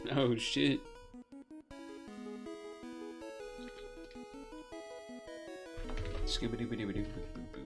Oh shit. Skibbity bitty bitty boop boop boop.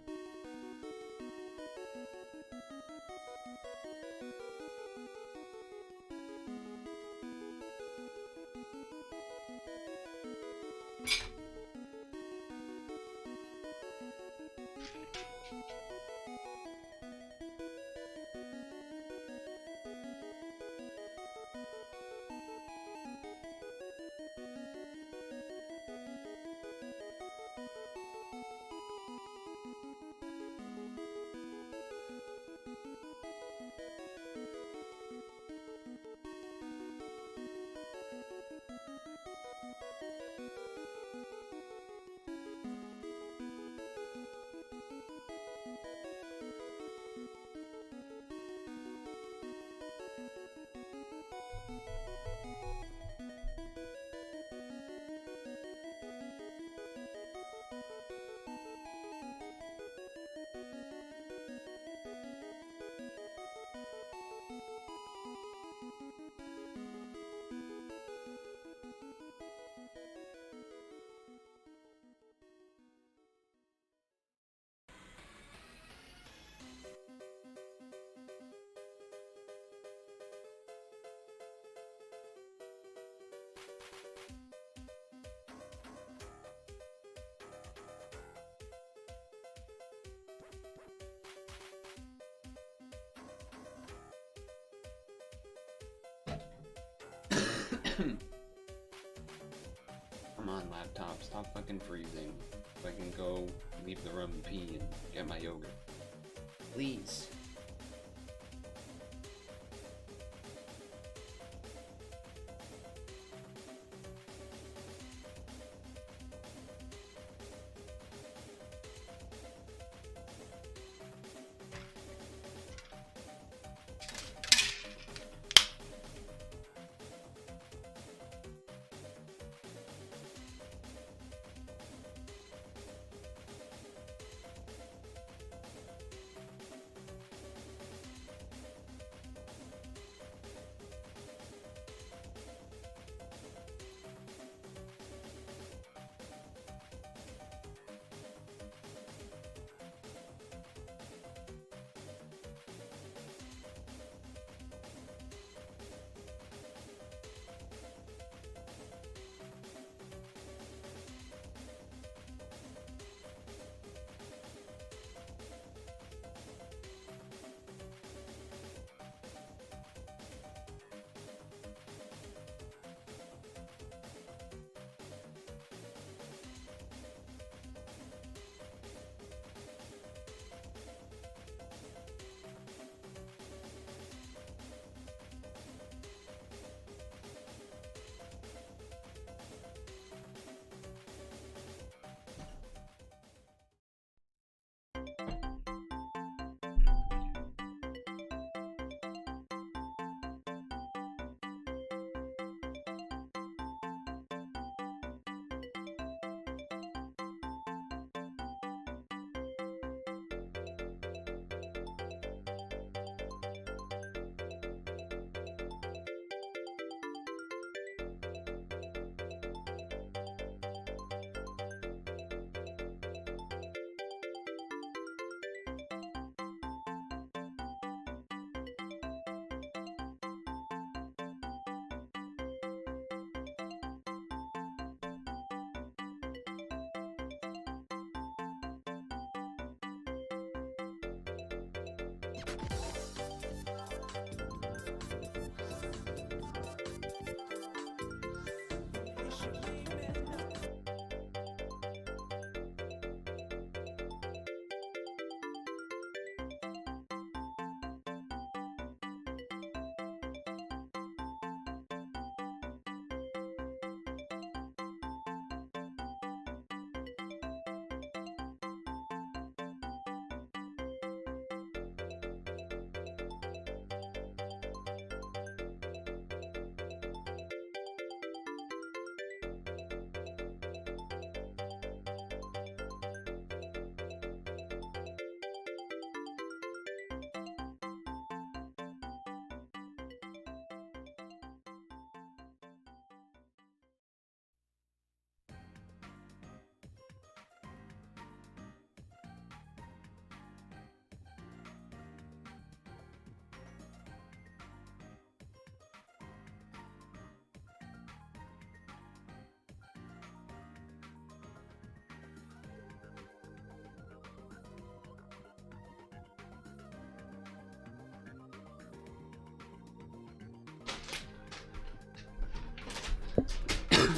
Come on, laptop, stop fucking freezing. So I can go leave the room and pee and get my yogurt. Please.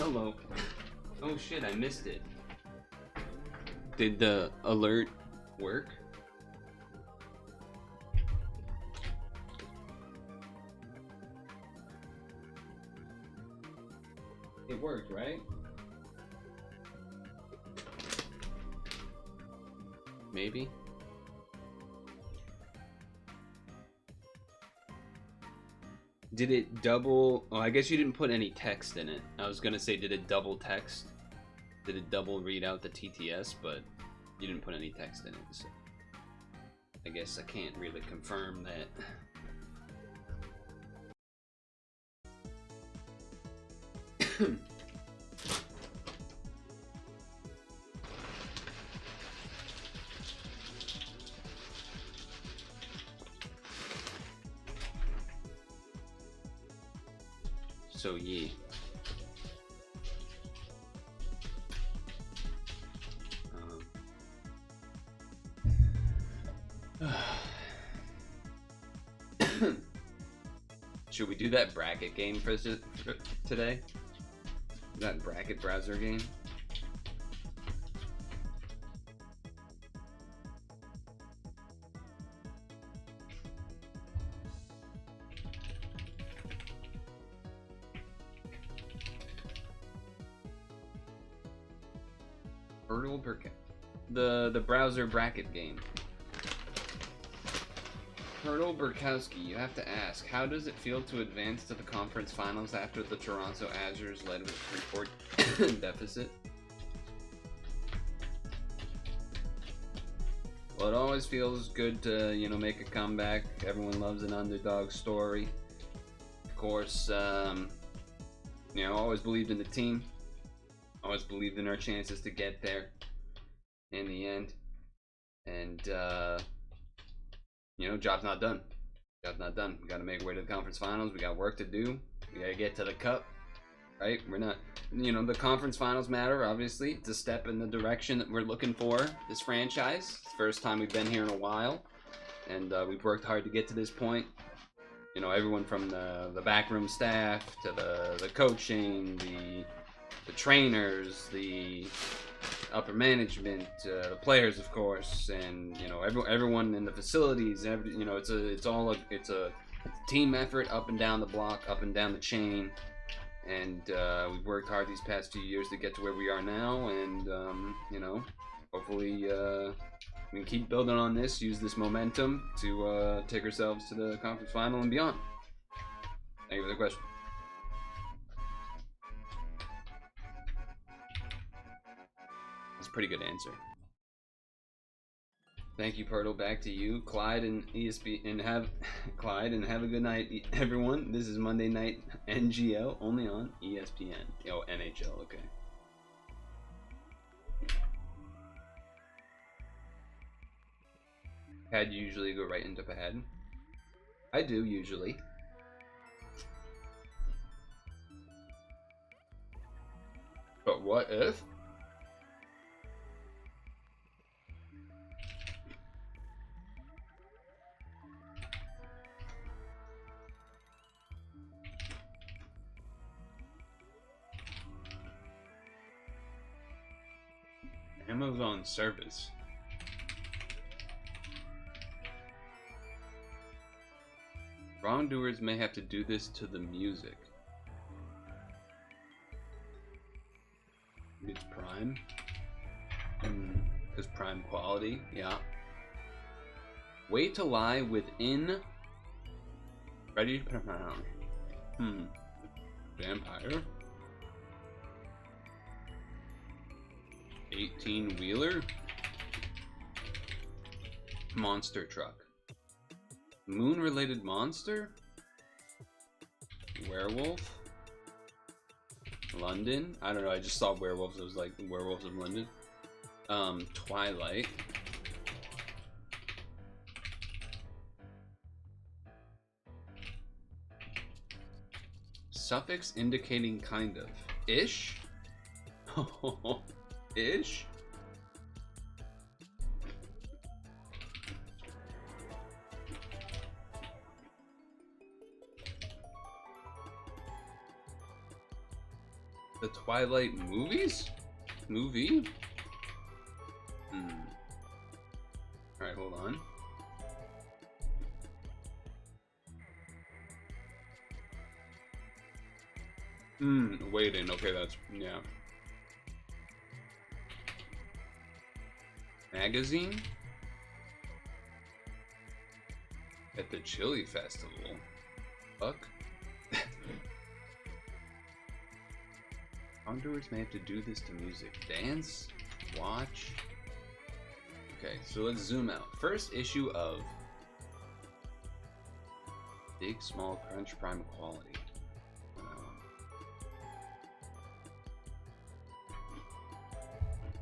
Hello. Oh shit, I missed it. Did the alert work? It worked, right? Maybe. Did it double? Oh, I guess you didn't put any text in it. I was gonna say, did it double text? Did it double read out the TTS? But you didn't put any text in it, so I guess I can't really confirm that. So yeah. Should we do that bracket game for today? That bracket browser game? Purtle the browser bracket game. Purtle Burkowski, you have to ask, how does it feel to advance to the conference finals after the Toronto Azures led with a 3-4 deficit? Well, it always feels good to, you know, make a comeback. Everyone loves an underdog story. Of course, you know, always believed in the team. Always believed in our chances to get there in the end. And, you know, job's not done. Job's not done. We got to make our way to the conference finals. We got work to do. We got to get to the cup, right? We're not, you know, the conference finals matter, obviously. It's a step in the direction that we're looking for this franchise. It's the first time we've been here in a while. And we've worked hard to get to this point. You know, everyone from the backroom staff to the coaching, the trainers, the upper management, the players, of course, and you know everyone in the facilities. You know, it's a team effort up and down the block, up and down the chain, and we've worked hard these past few years to get to where we are now, and you know, hopefully we can keep building on this, use this momentum to take ourselves to the conference final and beyond. Thank you for the question. That's a pretty good answer. Thank you, Purtle. Back to you, Clyde and ESP, and have Clyde and have a good night, everyone. This is Monday Night NGL, only on ESPN. Oh, NHL. Okay. Pad you usually go right into pad? I do usually. But what if? Amazon service. Wrongdoers may have to do this to the music. It's Prime. Because Prime quality, yeah. Way to lie within. Ready to put them down. Vampire. 18-wheeler. Monster truck. Moon-related monster. Werewolf. London. I don't know. I just saw werewolves. It was like Werewolves of London. Twilight. Suffix indicating kind of. Ish? Ish? The Twilight movies? Movie? Alright, hold on. Waiting. Okay, that's, yeah. Magazine? At the Chili Festival? Fuck. Wrongdoers may have to do this to music. Dance? Watch? Okay, so let's zoom out. First issue of Big Small Crunch Prime Quality.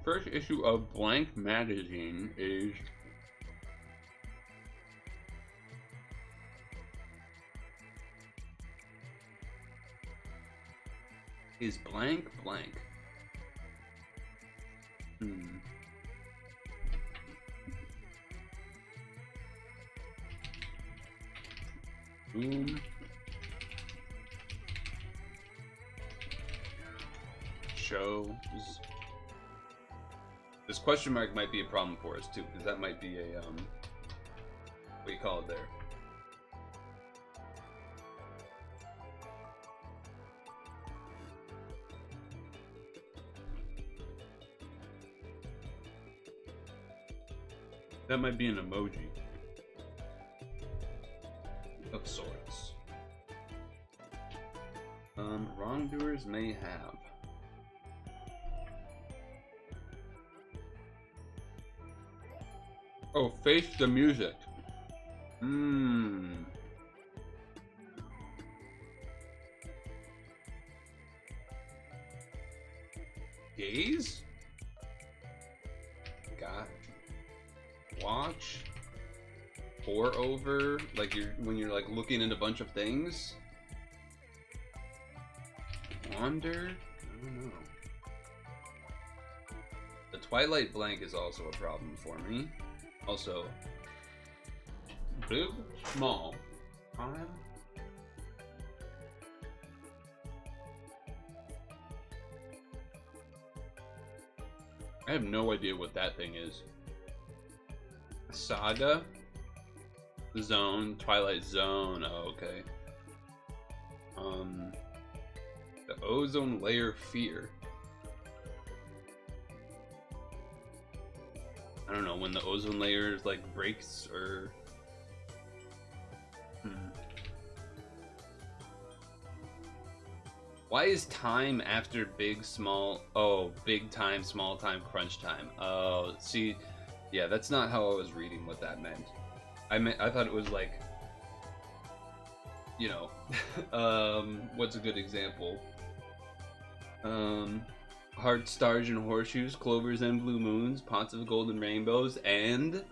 First issue of Blank Magazine is blank. Boom. Shows. This question mark might be a problem for us too, because that might be a what do you call it there? That might be an emoji of sorts. Wrongdoers may have. Oh, face the music. Gaze? Got. Watch. Pour over, like when you're like looking at a bunch of things. Wander? I don't know. The Twilight blank is also a problem for me. Also, big, small, time. I have no idea what that thing is. Saga? Zone, Twilight Zone, oh, okay. The ozone layer fear. I don't know, when the ozone layer like breaks or Why is time after big small big time small time crunch time? Oh, see, yeah, that's not how I was reading what that meant. I thought it was like, you know, what's a good example? Heart, stars, and horseshoes, clovers and blue moons, pots of golden rainbows, and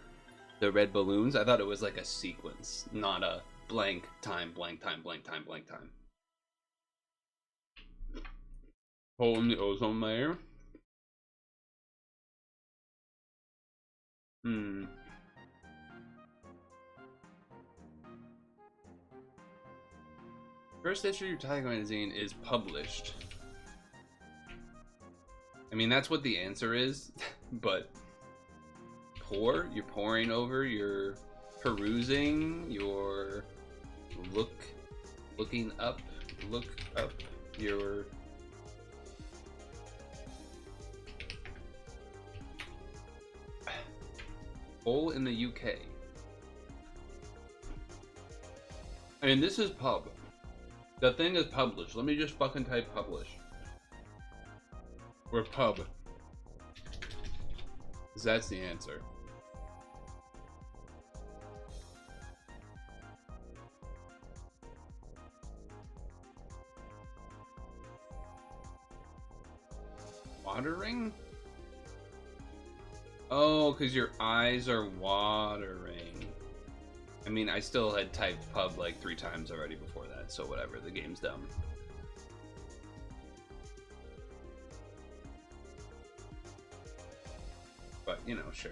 the red balloons. I thought it was like a sequence, not a blank time, blank time, blank time, blank time. Hole in the ozone layer. First issue of Tiger Magazine is published. I mean, that's what the answer is, but pour, you're pouring over, you're perusing, you're looking up, you're hole in the UK. I mean, this is pub. The thing is published. Let me just fucking type publish. Or pub. Because that's the answer. Watering? Oh, because your eyes are watering. I mean, I still had typed pub like 3 times already before that, so whatever, the game's dumb. But, you know, sure.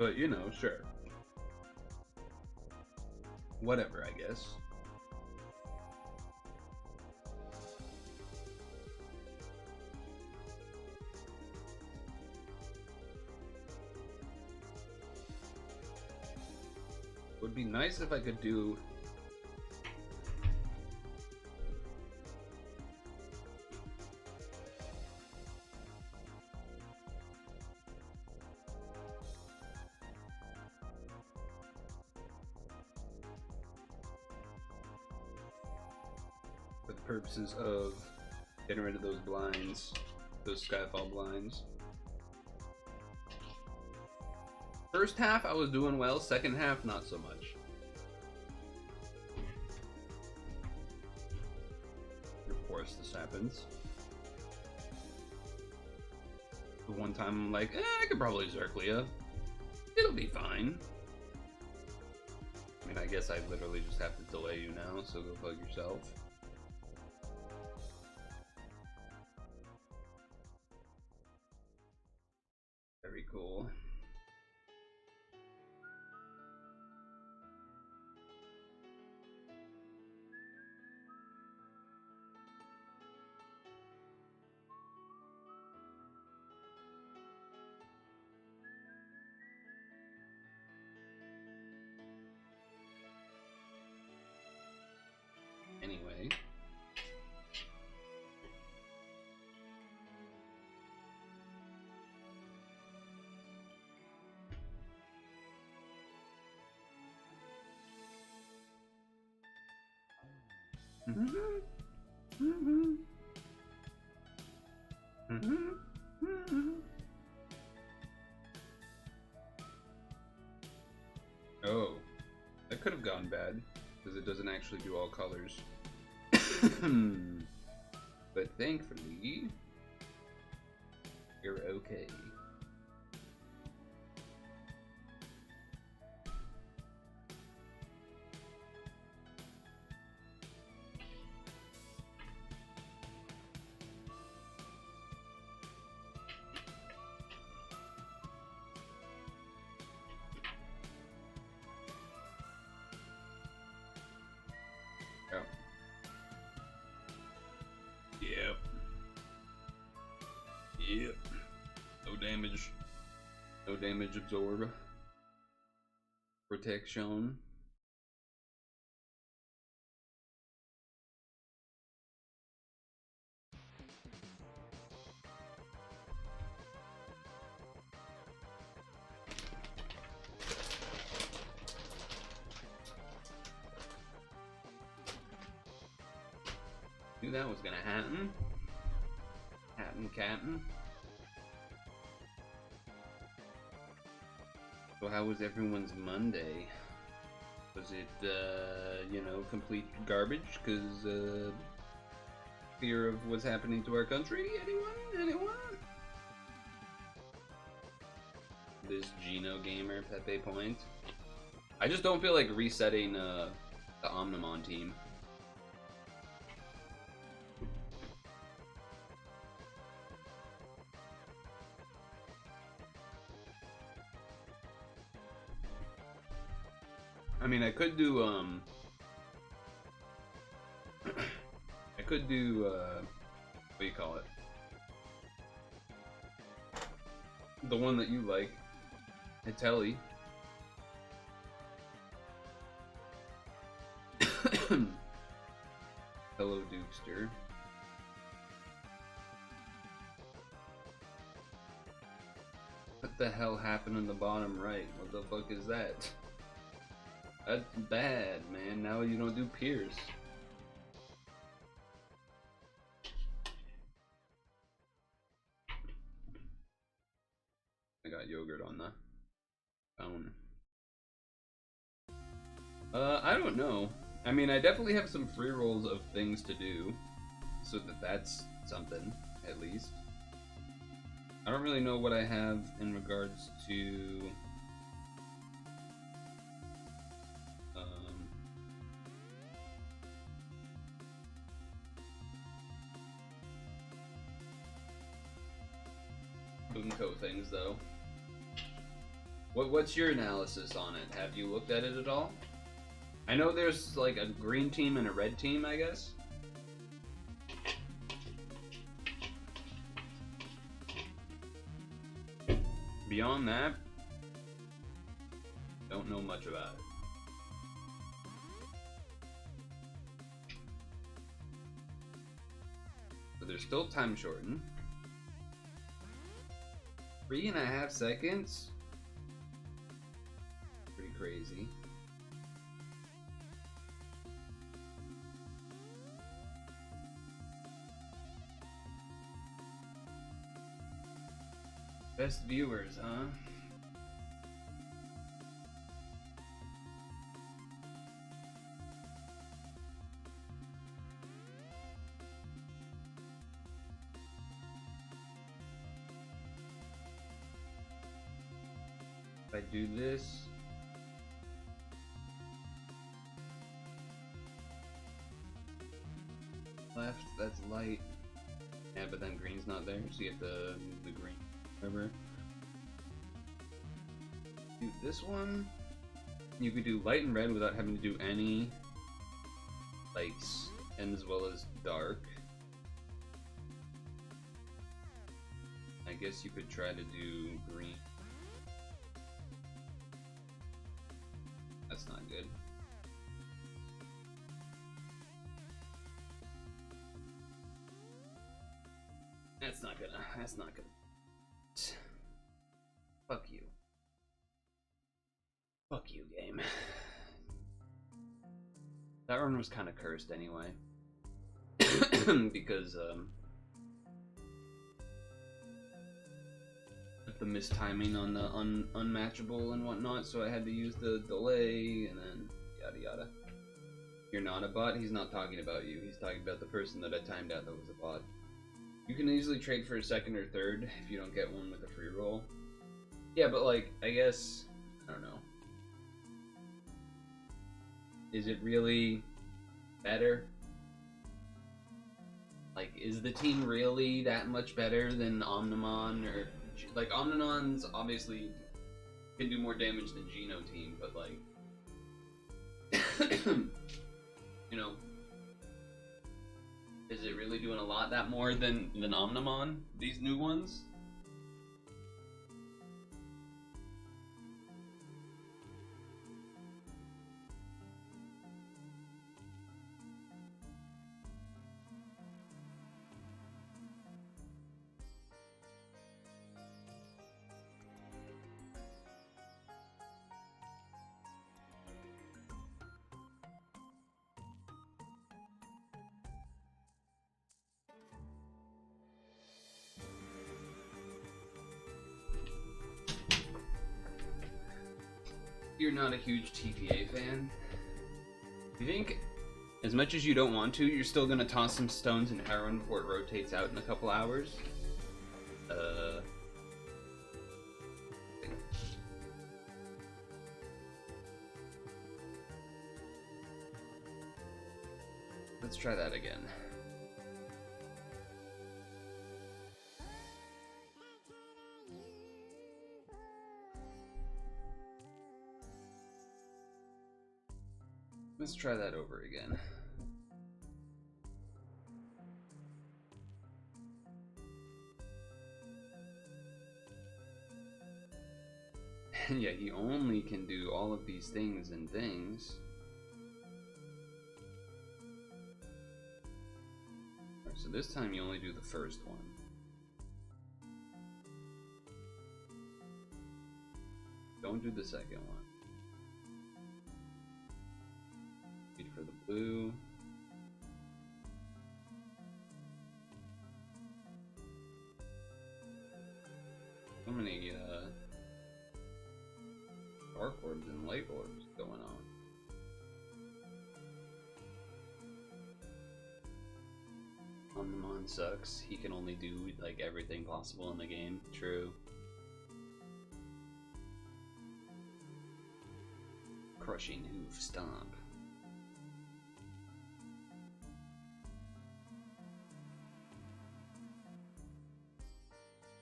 But, you know, sure. Whatever, I guess. Would be nice if I could do for the purposes of getting rid of those blinds, those skyfall blinds. First half I was doing well, second half not so much. Of course this happens. The one time I'm like, I could probably Zerklia. It'll be fine. I mean, I guess I literally just have to delay you now, so go fuck yourself. Very cool. Anyway. Oh, that could have gone bad because it doesn't actually do all colors. But thankfully, you're okay. Yep. Yep. No damage. No damage absorb. Protection. Knew that was gonna happen. Captain. So how was everyone's Monday? Was it, you know, complete garbage? Cause, fear of what's happening to our country? Anyone? This Geno gamer, Pepe Point. I just don't feel like resetting, the Omnimon team. I mean, I could do, what do you call it? The one that you like. Itelli. Hello, Dukester. What the hell happened in the bottom right? What the fuck is that? That's bad, man. Now you don't do Pierce. I got yogurt on the phone. I don't know. I mean, I definitely have some free rolls of things to do, so that's something, at least. I don't really know what I have in regards to Bunko things, though. What's your analysis on it? Have you looked at it at all? I know there's like a green team and a red team, I guess. Beyond that, don't know much about it. But there's still time shortened. 3.5 seconds? Pretty crazy. Best viewers, huh? If I do this, left, that's light. Yeah, but then green's not there, so you have to move the green. Remember? Do this one. You could do light and red without having to do any lights, and as well as dark. I guess you could try to do green. That's not good. That's not gonna. Fuck you. Fuck you, game. That run was kind of cursed anyway. Because, of the mistiming on the unmatchable and whatnot, so I had to use the delay, and then yada yada. You're not a bot, he's not talking about you. He's talking about the person that I timed out that was a bot. You can easily trade for a second or third if you don't get one with a free roll. Yeah, but like, I guess, I don't know. Is it really better? Like, is the team really that much better than Omnimon? Or, like, Omnimon's obviously can do more damage than Geno team, but like, you know, is it really doing a lot that more than Omnimon, these new ones? You're not a huge TPA fan. You think, as much as you don't want to, you're still gonna toss some stones in heroin before it rotates out in a couple hours? Let's try that again. Let's try that over again. And yeah, he only can do all of these things and things. Alright, so this time you only do the first one. Don't do the second one. For the blue. So many dark orbs and light orbs going on. Omnimon sucks. He can only do like everything possible in the game. True. Crushing hoof stomp.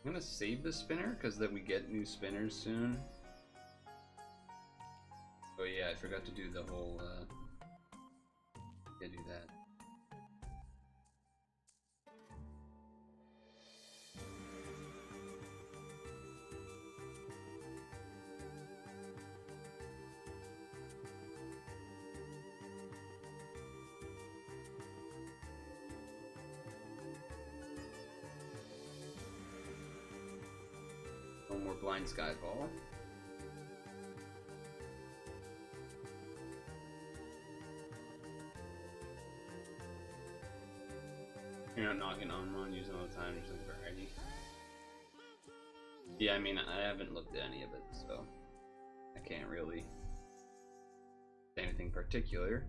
I'm gonna save the spinner because then we get new spinners soon. Oh yeah, I forgot to do the whole, yeah, do that. No more blind skyfall. You're not knocking on using all the time, just like variety. Yeah, I mean, I haven't looked at any of it, so I can't really say anything particular.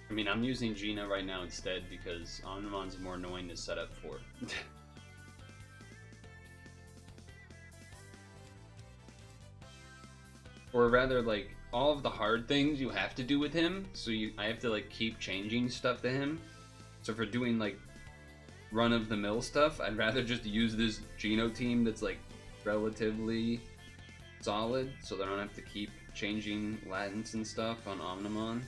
I mean, I'm using Gina right now instead because Omnimon's more annoying to set up for. Or rather, like, all of the hard things you have to do with him, so I have to, like, keep changing stuff to him. So for doing, like, run-of-the-mill stuff, I'd rather just use this Geno team that's, like, relatively solid, so that I don't have to keep changing latents and stuff on Omnimon.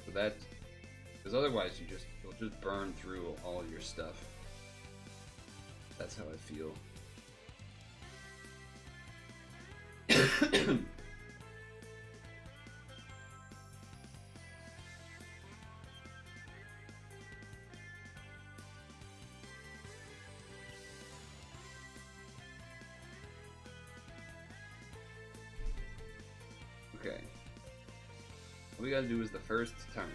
So that, because otherwise you'll just burn through all your stuff. That's how I feel. Okay. What we gotta do is the first turn.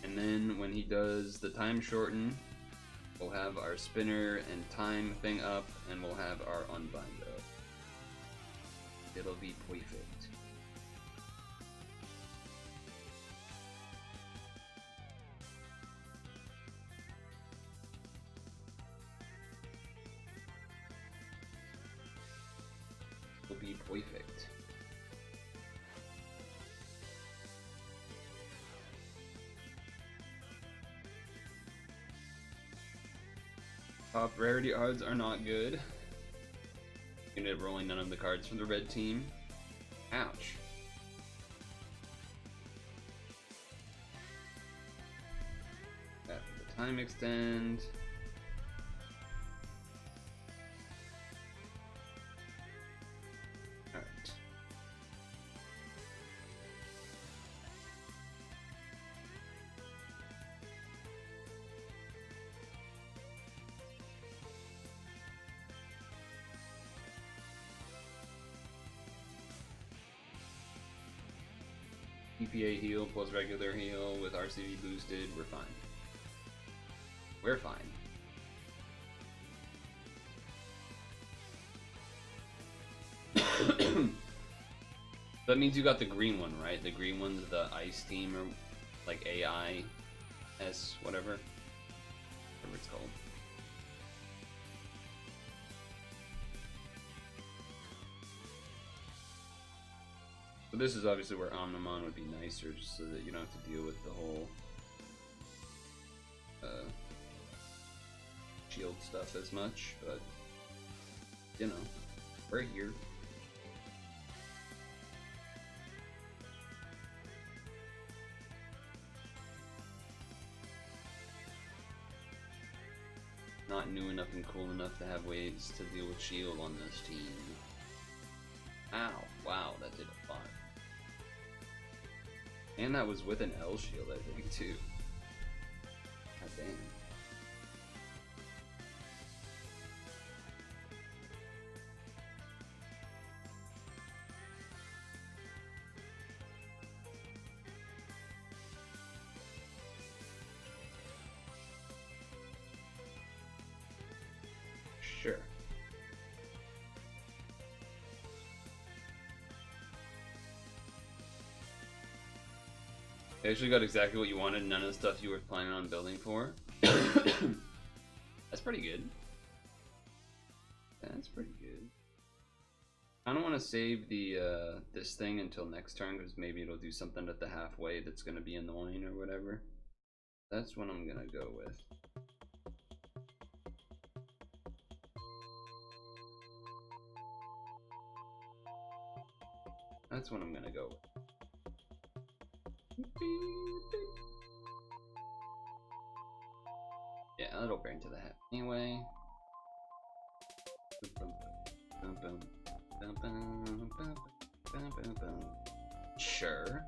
And then when he does the time shorten, we'll have our spinner and time thing up, and we'll have our unbind up. It'll be perfect. It'll be perfect. Top rarity odds are not good. You ended up rolling none of the cards from the red team. Ouch. After the time extend. Alright. EPA heal plus regular heal with RCV boosted, we're fine. We're fine. That means you got the green one, right? The green one's the ice team, or like AIS, whatever it's called. So this is obviously where Omnimon would be nicer, just so that you don't have to deal with the whole shield stuff as much, but you know, we're here. Not new enough and cool enough to have ways to deal with shield on this team. Ow, wow, that did a lot. And that was with an L shield, I think, too. God damn. Sure. You actually got exactly what you wanted, none of the stuff you were planning on building for. That's pretty good. That's pretty good. I don't want to save the this thing until next turn because maybe it'll do something at the halfway that's going to be annoying or whatever. That's what I'm going to go with. That's what I'm going to go with. Yeah, that'll burn to the half anyway. Sure.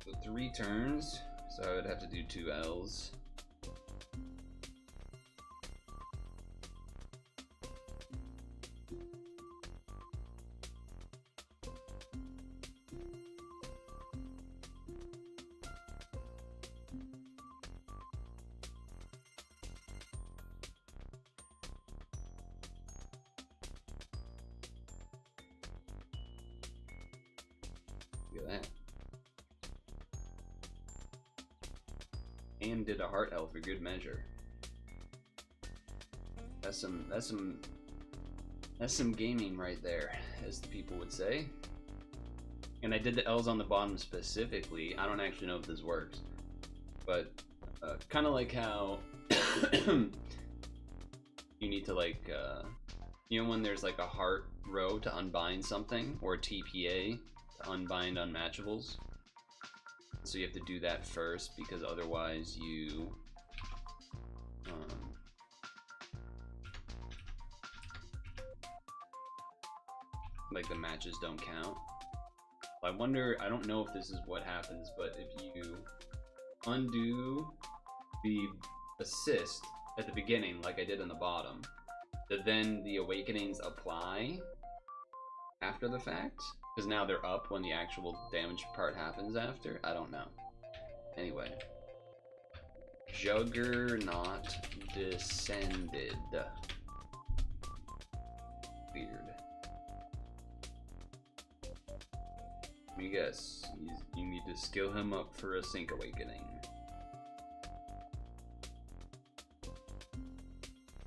So 3 turns, so I would have to do 2 L's. Look at that. And did a heart elf for good measure. That's some gaming right there, as the people would say. And I did the L's on the bottom specifically. I don't actually know if this works, but kind of like how you need to like you know when there's like a heart row to unbind something, or a TPA to unbind unmatchables. So you have to do that first because otherwise you like the matches don't count. I wonder, I don't know if this is what happens, but if you undo the assist at the beginning like I did in the bottom, then the awakenings apply after the fact? Because now they're up when the actual damage part happens after? I don't know. Anyway. Juggernaut descended. Weird. Let me guess. You need to skill him up for a sync awakening.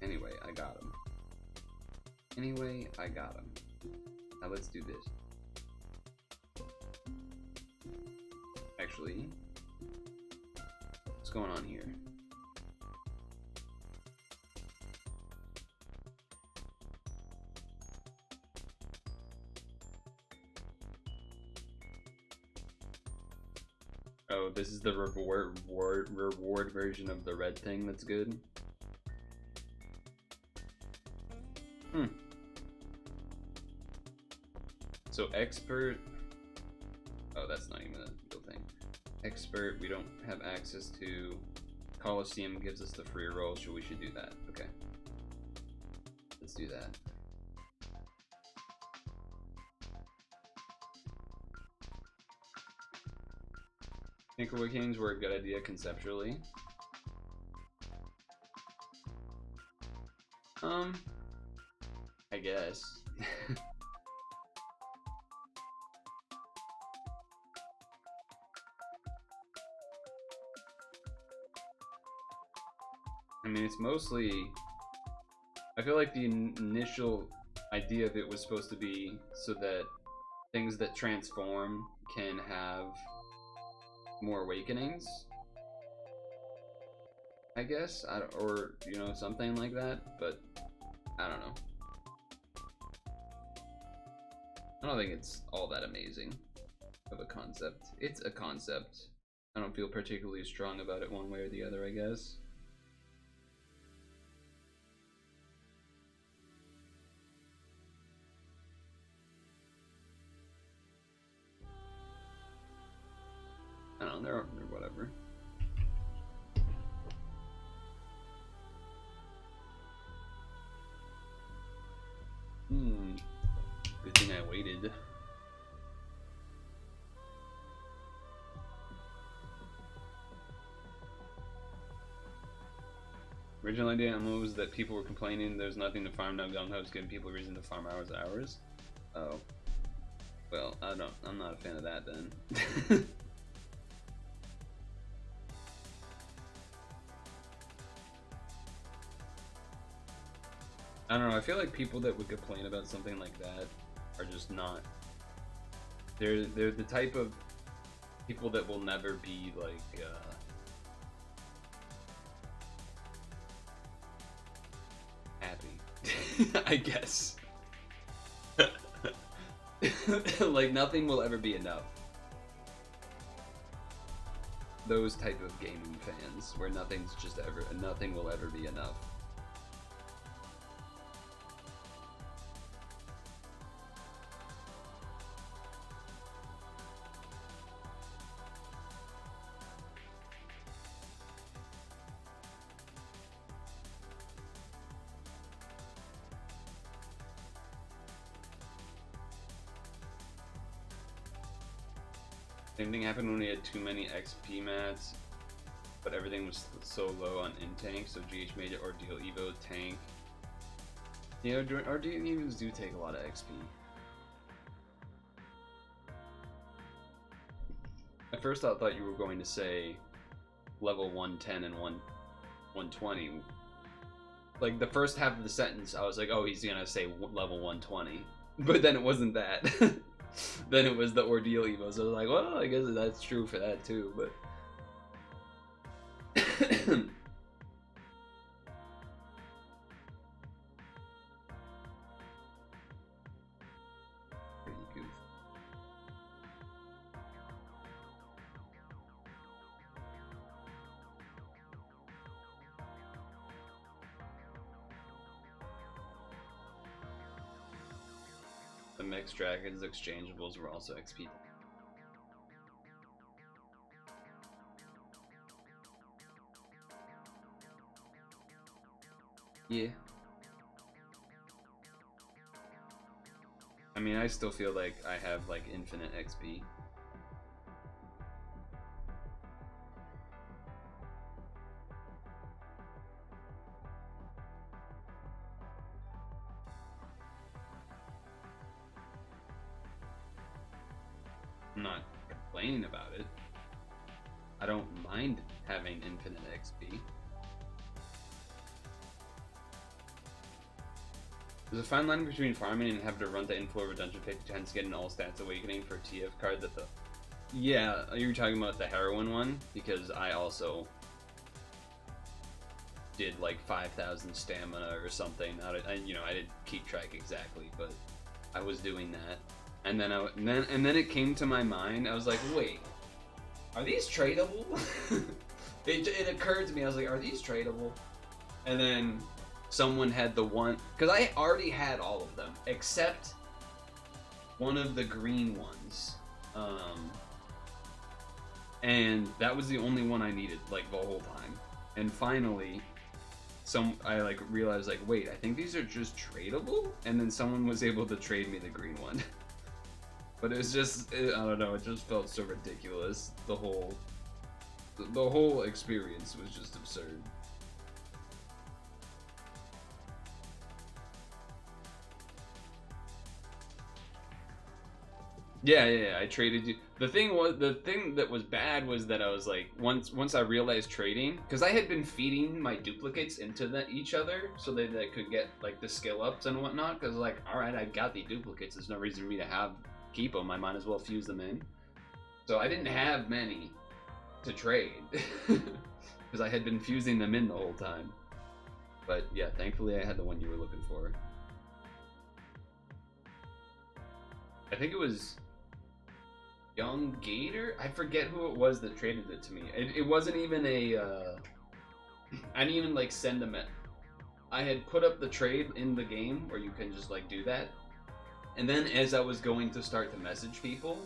Anyway, I got him. Now let's do this. Actually, what's going on here? Oh, this is the reward version of the red thing that's good. So expert. Oh, that's not even a real thing. Expert, we don't have access to. Coliseum gives us the free roll, so we should do that. Okay. Let's do that. Think Awakenings were a good idea conceptually. I guess. I mean, it's mostly... I feel like the initial idea of it was supposed to be so that things that transform can have more awakenings, I guess, or, you know, something like that, but I don't know. I don't think it's all that amazing of a concept. It's a concept. I don't feel particularly strong about it one way or the other, I guess. I don't know, they're whatever. Good thing I waited. Original idea was that people were complaining there's nothing to farm, now Gung Ho's giving people reason to farm hours and hours. Oh. Well, I'm not a fan of that then. I don't know, I feel like people that would complain about something like that are just not. They're the type of people that will never be like happy. I guess. Like nothing will ever be enough. Those type of gaming fans where nothing will ever be enough. Same thing happened when we had too many XP mats, but everything was so low on in tank, so GH made it Ordeal Evo tank. You know, Ordeal Evos do take a lot of XP. At first I thought you were going to say level 110 and 120. Like the first half of the sentence, I was like, oh, he's gonna say level 120. But then it wasn't that. Then it was the Ordeal Evo, so I was like, well, I guess that's true for that too, but... The mixed dragons exchangeables were also XP. Yeah. I mean, I still feel like I have like infinite XP. I'm not complaining about it. I don't mind having infinite XP. There's a fine line between farming and having to run to inflow of a dungeon 50 times to get an all stats awakening for a TF card that the... Yeah, you were talking about the heroin one, because I also did like 5,000 stamina or something. I didn't keep track exactly, but I was doing that. And then it came to my mind. I was like, wait, are these tradable? It occurred to me. I was like, are these tradable? And then someone had the one, because I already had all of them except one of the green ones, and that was the only one I needed like the whole time. And finally, I like realized like, wait, I think these are just tradable. And then someone was able to trade me the green one. But it was just, I don't know, it just felt so ridiculous. The whole experience was just absurd. Yeah, I traded you. The thing that was bad was that I was like, once I realized trading, because I had been feeding my duplicates into each other so they could get like the skill ups and whatnot. Because like, all right, I got the duplicates. There's no reason for me to keep them. I might as well fuse them in. So I didn't have many to trade because I had been fusing them in the whole time. But yeah, thankfully I had the one you were looking for. I think it was Young Gator? I forget who it was that traded it to me. It wasn't even a, I didn't even like send them it. I had put up the trade in the game where you can just like do that. And then as I was going to start to message people,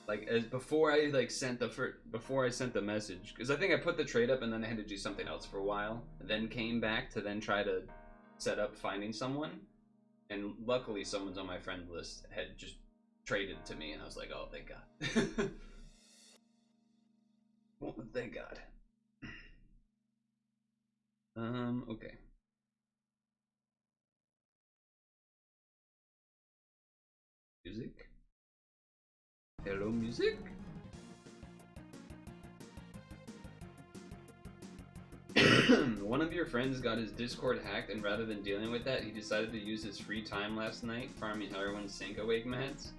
like before I sent the message, because I think I put the trade up and then I had to do something else for a while, and then came back to then try to set up finding someone. And luckily someone's on my friend list had just traded to me, and I was like, oh, thank God. Well, thank God. Okay. music. One of your friends got his Discord hacked, and rather than dealing with that, he decided to use his free time last night farming everyone's sync awake mats.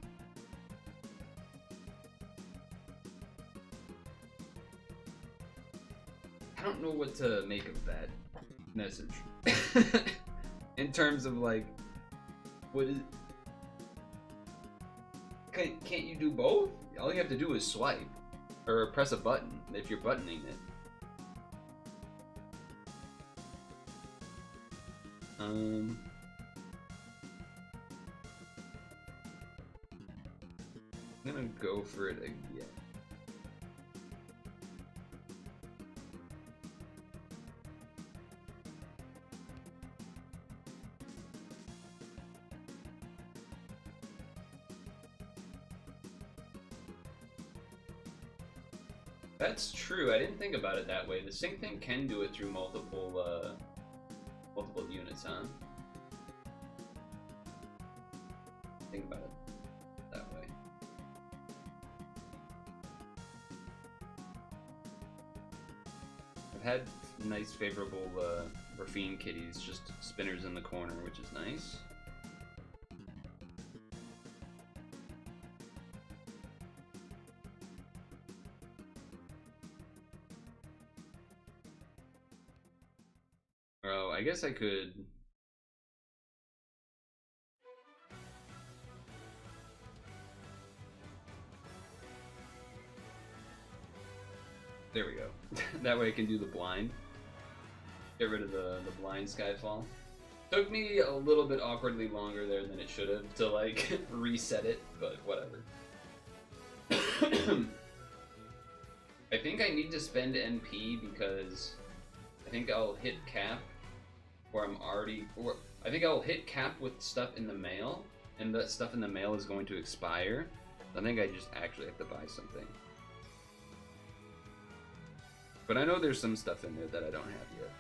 I don't know what to make of that message. In terms of like, what is? Can't you do both? All you have to do is swipe or press a button if you're buttoning it. I'm gonna go for it again. That's true. I didn't think about it that way. The sync thing can do it through multiple units, huh? Think about it that way. I've had nice, favorable Raffine kitties, just spinners in the corner, which is nice. Oh, I guess I could. There we go. That way I can do the blind. Get rid of the blind Skyfall. Took me a little bit awkwardly longer there than it should have to like reset it, but whatever. I think I need to spend NP because I think I'll hit cap where I'm already, or I think I'll hit cap with stuff in the mail, and that stuff in the mail is going to expire. I think I just actually have to buy something. But I know there's some stuff in there that I don't have yet.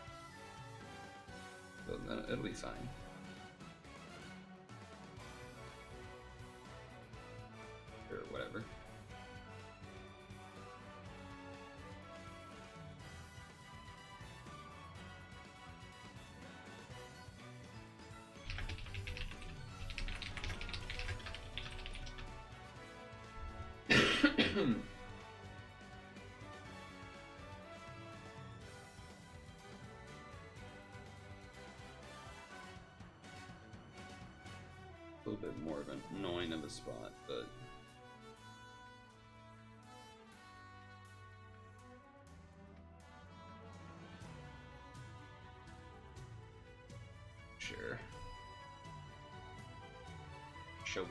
So it'll be fine. Or whatever. A little bit more of an annoying of a spot, but sure. Sure.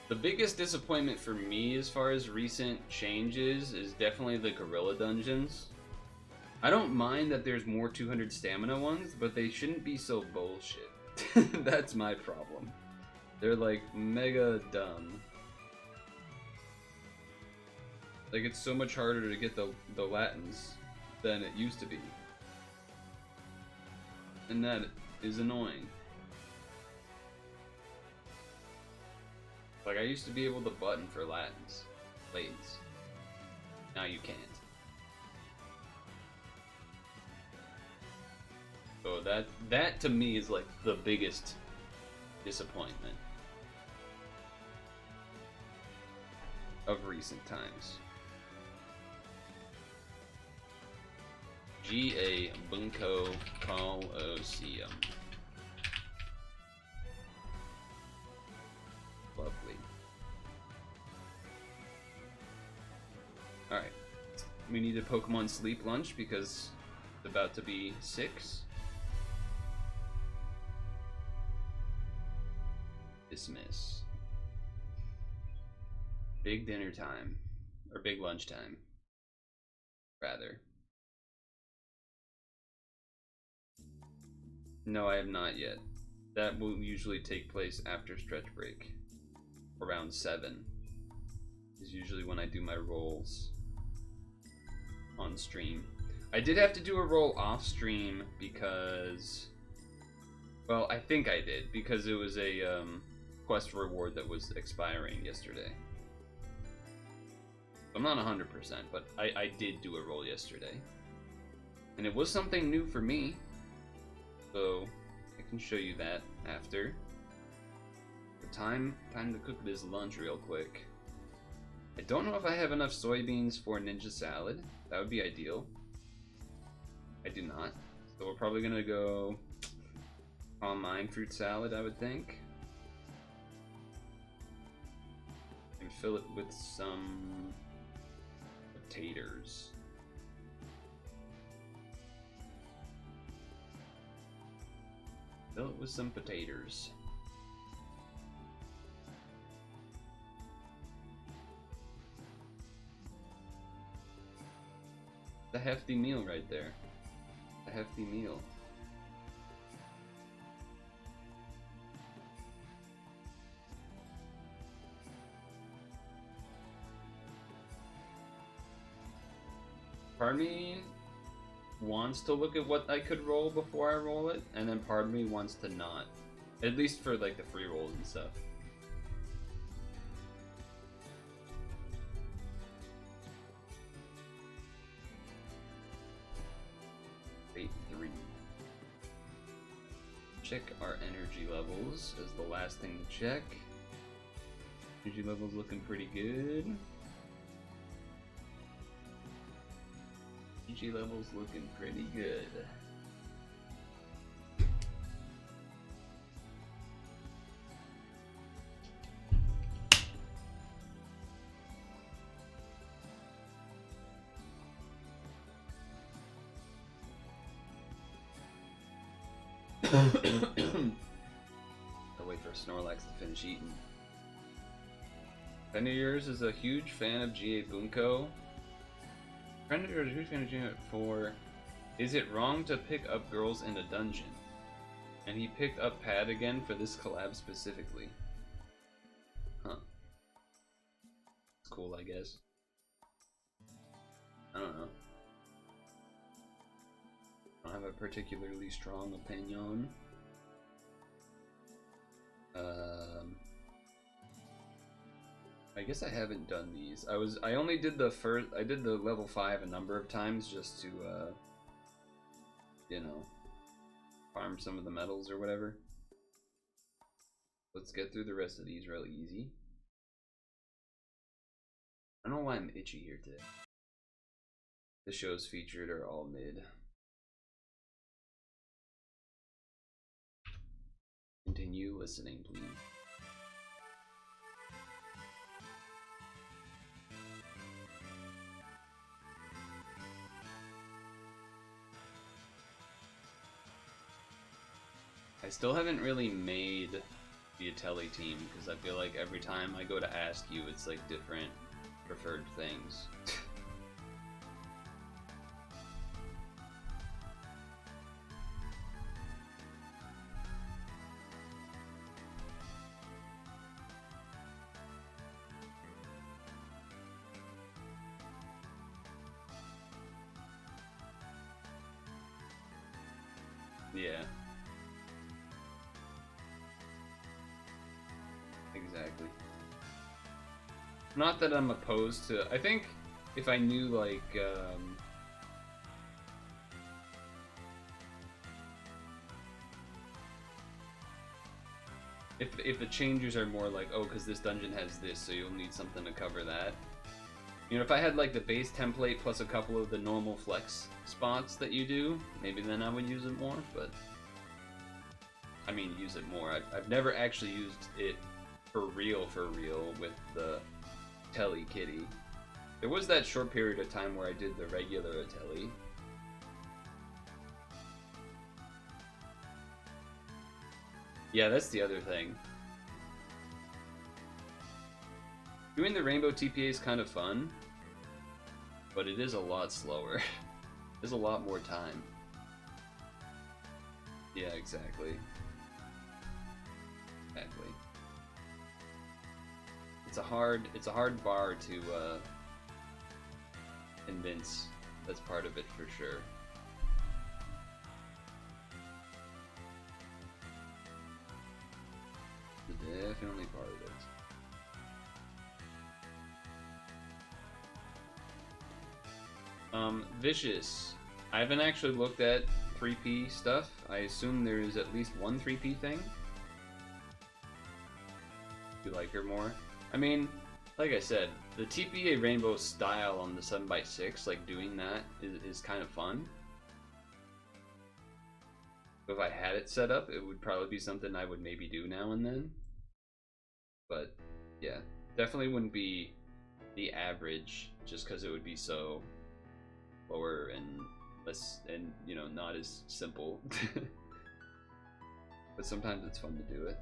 The biggest disappointment for me as far as recent changes is definitely the gorilla dungeons. I don't mind that there's more 200 stamina ones, but they shouldn't be so bullshit. That's my problem. They're like mega dumb. Like it's so much harder to get the Latins than it used to be. And that is annoying. Like I used to be able to button for Latins. Now you can't. So that to me is like the biggest disappointment of recent times. G.A. Bunko Colosseum. Lovely. Alright. We need a Pokemon sleep lunch because it's about to be 6. Dismiss. Big dinner time. Or big lunch time. Rather. No, I have not yet. That will usually take place after stretch break. Around 7 is usually when I do my rolls on stream. I did have to do a roll off stream because, well, I think I did because it was a quest reward that was expiring yesterday. I'm not 100%, but I did do a roll yesterday, and it was something new for me. So I can show you that after. The time to cook this lunch real quick. I don't know if I have enough soybeans for ninja salad. That would be ideal. I do not. So we're probably gonna go on mine fruit salad, I would think. And fill it with some potatoes. Fill it with some potatoes. A hefty meal right there. A hefty meal. Part of me wants to look at what I could roll before I roll it, and then part of me wants to not. At least for like the free rolls and stuff. 3. Check our energy levels as the last thing to check. Energy levels looking pretty good. Energy levels looking pretty good. I'll wait for Snorlax to finish eating. Friend of yours is a huge fan of GA Bunko. Friend of yours is a huge fan of GA for... Is it wrong to pick up girls in a dungeon? And he picked up Pad again for this collab specifically. Huh. It's cool, I guess. I don't know. I don't have a particularly strong opinion. I guess I haven't done these. I only did the level 5 a number of times just to you know, farm some of the medals or whatever. Let's get through the rest of these real easy. I don't know why I'm itchy here today. The shows featured are all mid. Continue listening, please. I still haven't really made the Ateli team because I feel like every time I go to ask you, it's like different preferred things. Yeah. Exactly. Not that I'm opposed to... I think if I knew, like, if the changes are more like, oh, because this dungeon has this, so you'll need something to cover that. You know, if I had, like, the base template plus a couple of the normal flex spots that you do, maybe then I would use it more, but... I mean, use it more. I've never actually used it for real with the Ateli kitty. There was that short period of time where I did the regular Ateli. Yeah, that's the other thing. Doing the rainbow TPA is kind of fun, but it is a lot slower. There's a lot more time. Yeah, exactly. Exactly. It's a hard bar to convince That's part of it for sure. Definitely part of it. Vicious. I haven't actually looked at 3P stuff. I assume there's at least one 3P thing. You like her more? I mean, like I said, the TPA rainbow style on the 7x6, like doing that is kind of fun. If I had it set up, it would probably be something I would maybe do now and then. But yeah, definitely wouldn't be the average just because it would be so lower and less, and you know, not as simple. But sometimes it's fun to do it.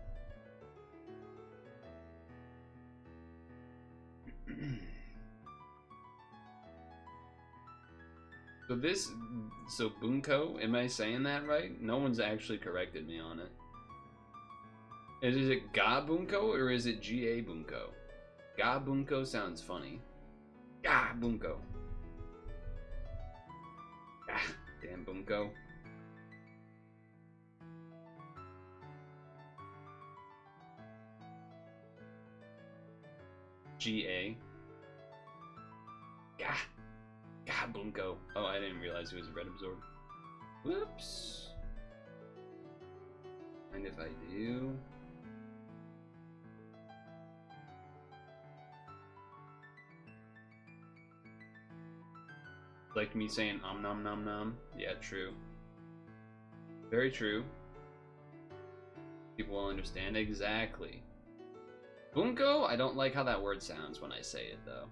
So Bunko, am I saying that right? No one's actually corrected me on it. Is it Ga Bunko or is it Ga Bunko? Ga Bunko sounds funny. Ga Bunko. Ah, damn Bunko. Ga. Ga Bunko. Oh, I didn't realize it was a red absorb. Whoops. Mind if I do? Like me saying nom nom nom. Yeah, true. Very true. People will understand exactly. Bunko, I don't like how that word sounds when I say it though.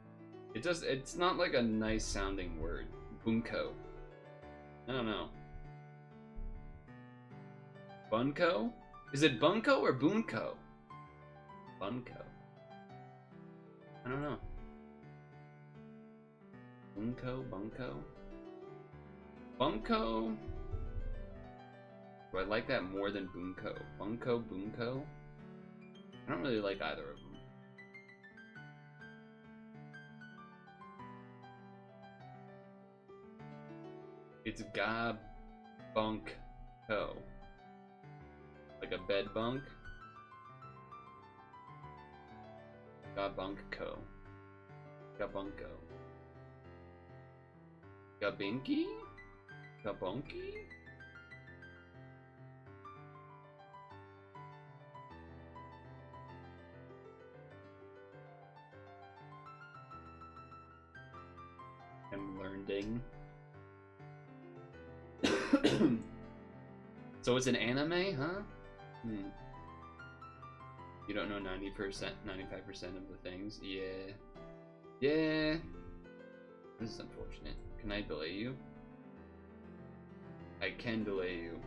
It's not like a nice sounding word. Bunko. I don't know. Bunko? Is it Bunko or Bunko? Bunko. I don't know. Bunko? Bunko? Do I like that more than Bunko? Bunko? I don't really like either of them. It's Ga Bunko. Like a bed bunk. Ga Bunko. Gabunko. Gabinky? Gabunky? I'm learning. So it's an anime, huh? You don't know 90%, 95% of the things? Yeah. Yeah. This is unfortunate. Can I delay you? I can delay you.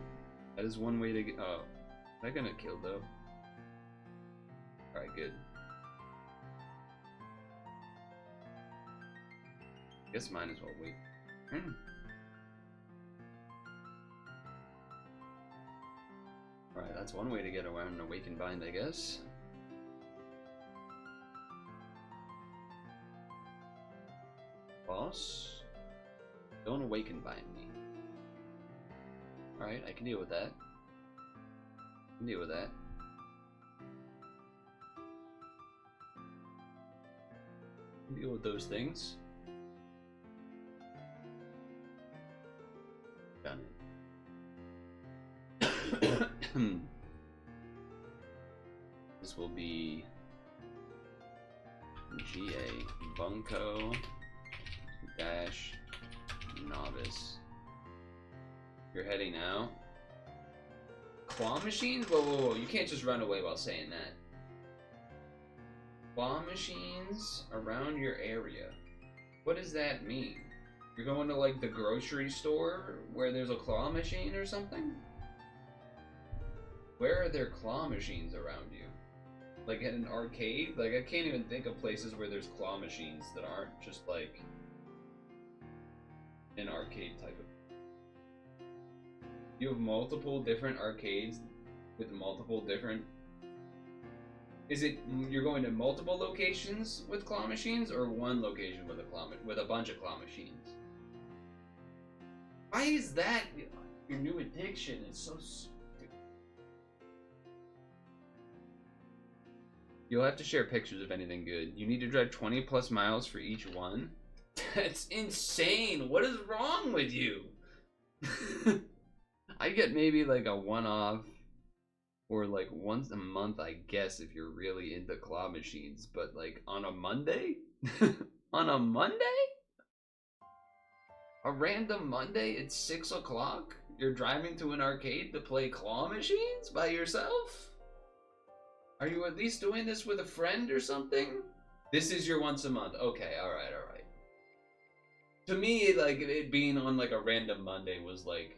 That is one way to get. Oh. Am I gonna kill though? Alright, good. Guess mine as well wait. Alright, that's one way to get around an awakened bind, I guess. Boss, don't awaken bind me. Alright, I can deal with that. I can deal with that. I can deal with those things. Done it. This will be GA Bunko dash novice. You're heading out. Claw machines? Whoa, you can't just run away while saying that. Claw machines around your area. What does that mean? You're going to like the grocery store where there's a claw machine or something? Where are there claw machines around you? Like at an arcade? Like I can't even think of places where there's claw machines that aren't just like an arcade type of. You have multiple different arcades with multiple different. Is it you're going to multiple locations with claw machines, or one location with a bunch of claw machines? Why is that your new addiction? It's so stupid. You'll have to share pictures of anything good. You need to drive 20 plus miles for each one. That's insane. What is wrong with you? I get maybe like a one-off or like once a month, I guess, if you're really into claw machines. But like on a Monday? On a Monday? A random Monday at 6 o'clock? You're driving to an arcade to play claw machines by yourself? Are you at least doing this with a friend or something? This is your once a month. Okay, alright, alright. To me, like, it being on like a random Monday was like,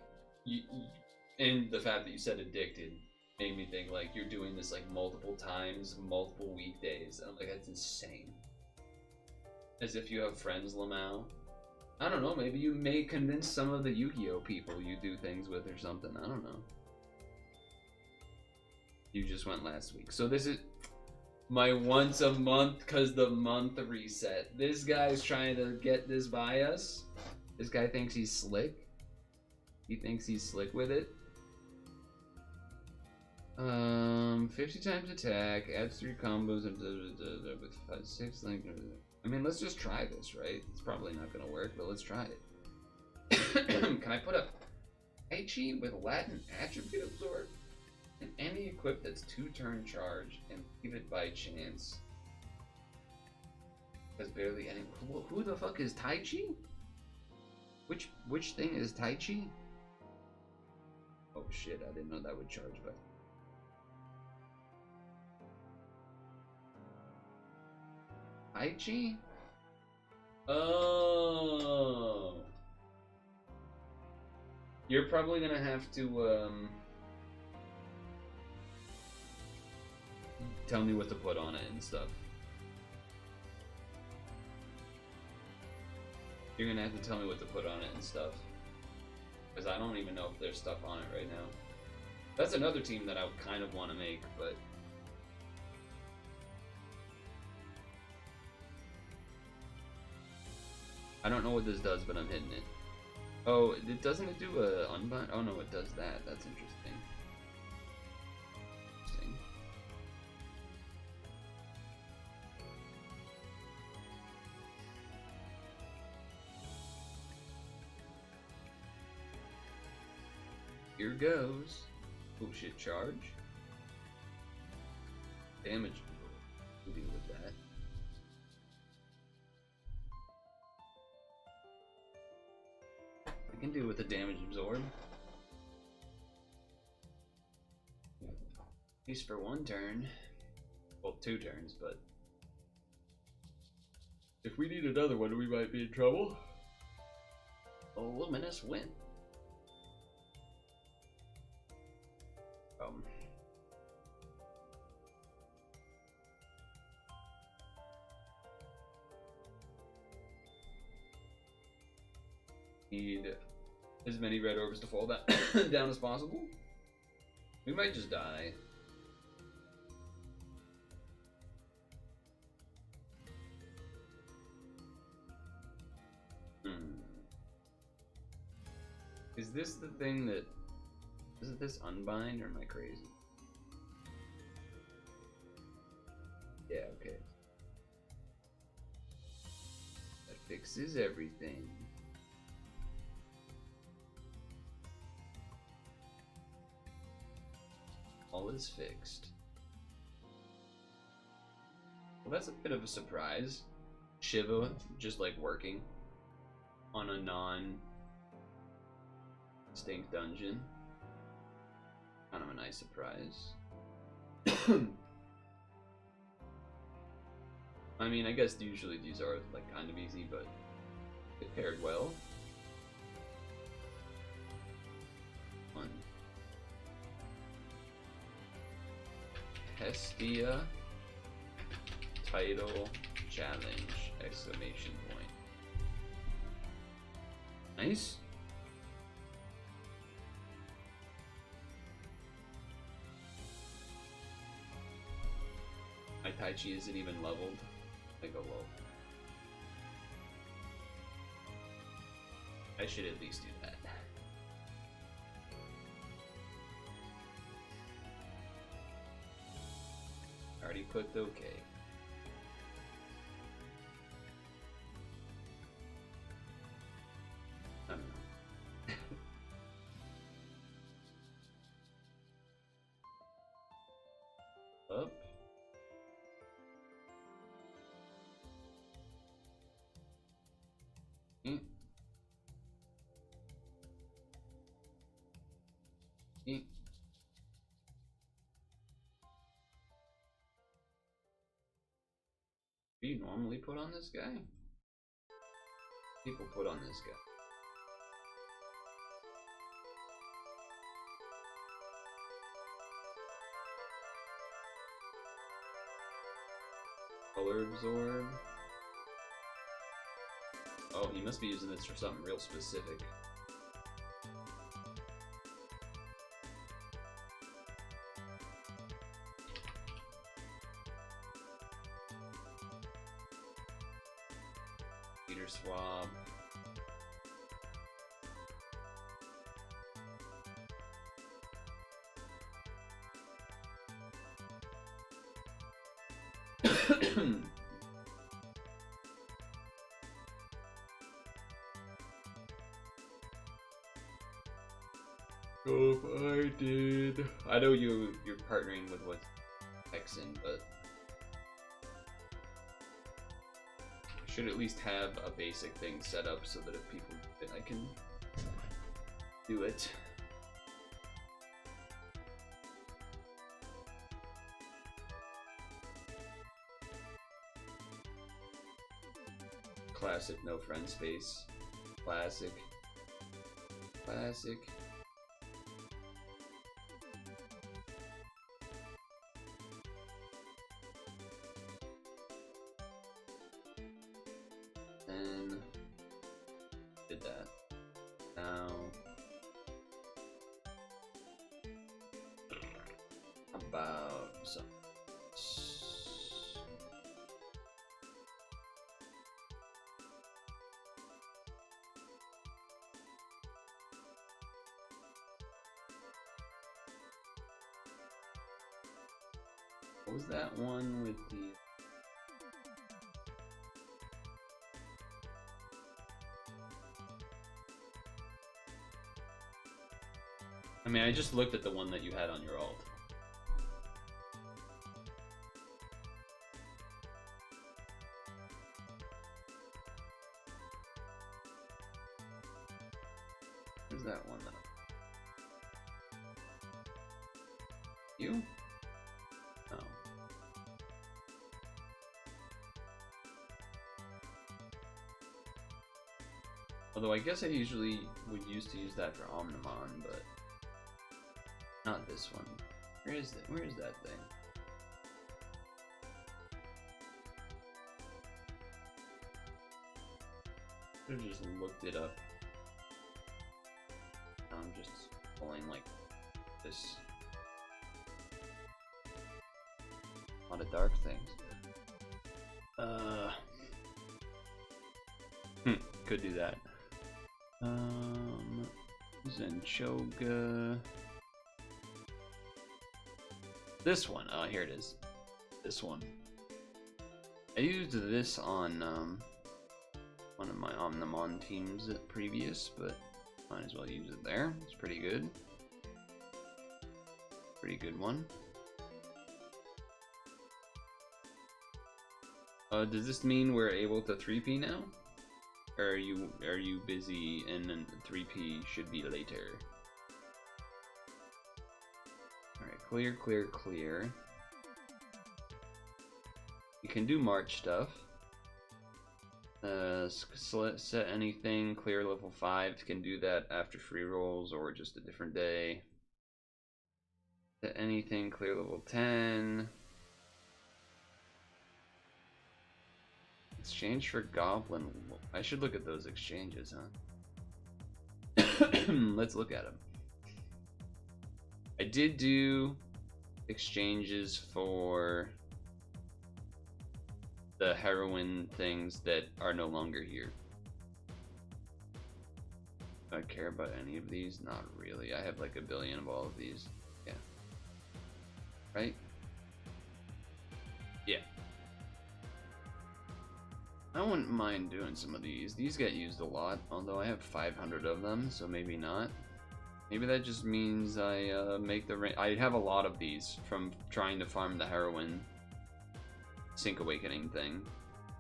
and the fact that you said addicted made me think like you're doing this like multiple times, multiple weekdays. And I'm like, that's insane. As if you have friends, Lamau. I don't know, maybe you may convince some of the Yu-Gi-Oh people you do things with or something. I don't know. You just went last week. So this is my once a month because the month reset. This guy's trying to get this by us. This guy thinks he's slick. He thinks he's slick with it. 50 times attack, adds 3 combos and with 6 link. I mean, let's just try this, right? It's probably not gonna work, but let's try it. Can I put a Taichi with Latin attribute absorb? And any equip that's 2-turn charge and leave it by chance. There's barely any. Who the fuck is Taichi? Which thing is Taichi? Oh shit! I didn't know that would charge by. Taichi? Oh. You're probably gonna have to tell me what to put on it and stuff. You're gonna have to tell me what to put on it and stuff. Because I don't even know if there's stuff on it right now. That's another team that I would kind of want to make, but... I don't know what this does, but I'm hitting it. Oh, doesn't it do a unbind? Oh no, it does that. That's interesting. Here goes. Oh shit, charge. Damage. We'll deal with that. I can deal with the damage absorb. At least for 1 turn. Well, 2 turns, but... if we need another one, we might be in trouble. A luminous win. Need as many red orbs to fall down as possible. We might just die. Is this the thing that... isn't this unbind, or am I crazy? Yeah, okay. That fixes everything. All is fixed. Well, that's a bit of a surprise. Shiva just like working on a non-stink dungeon. Kind of a nice surprise. I mean, I guess usually these are like kind of easy, but it paired well. Fun. Hestia title challenge exclamation point. Nice. My Taichi isn't even leveled. I go low. I should at least do that. already clicked OK. I don't know. Up. Do you normally put on this guy? People put on this guy. Color absorb. Oh, he must be using this for something real specific. Meter swab. Oh, I did. I know you're partnering with what's Texan, but I should at least have a basic thing set up so that if people I can do it. Classic no friend space. Classic. Classic. Then did that. Now about some. What was that one with the? I mean, I just looked at the one that you had on your alt. Where's that one though? You? No. Although I guess I usually would used to use that for Omnimon, but not this one. Where is it? Where is that thing? I have just looked it up. I'm just pulling like this. A lot of dark things. Could do that. Zenchoga. This one. Oh, here it is. This one. I used this on one of my Omnimon teams at previous, but might as well use it there. It's pretty good. Pretty good one. Does this mean we're able to 3P now? Or are you busy and then 3P should be later? Alright, clear, clear, clear. You can do March stuff. Set anything, clear level 5, can do that after free rolls or just a different day. Set anything, clear level 10. Exchange for Goblin. I should look at those exchanges, huh? Let's look at them. I did do exchanges for the heroin things that are no longer here. Do I care about any of these? Not really. I have like a billion of all of these. Yeah. Right? Yeah. I wouldn't mind doing some of these. These get used a lot, although I have 500 of them, so maybe not. Maybe that just means I make the I have a lot of these from trying to farm the heroin Sync Awakening thing.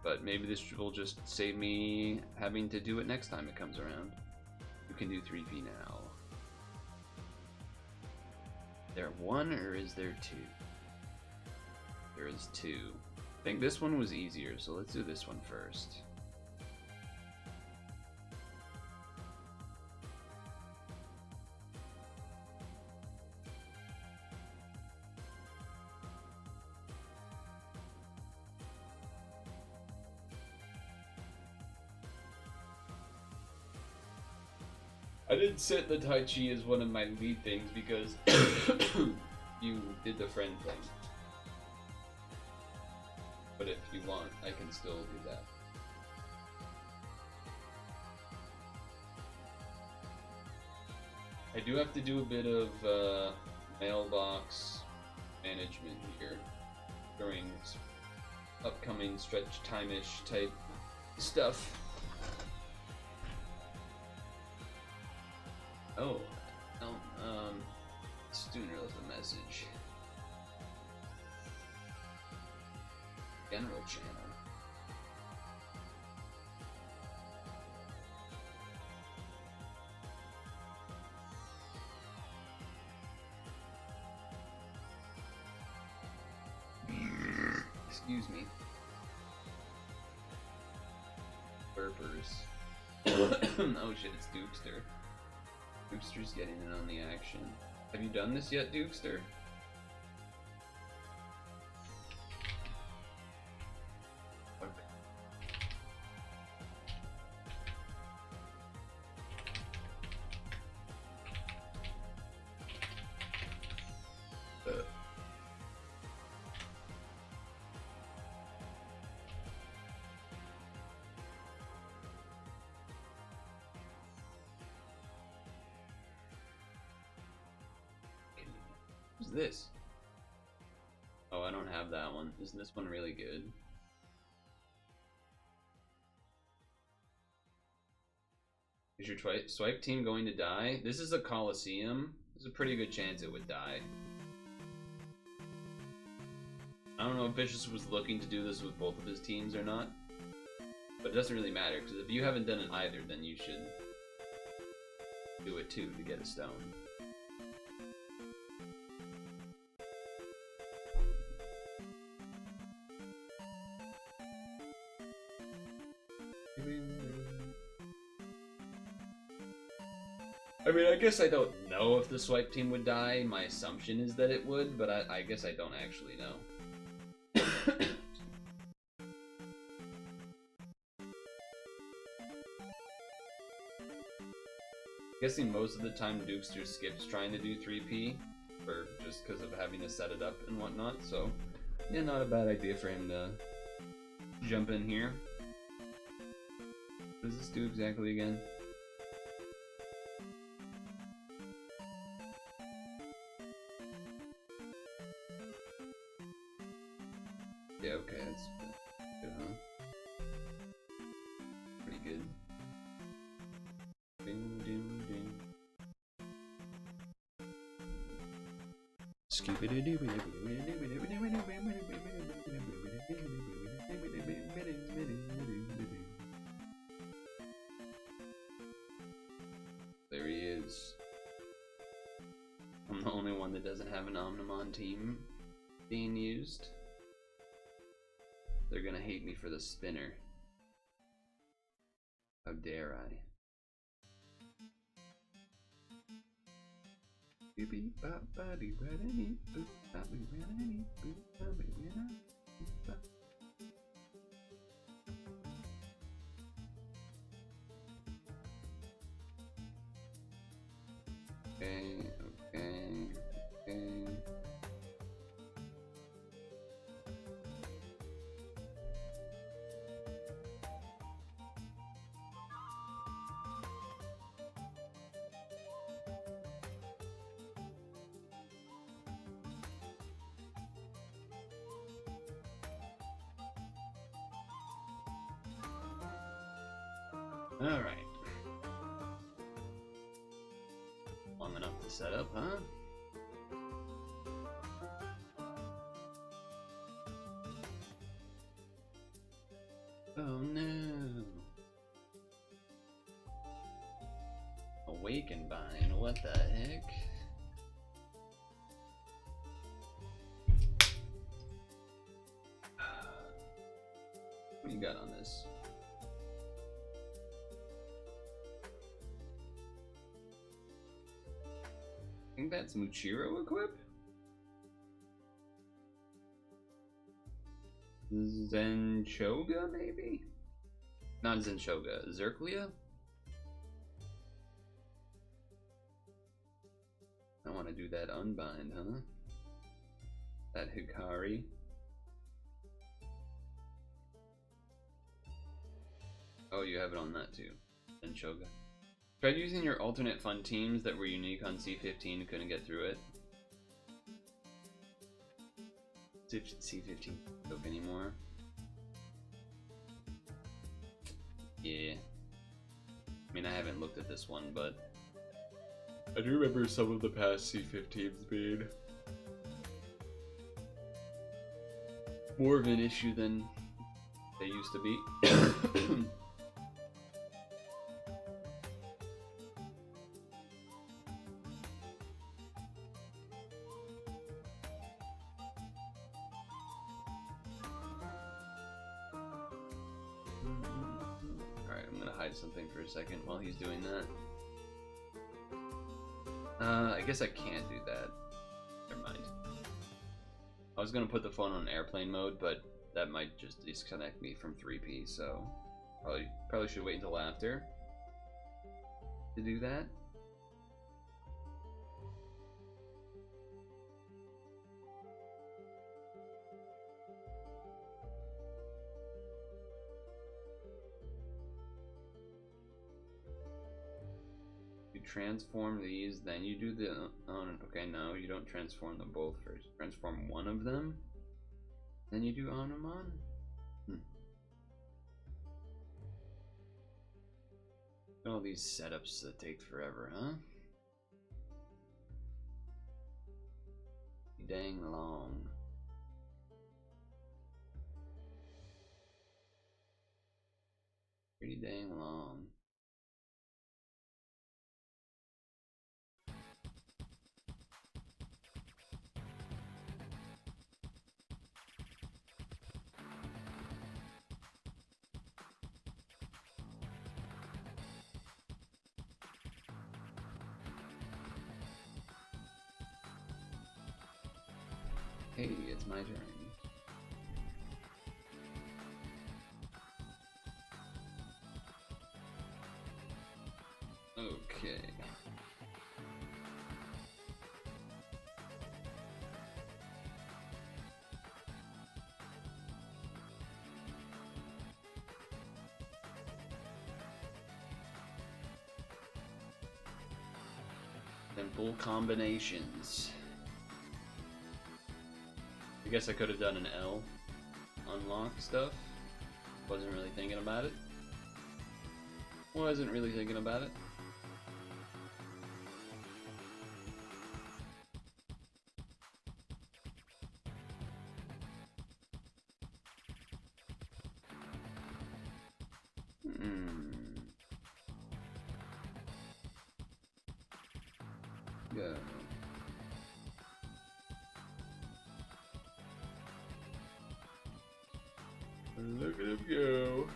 But maybe this will just save me having to do it next time it comes around. You can do 3P now. There one or is there two? There is two. I think this one was easier, so let's do this one first. I did set the Tai Chi as one of my lead things because you did the friend thing. But if you want, I can still do that. I do have to do a bit of mailbox management here during upcoming stretch time-ish type stuff. Oh, student left a message. General channel. Excuse me. Burpers. Oh shit, it's Dukester. Dukester's getting in on the action. Have you done this yet, Dukester? What's this? Oh, I don't have that one. Isn't this one really good? Is your swipe team going to die? This is a Coliseum. There's a pretty good chance it would die. I don't know if Vicious was looking to do this with both of his teams or not. But it doesn't really matter, because if you haven't done it either, then you should do it too to get a stone. I mean, I guess I don't know if the swipe team would die. My assumption is that it would, but I guess I don't actually know. Guessing most of the time Dukester skips trying to do 3P, or just because of having to set it up and whatnot, so yeah, not a bad idea for him to jump in here. What does this do exactly again? Yeah, okay, that's good, huh? Pretty good. Ding, ding, ding. There he is. I'm the only one that doesn't have an Omnimon team being used. They're gonna hate me for the spinner. How dare I? Okay, okay, okay. Alright. Long enough to set up, huh? Oh no. Awaken Vine, what the heck? What you got on this? I think that's Muchiro equip? Zenchoga, maybe? Not Zenchoga, Zerklia? I want to do that Unbind, huh? That Hikari. Oh, you have it on that too. Zenchoga. Tried using your alternate fun teams that were unique on C15, couldn't get through it. C15 don't anymore. Yeah. I mean, I haven't looked at this one, but I do remember some of the past C15s being more of an issue than they used to be. Something for a second while he's doing that. I guess I can't do that. Never mind. I was gonna put the phone on airplane mode, but that might just disconnect me from 3P, so probably should wait until after to do that. Transform these, then you do the okay, no, you don't transform them both first. Transform one of them, then you do Onamon. All these setups that take forever, huh? Dang long. Pretty dang long. Hey, it's my turn. Okay. Then full combinations. I guess I could have done an L unlock stuff. Wasn't really thinking about it. Wasn't really thinking about it. Go. Look at him go.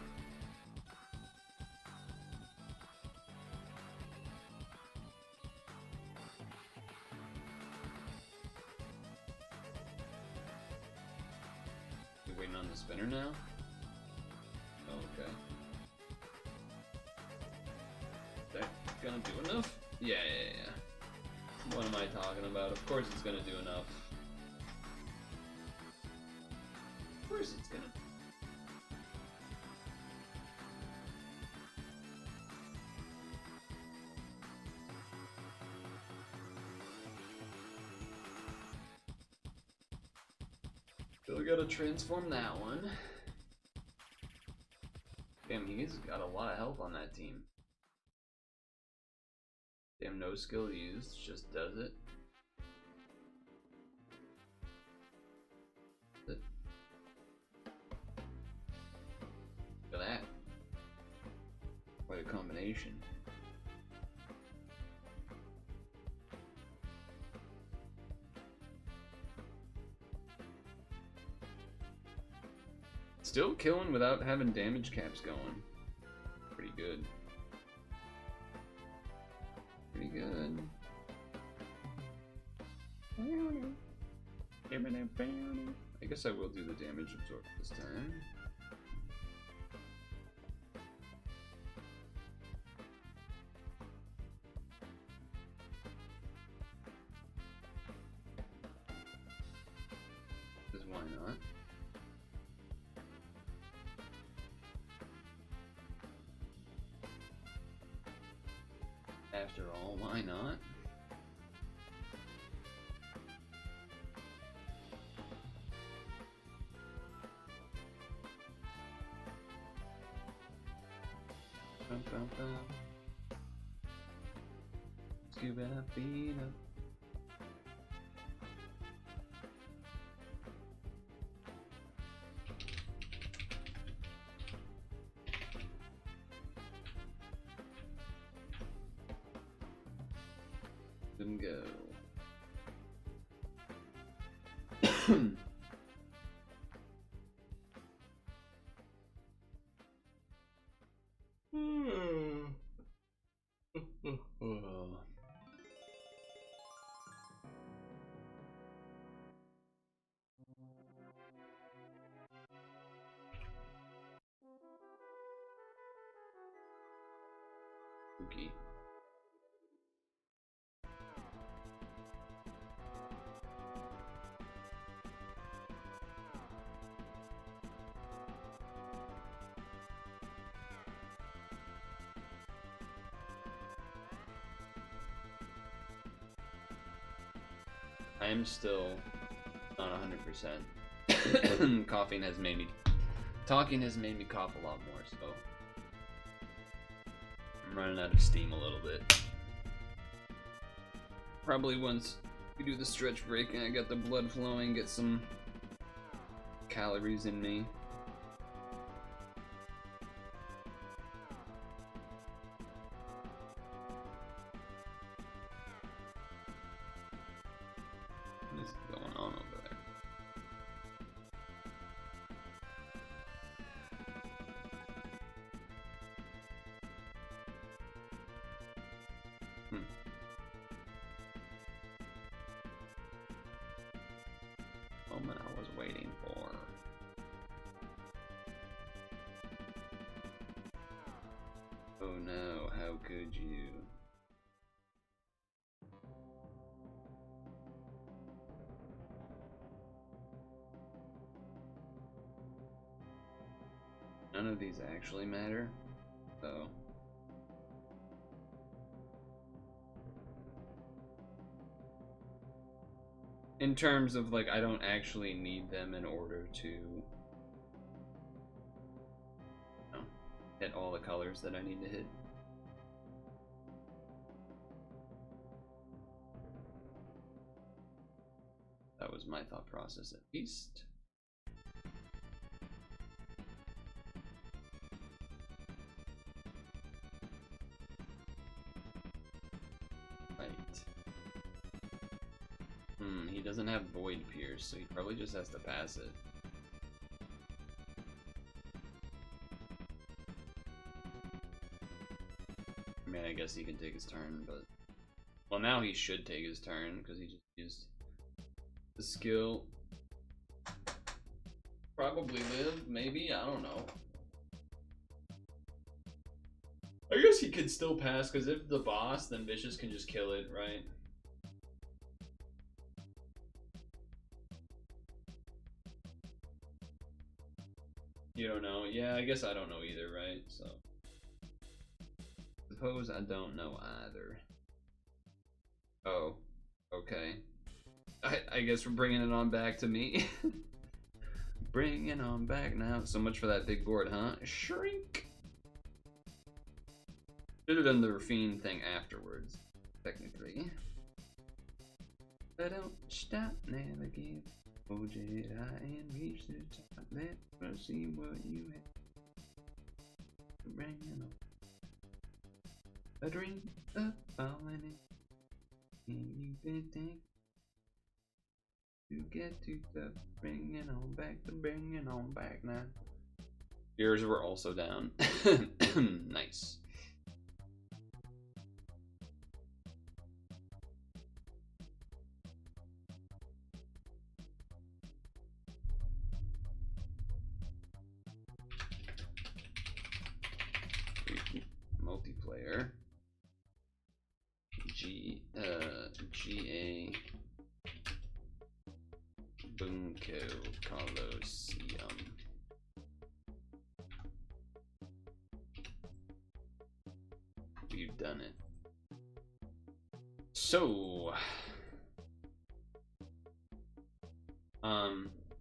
You waiting on the spinner now? Oh, okay. Is that gonna do enough? Yeah. What am I talking about? Of course it's gonna do enough. Of course it's gonna. Still gotta transform that one. Damn, he's got a lot of health on that team. Damn, no skill used, just does it. Look at that. What a combination. Still killing without having damage caps going. Pretty good. Pretty good. I guess I will do the damage absorb this time. Because why not? After all, why not? Bum, bum, bum. Scuba beat up. Bunko. Spooky. I am still not 100%. Talking has made me cough a lot more, so I'm running out of steam a little bit. Probably once we do the stretch break and I get the blood flowing, get some calories in me. What is going on over there? Moment I was waiting for. Oh no, how could you? None of these actually matter, so. In terms of, like, I don't actually need them in order to, you know, hit all the colors that I need to hit. That was my thought process, at least. He doesn't have Void Pierce, so he probably just has to pass it. I mean, I guess he can take his turn, but... Well, now he should take his turn, because he just used the skill. Probably live, maybe? I don't know. I guess he could still pass, because if the boss, then Vicious can just kill it, right? You don't know? Yeah, I guess I don't know either, right? So, suppose I don't know either. Oh, okay. I guess we're bringing it on back to me. Bring it on back now. So much for that big board, huh? Shrink! Should have done the Rafine thing afterwards, technically. But don't stop, never give. Oh, Jedi, and reach the top. Let's see what you have. Bringing on a dream of falling in. And you've been thinking to get to the bringing on back now. Yours were also down. Nice. Multiplayer. GA Bunko Colosseum. We've done it. So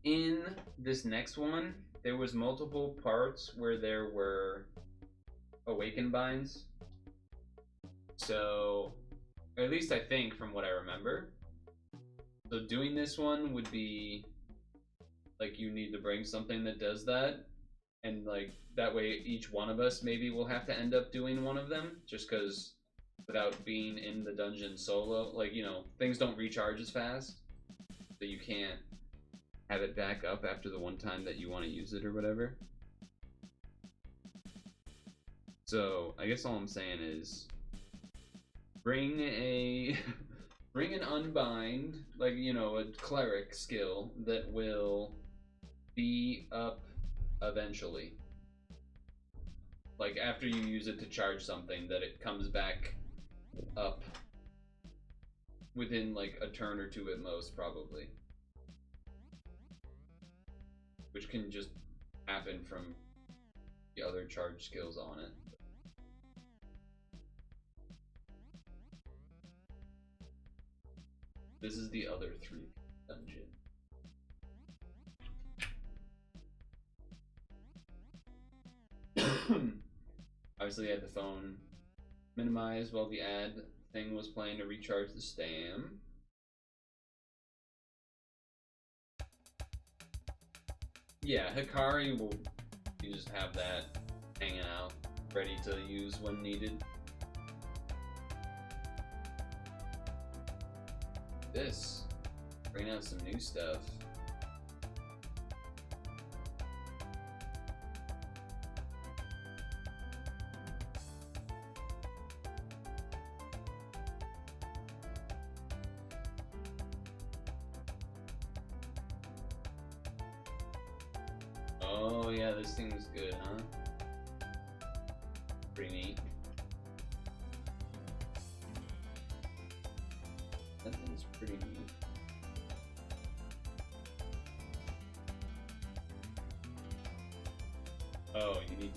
in this next one there was multiple parts where there were awaken binds. So, or at least I think from what I remember. So doing this one would be like you need to bring something that does that, and like that way each one of us maybe will have to end up doing one of them, just because without being in the dungeon solo, like, you know, things don't recharge as fast, so you can't have it back up after the one time that you want to use it or whatever. So I guess all I'm saying is bring an unbind, like, you know, a cleric skill that will be up eventually. Like after you use it to charge something, that it comes back up within like a turn or two at most, probably. Which can just happen from the other charge skills on it. This is the other 3 dungeon. Obviously I had the phone minimized while the ad thing was playing to recharge the stam. Yeah, Hikari will, you just have that hanging out, ready to use when needed. This, bring out some new stuff. Oh yeah, this thing was good, huh? Pretty neat. That thing's pretty neat. Oh, you need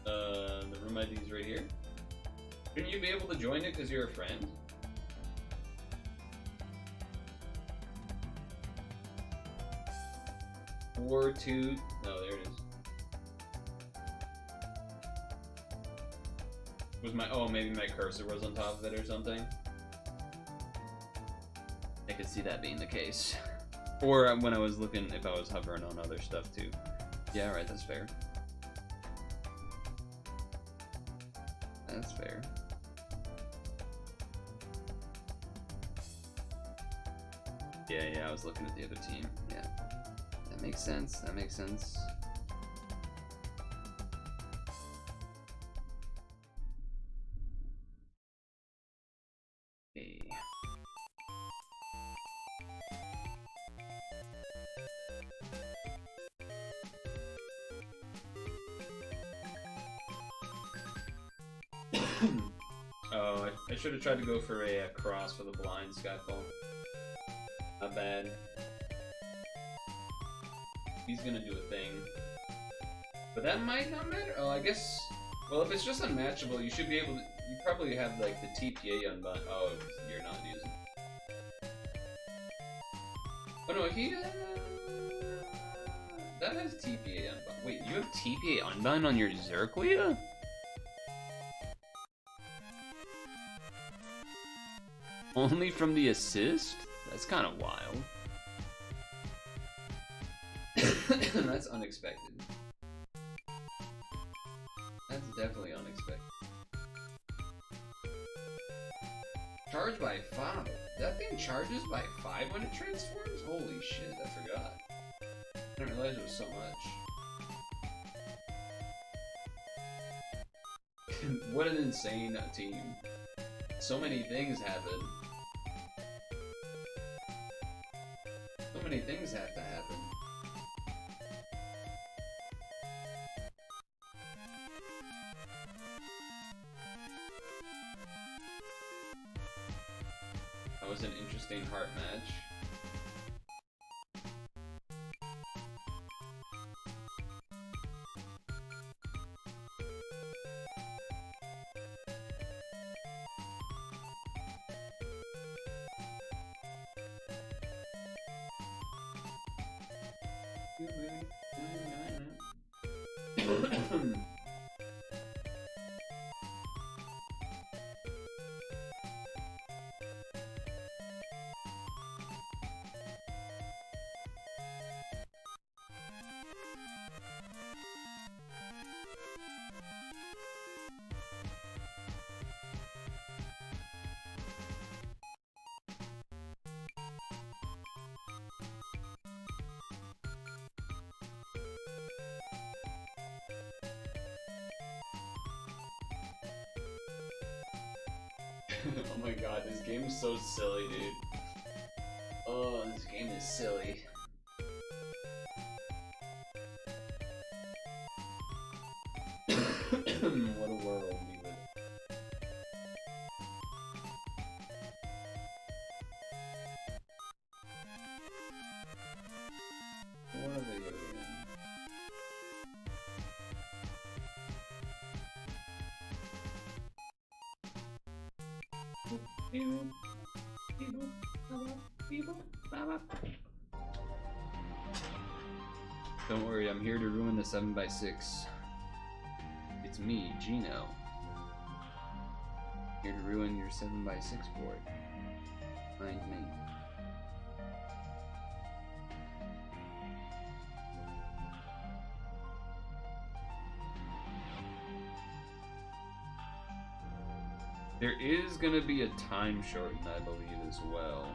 the room ID's right here. Shouldn't you be able to join it because you're a friend? Or 2. No, there it is. Was my, oh, maybe my cursor was on top of it or something. I could see that being the case. Or when I was looking, if I was hovering on other stuff too. Yeah, right, that's fair. That's fair. Yeah, I was looking at the other team. Yeah. That makes sense. That makes sense. Okay. Oh, I should have tried to go for a cross for the blind Skyfall. Not bad. He's gonna do a thing. But that might not matter. Oh, I guess. Well, if it's just unmatchable, you should be able to. You probably have like the TPA unbind. Oh, you're not using. Oh no, he. That has TPA unbind. Wait, you have TPA unbind on your Zerquia? Only from the assist? That's kind of wild. That's unexpected. That's definitely unexpected. Charged by 5. That thing charges by 5 when it transforms? Holy shit, I forgot. I didn't realize it was so much. What an insane team. So many things happen. So many things have to happen. That was an interesting heart match. Oh my god, this game is so silly, dude. Oh, this game is silly. What a world we live in. What a video game. Don't worry, I'm here to ruin the 7x6. It's me, Gino. Here to ruin your 7x6 board. Find me. There is gonna be a time shorten, I believe, as well.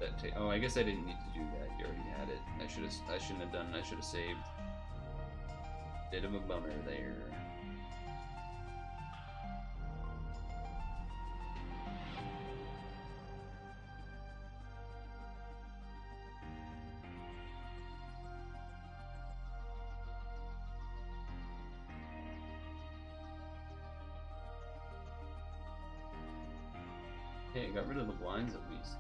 That oh, I guess I didn't need to do that. You already had it. I shouldn't have done. I should have saved. Bit of a bummer there. Hey, I got rid of the blinds at least.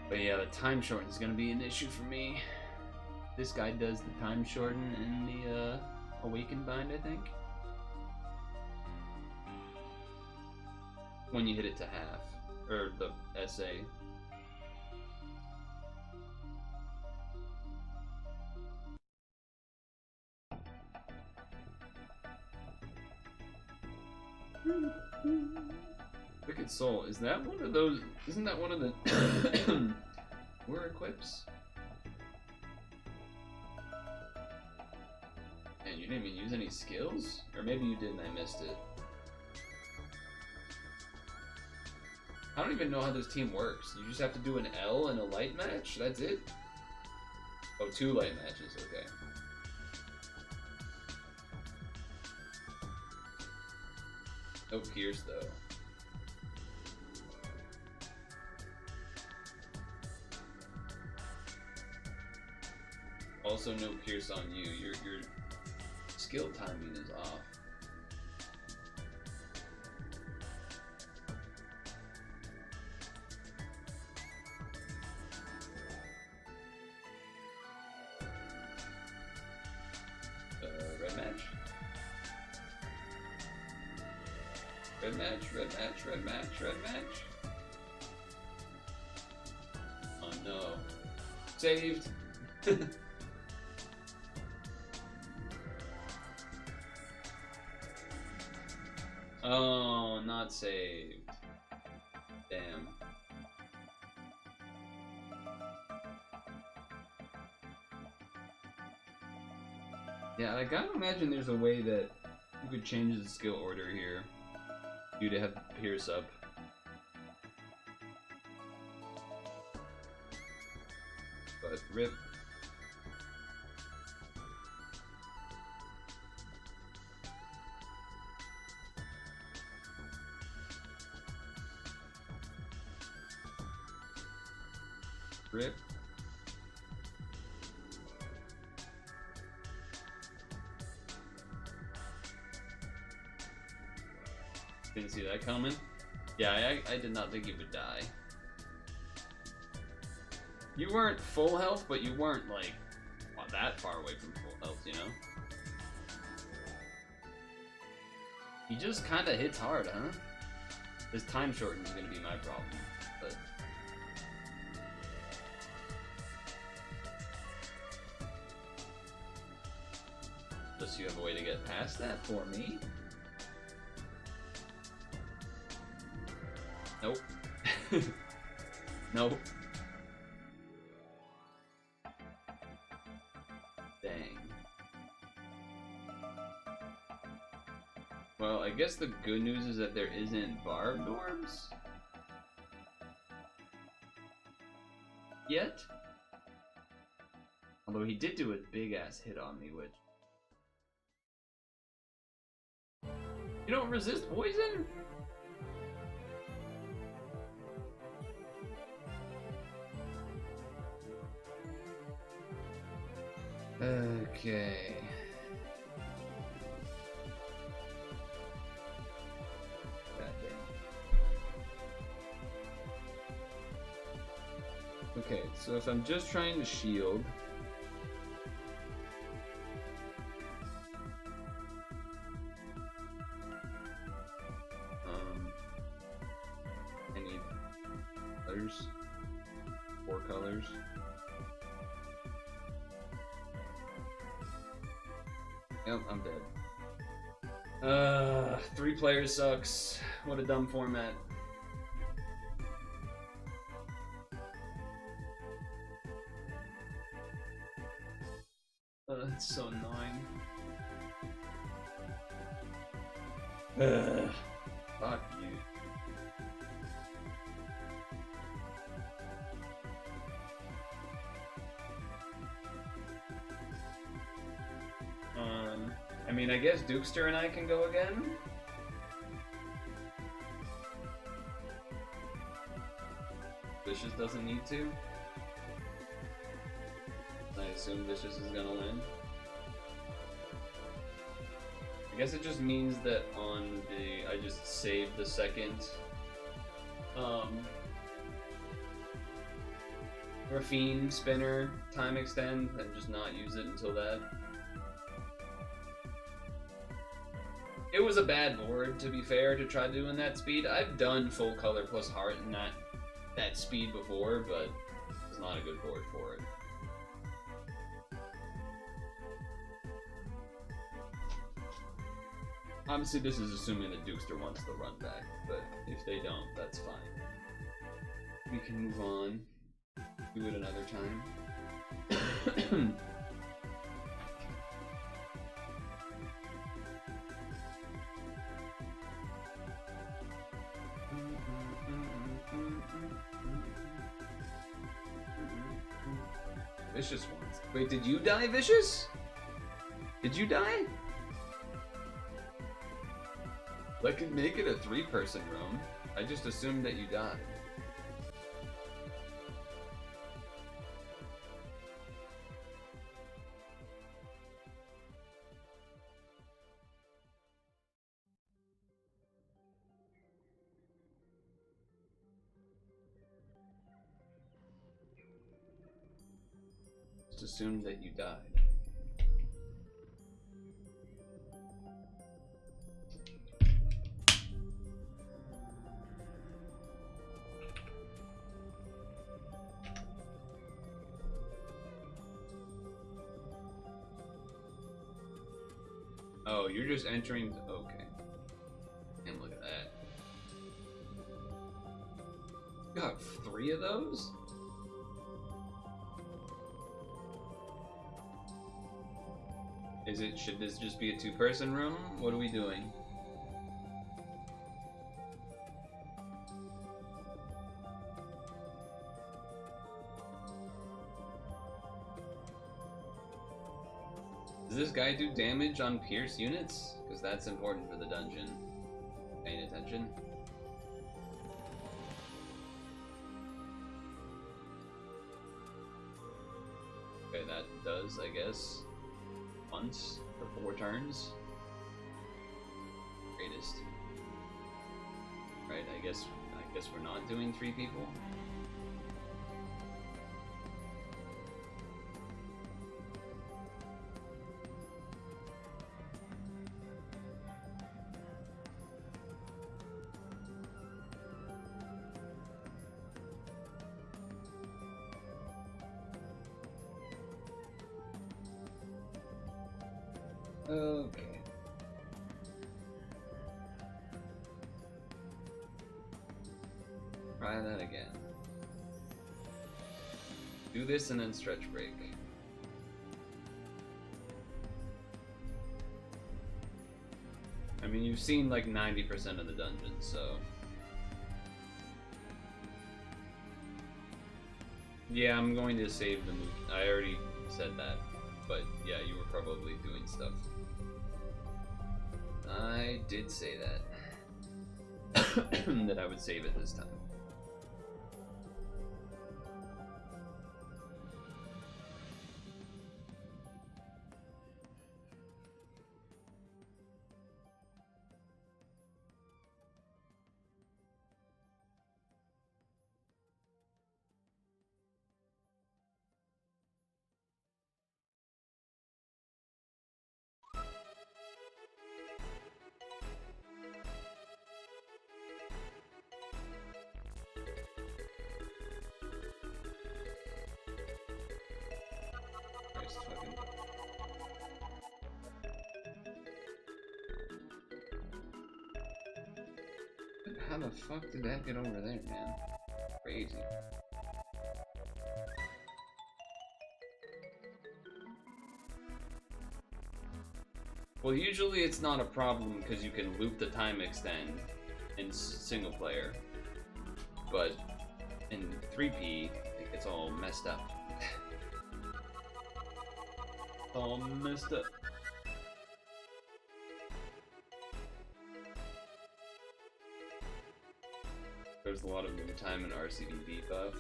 But yeah, the time shorten is gonna be an issue for me. This guy does the time shorten in the awakened bind, I think. When you hit it to half, or the SA. Wicked Soul, is that one of those? Isn't that one of the war equips? And you didn't even use any skills? Or maybe you did and I missed it. I don't even know how this team works. You just have to do an L and a light match? That's it? Oh, 2 light matches, okay. No Pierce, though. Also, no Pierce on you. Your skill timing is off. Red match. Red match, red match, red match, red match. Oh no. Saved. Oh, not saved. Damn. Yeah, I gotta imagine there's a way that you could change the skill order here. You to have Pierce up. But rip. Rip. Didn't see that coming. Yeah, I did not think he would die. You weren't full health, but you weren't like that far away from full health, you know? He just kind of hits hard, huh? His time shortened is going to be my problem, but... Does you have a way to get past that for me? Nope. Nope. Dang. Well, I guess the good news is that there isn't barbed orbs yet. Although he did do a big ass hit on me, which... You don't resist poison? Okay. Okay, so if I'm just trying to shield, I need colors, 4 colors. Yep, I'm dead. 3 players sucks. What a dumb format. That's so annoying. Fuck you. I mean, I guess Dukester and I can go again. Vicious doesn't need to. I assume Vicious is gonna win. I guess it just means that on the... I just saved the second... Raffine Spinner time extend and just not use it until that. It was a bad board, to be fair, to try doing that speed. I've done full color plus heart in that speed before, but it's not a good board for it. Obviously, this is assuming that Dukester wants the run back, but if they don't, that's fine. We can move on. Do it another time. Vicious ones. Wait, did you die, Vicious? Did you die? I could make it a 3-person room. I just assumed that you died. Just assumed that you died. Oh, you're just entering. Okay. And look at that. Got 3 of those? Should this just be a 2-person room? What are we doing? Does this guy do damage on pierce units? Because that's important for the dungeon. Paying attention. Okay, that does, I guess, once for 4 turns. Greatest. Right, I guess we're not doing 3 people. Okay. Try that again. Do this and then stretch break. I mean, you've seen like 90% of the dungeons, so... Yeah, I'm going to save the move. I already said that, but yeah, you were probably doing stuff. I did say that. That I would save it this time. How the fuck did that get over there, man? Crazy. Well, usually it's not a problem because you can loop the time extend in single player, but in 3P, it gets all messed up. All messed up. There's a lot of loop time and RCDB buff.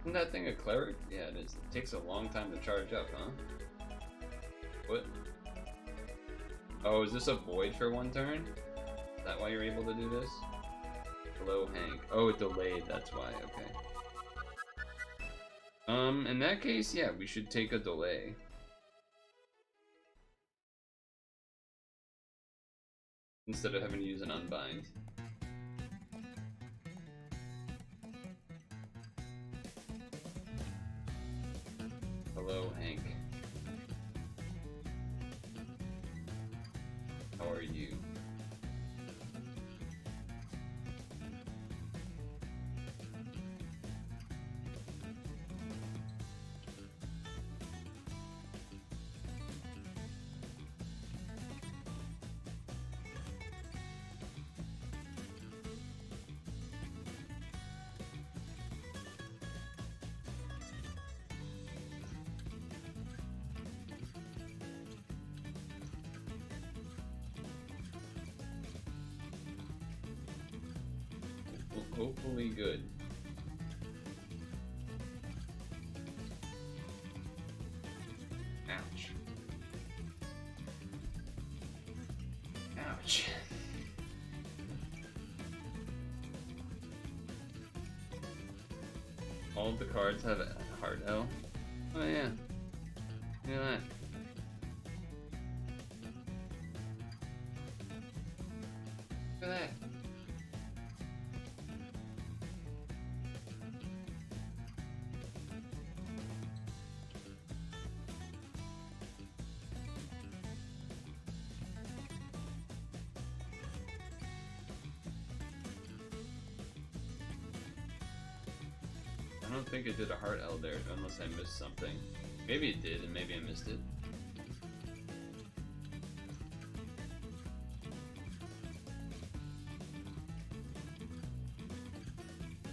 Isn't that thing a cleric? Yeah, it is. It takes a long time to charge up, huh? What? Oh, is this a void for 1 turn? Is that why you're able to do this? Hello, Hank. Oh, it delayed, that's why, okay. In that case, yeah, we should take a delay. Instead of having to use an unbind. Hello, Hank. How are you? Hopefully good. Ouch. Ouch. All of the cards have a hard L. Oh yeah. Look at that. Look at that. I don't think it did a heart L there, unless I missed something. Maybe it did, and maybe I missed it.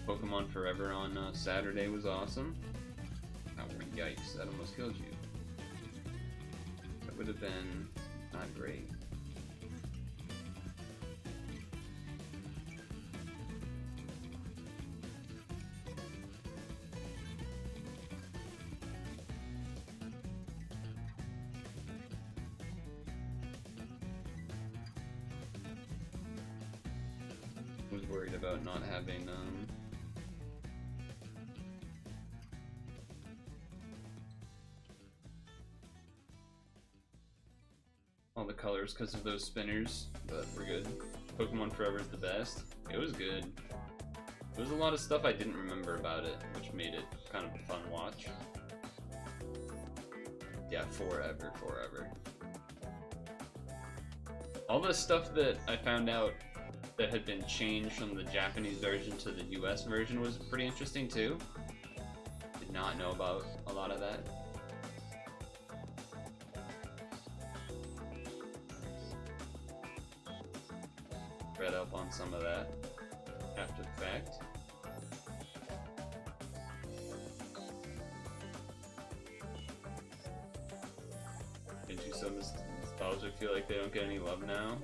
Pokemon Forever on Saturday was awesome. Oh, yikes, that almost killed you. That would have been not great. I was worried about not having all the colors because of those spinners, but we're good. Pokemon Forever is the best. It was good. There was a lot of stuff I didn't remember about it, which made it kind of a fun watch. Yeah, forever. All the stuff that I found out that had been changed from the Japanese version to the US version was pretty interesting too. Did not know about a lot of that. Read up on some of that after the fact. Didn't you so nostalgic feel like they don't get any love now?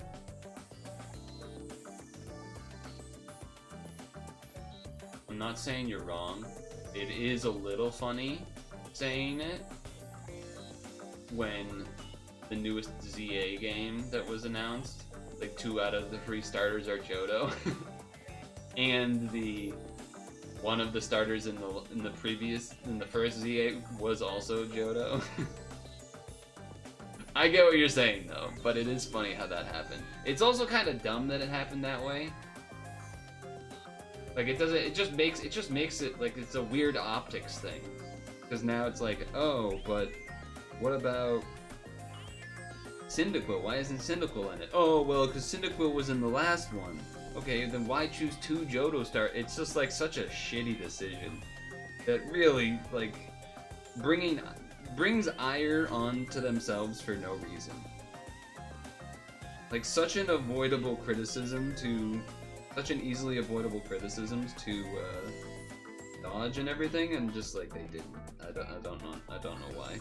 I'm not saying you're wrong. It is a little funny saying it when the newest ZA game that was announced, like 2 out of the 3 starters are Johto, and one of the starters in the first ZA was also Johto. I get what you're saying though, but it is funny how that happened. It's also kind of dumb that it happened that way. Like it just makes it like it's a weird optics thing. Because now it's like, oh, but what about Cyndaquil? Why isn't Cyndaquil in it? Oh, well, because Cyndaquil was in the last one. Okay, then why choose 2 Johto stars? It's just like such a shitty decision that really like brings ire onto themselves for no reason. Like such an easily avoidable criticisms to dodge and everything, and just like they didn't. I don't know why.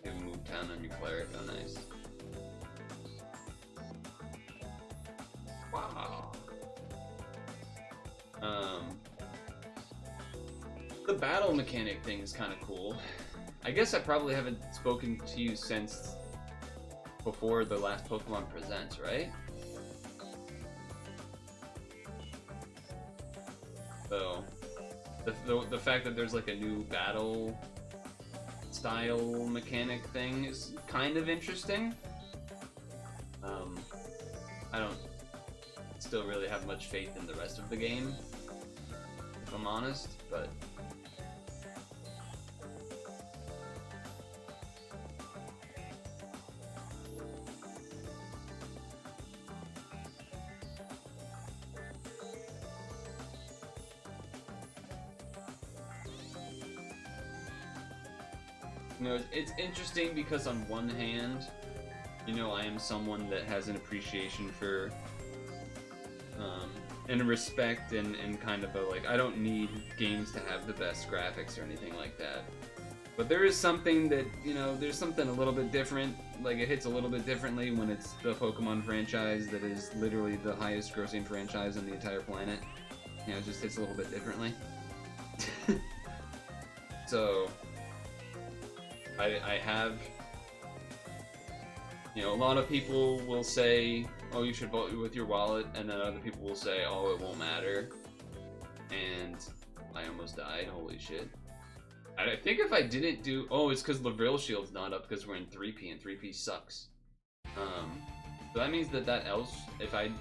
You move down on your cleric, oh nice. Wow. The battle mechanic thing is kind of cool. I guess I probably haven't spoken to you since before the last Pokemon Presents, right? So, the fact that there's like a new battle style mechanic thing is kind of interesting. I don't still really have much faith in the rest of the game, if I'm honest, but you know, it's interesting because on one hand, you know, I am someone that has an appreciation for and a respect and kind of a like, I don't need games to have the best graphics or anything like that. But there is something that, you know, there's something a little bit different, like it hits a little bit differently when it's the Pokemon franchise that is literally the highest grossing franchise on the entire planet. You know, it just hits a little bit differently. So I have, you know, a lot of people will say, oh, you should vote with your wallet, and then other people will say, oh, it won't matter. And I almost died, holy shit. I think if I didn't do, oh, it's because Lavril Shield's not up because we're in 3P and 3P sucks. So that means that else, if I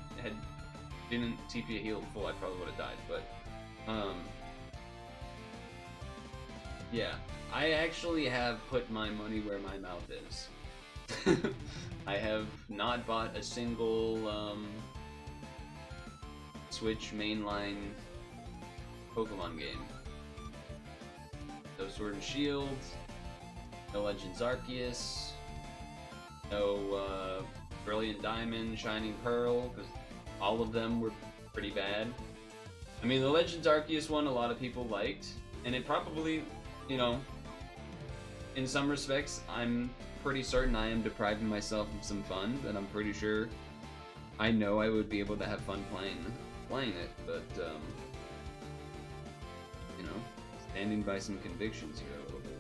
didn't TP a heal full, I probably would have died, but yeah, I actually have put my money where my mouth is. I have not bought a single Switch mainline Pokemon game. No Sword and Shield, no Legends Arceus, no Brilliant Diamond, Shining Pearl, because all of them were pretty bad. I mean, the Legends Arceus one a lot of people liked, and it probably, you know, in some respects, I'm pretty certain I am depriving myself of some fun, and I'm pretty sure I know I would be able to have fun playing it, but, you know, standing by some convictions here a little bit.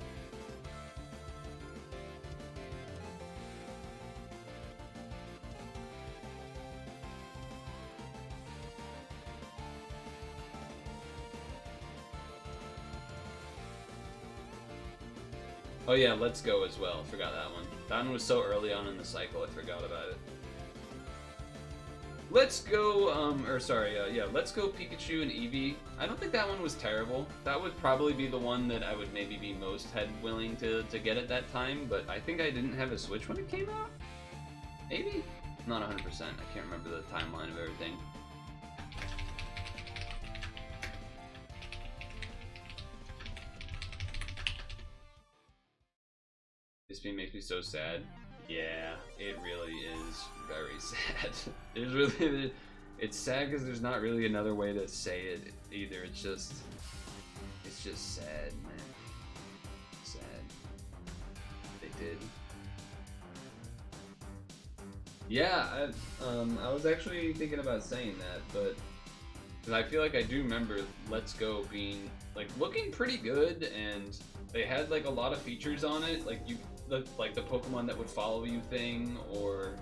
Oh yeah, Let's Go as well. Forgot that one. That one was so early on in the cycle, I forgot about it. Let's Go, yeah, Let's Go Pikachu and Eevee. I don't think that one was terrible. That would probably be the one that I would maybe be most willing to get at that time, but I think I didn't have a Switch when it came out? Maybe? Not 100%. I can't remember the timeline of everything. This game makes me so sad. Yeah, it really is very sad. It's sad because there's not really another way to say it either. It's just sad, man. Sad. They did. Yeah, I was actually thinking about saying that, but cause I feel like I do remember Let's Go being like looking pretty good, and they had like a lot of features on it, like like the Pokemon that would follow you thing, or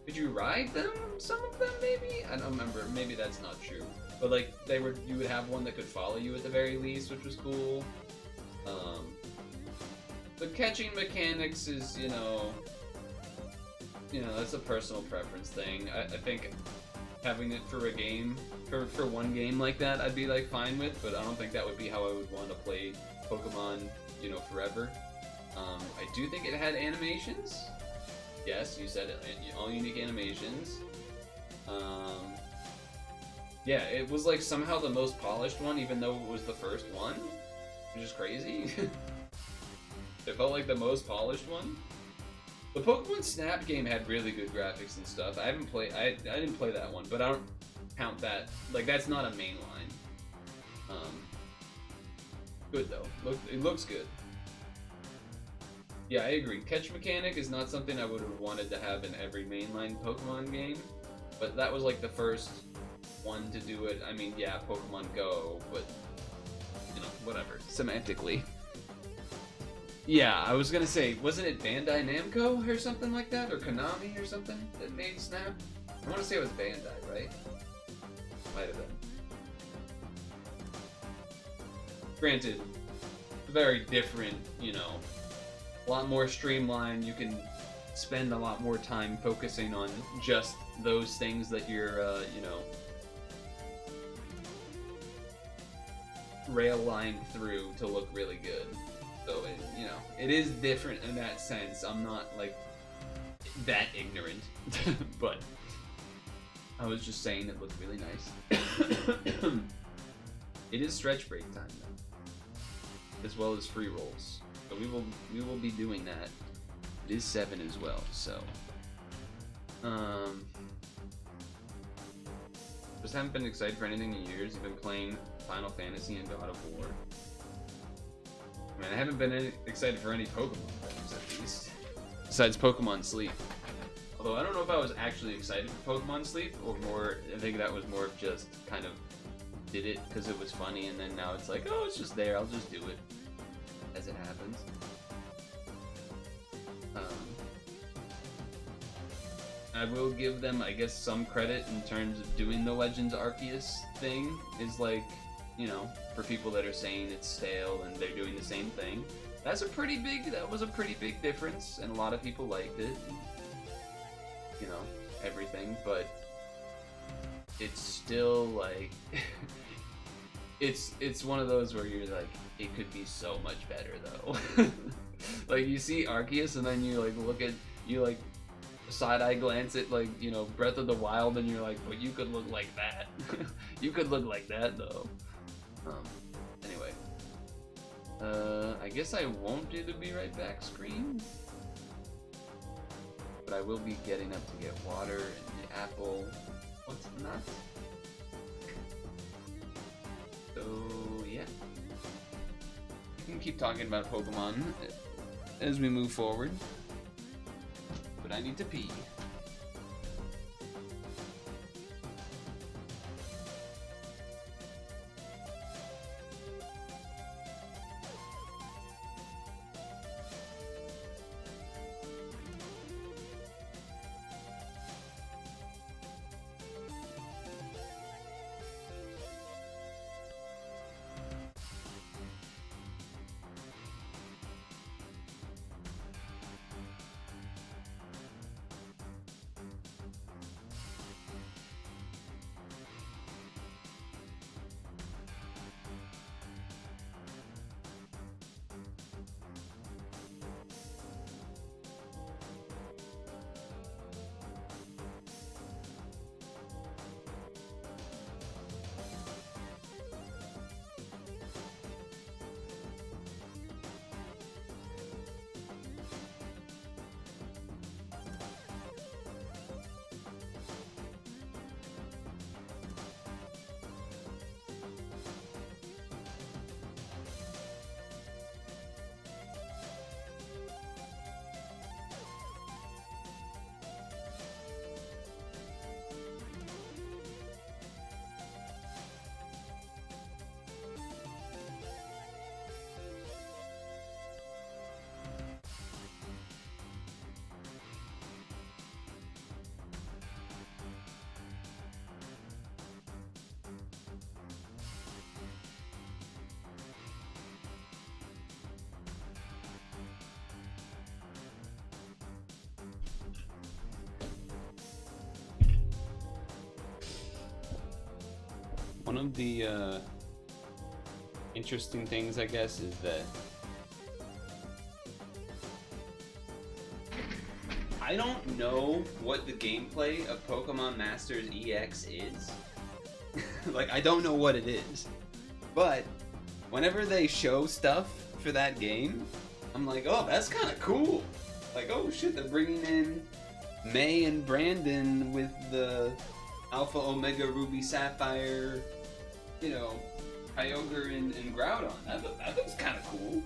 could you ride them? Some of them maybe? I don't remember. Maybe that's not true. But like you would have one that could follow you at the very least, which was cool. The catching mechanics is, you know, that's a personal preference thing. I think having it for a game, for one game like that, I'd be like fine with, but I don't think that would be how I would want to play Pokemon, you know, forever. I do think it had animations. Yes, you said it, all unique animations. Yeah, it was like somehow the most polished one, even though it was the first one, which is crazy. It felt like the most polished one. The Pokemon Snap game had really good graphics and stuff. I didn't play that one, but I don't count that. Like, that's not a main line. Good though. It looks good. Yeah, I agree. Catch mechanic is not something I would have wanted to have in every mainline Pokemon game, but that was like the first one to do it. I mean, yeah, Pokemon Go, but, you know, whatever. Semantically. Yeah, I was gonna say, wasn't it Bandai Namco or something like that? Or Konami or something that made Snap? I want to say it was Bandai, right? Might have been. Granted, very different, you know, a lot more streamlined. You can spend a lot more time focusing on just those things that you're, you know, rail lined through to look really good. So, you know, it is different in that sense. I'm not, like, that ignorant. But I was just saying it looked really nice. It is stretch break time, though, as well as free rolls. So we will be doing that. It is 7 as well, so. Just haven't been excited for anything in years. I've been playing Final Fantasy and God of War. I mean, I haven't been excited for any Pokemon games, at least. Besides Pokemon Sleep. Although I don't know if I was actually excited for Pokemon Sleep, or more, I think that was more of just kind of did it because it was funny, and then now it's like, oh, it's just there, I'll just do it as it happens. I will give them, I guess, some credit in terms of doing the Legends Arceus thing, is like, you know, for people that are saying it's stale and they're doing the same thing. That was a pretty big difference, and a lot of people liked it. You know, everything, but it's still like it's one of those where you're like, it could be so much better though. Like, you see Arceus and then you like look at, you like side-eye glance at, like, you know, Breath of the Wild, and you're like, well, you could look like that. You could look like that though. Anyway, I guess I won't do the be right back screen, but I will be getting up to get water and the apple. What's not? So yeah, we can keep talking about Pokemon as we move forward, but I need to pee. One of the interesting things, I guess, is that I don't know what the gameplay of Pokemon Masters EX is. Like, I don't know what it is. But whenever they show stuff for that game, I'm like, oh, that's kind of cool. Like, oh shit, they're bringing in May and Brandon with the Alpha, Omega, Ruby, Sapphire, you know, Kyogre and Groudon. That looks kind of cool.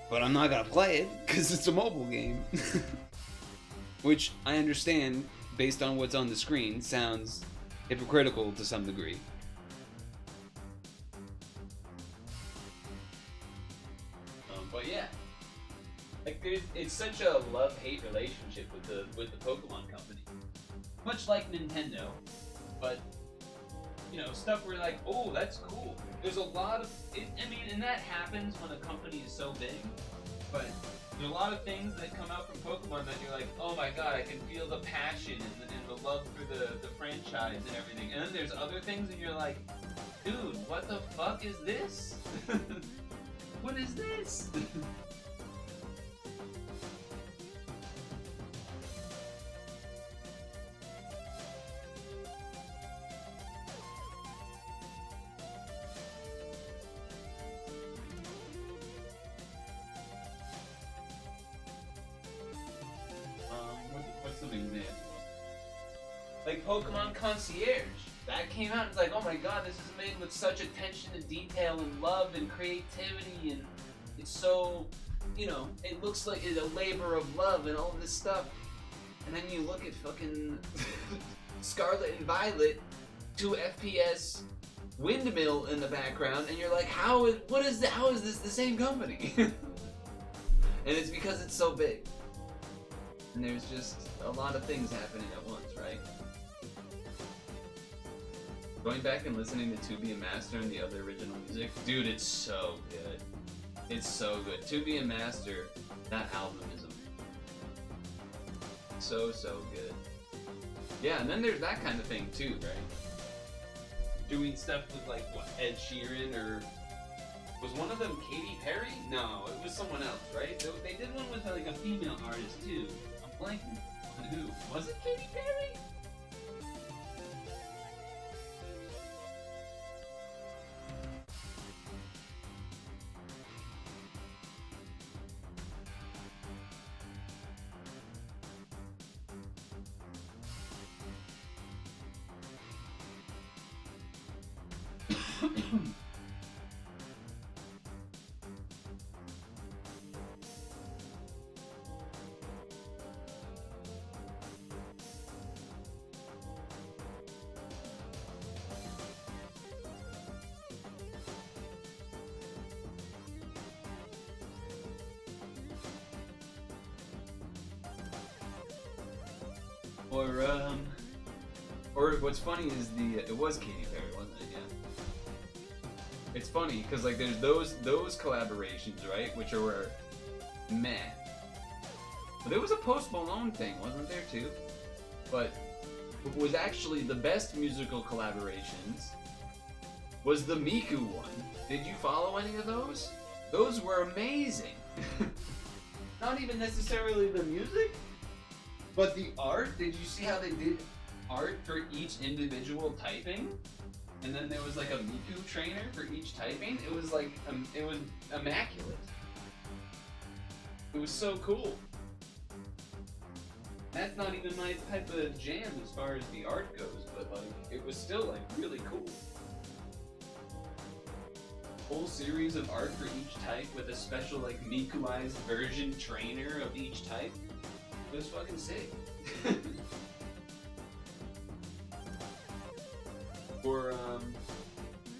But I'm not gonna play it, because it's a mobile game. Which, I understand, based on what's on the screen, sounds hypocritical to some degree. But yeah. Like, it's such a love-hate relationship with the Pokemon company. Much like Nintendo, but, you know, stuff where like, oh, that's cool. There's a lot of, I mean, and that happens when a company is so big, but there's a lot of things that come out from Pokemon that you're like, oh my god, I can feel the passion and the love for the franchise and everything. And then there's other things and you're like, dude, what the fuck is this? What is this? What's some examples? Like Pokemon Concierge. That came out and it's like, oh my god, this is made with such attention to detail and love and creativity, and it's so, you know, it looks like it's a labor of love and all this stuff. And then you look at fucking Scarlet and Violet, 2 FPS windmill in the background, and you're like, how is this the same company? And it's because it's so big. And there's just a lot of things happening at once, right? Going back and listening to To Be a Master and the other original music, dude, it's so good. It's so good. To Be a Master, that album is amazing. So good. Yeah, and then there's that kind of thing too, right? Doing stuff with like what, Ed Sheeran, or was one of them Katy Perry? No, it was someone else, right? They did one with like a female artist too. I'm blanking on who. Was it Katy Perry? Or what's funny is it was Katy Perry, wasn't it? Yeah. It's funny because like there's those collaborations, right, which are meh. But there was a Post Malone thing, wasn't there too? But what was actually the best musical collaborations was the Miku one. Did you follow any of those? Those were amazing. Not even necessarily the music, but the art. Did you see how they did art for each individual typing? And then there was like a Miku trainer for each typing. It was like, it was immaculate. It was so cool. That's not even my type of jam as far as the art goes, but like, it was still like really cool. Whole series of art for each type with a special like Mikuized version trainer of each type. It was fucking sick. Or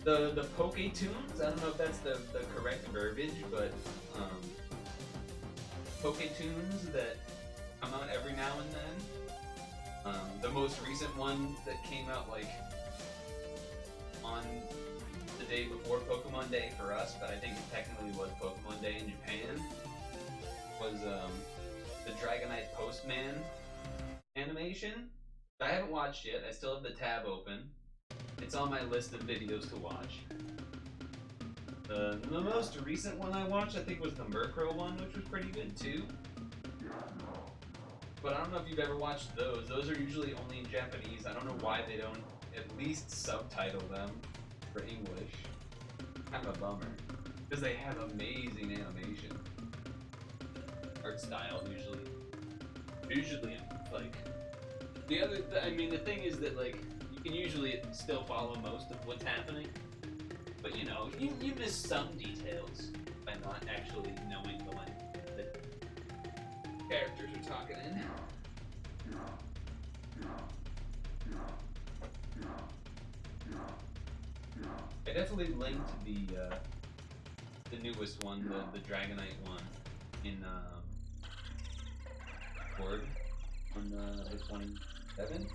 the Poke Tunes. I don't know if that's the correct verbiage, but Poke Tunes that come out every now and then. The most recent one that came out like on the day before Pokemon Day for us, but I think it technically was Pokemon Day in Japan, was the Dragonite Postman animation. I haven't watched yet. I still have the tab open. It's on my list of videos to watch. The most recent one I watched, I think, was the Murkrow one, which was pretty good too. But I don't know if you've ever watched those. Those are usually only in Japanese. I don't know why they don't at least subtitle them for English. Kind of a bummer. Because they have amazing animation. Art style, usually. Usually, like... the thing is that, like, you can usually still follow most of what's happening. But, you know, you miss some details by not actually knowing the language that characters are talking in. I definitely linked the newest one, the Dragonite one, in Discord on the 27th.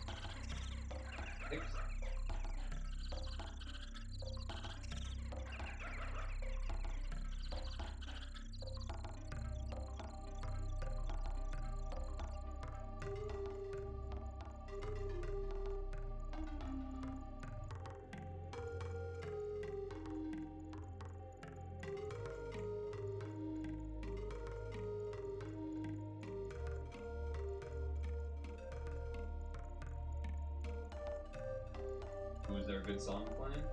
Was there a good song playing?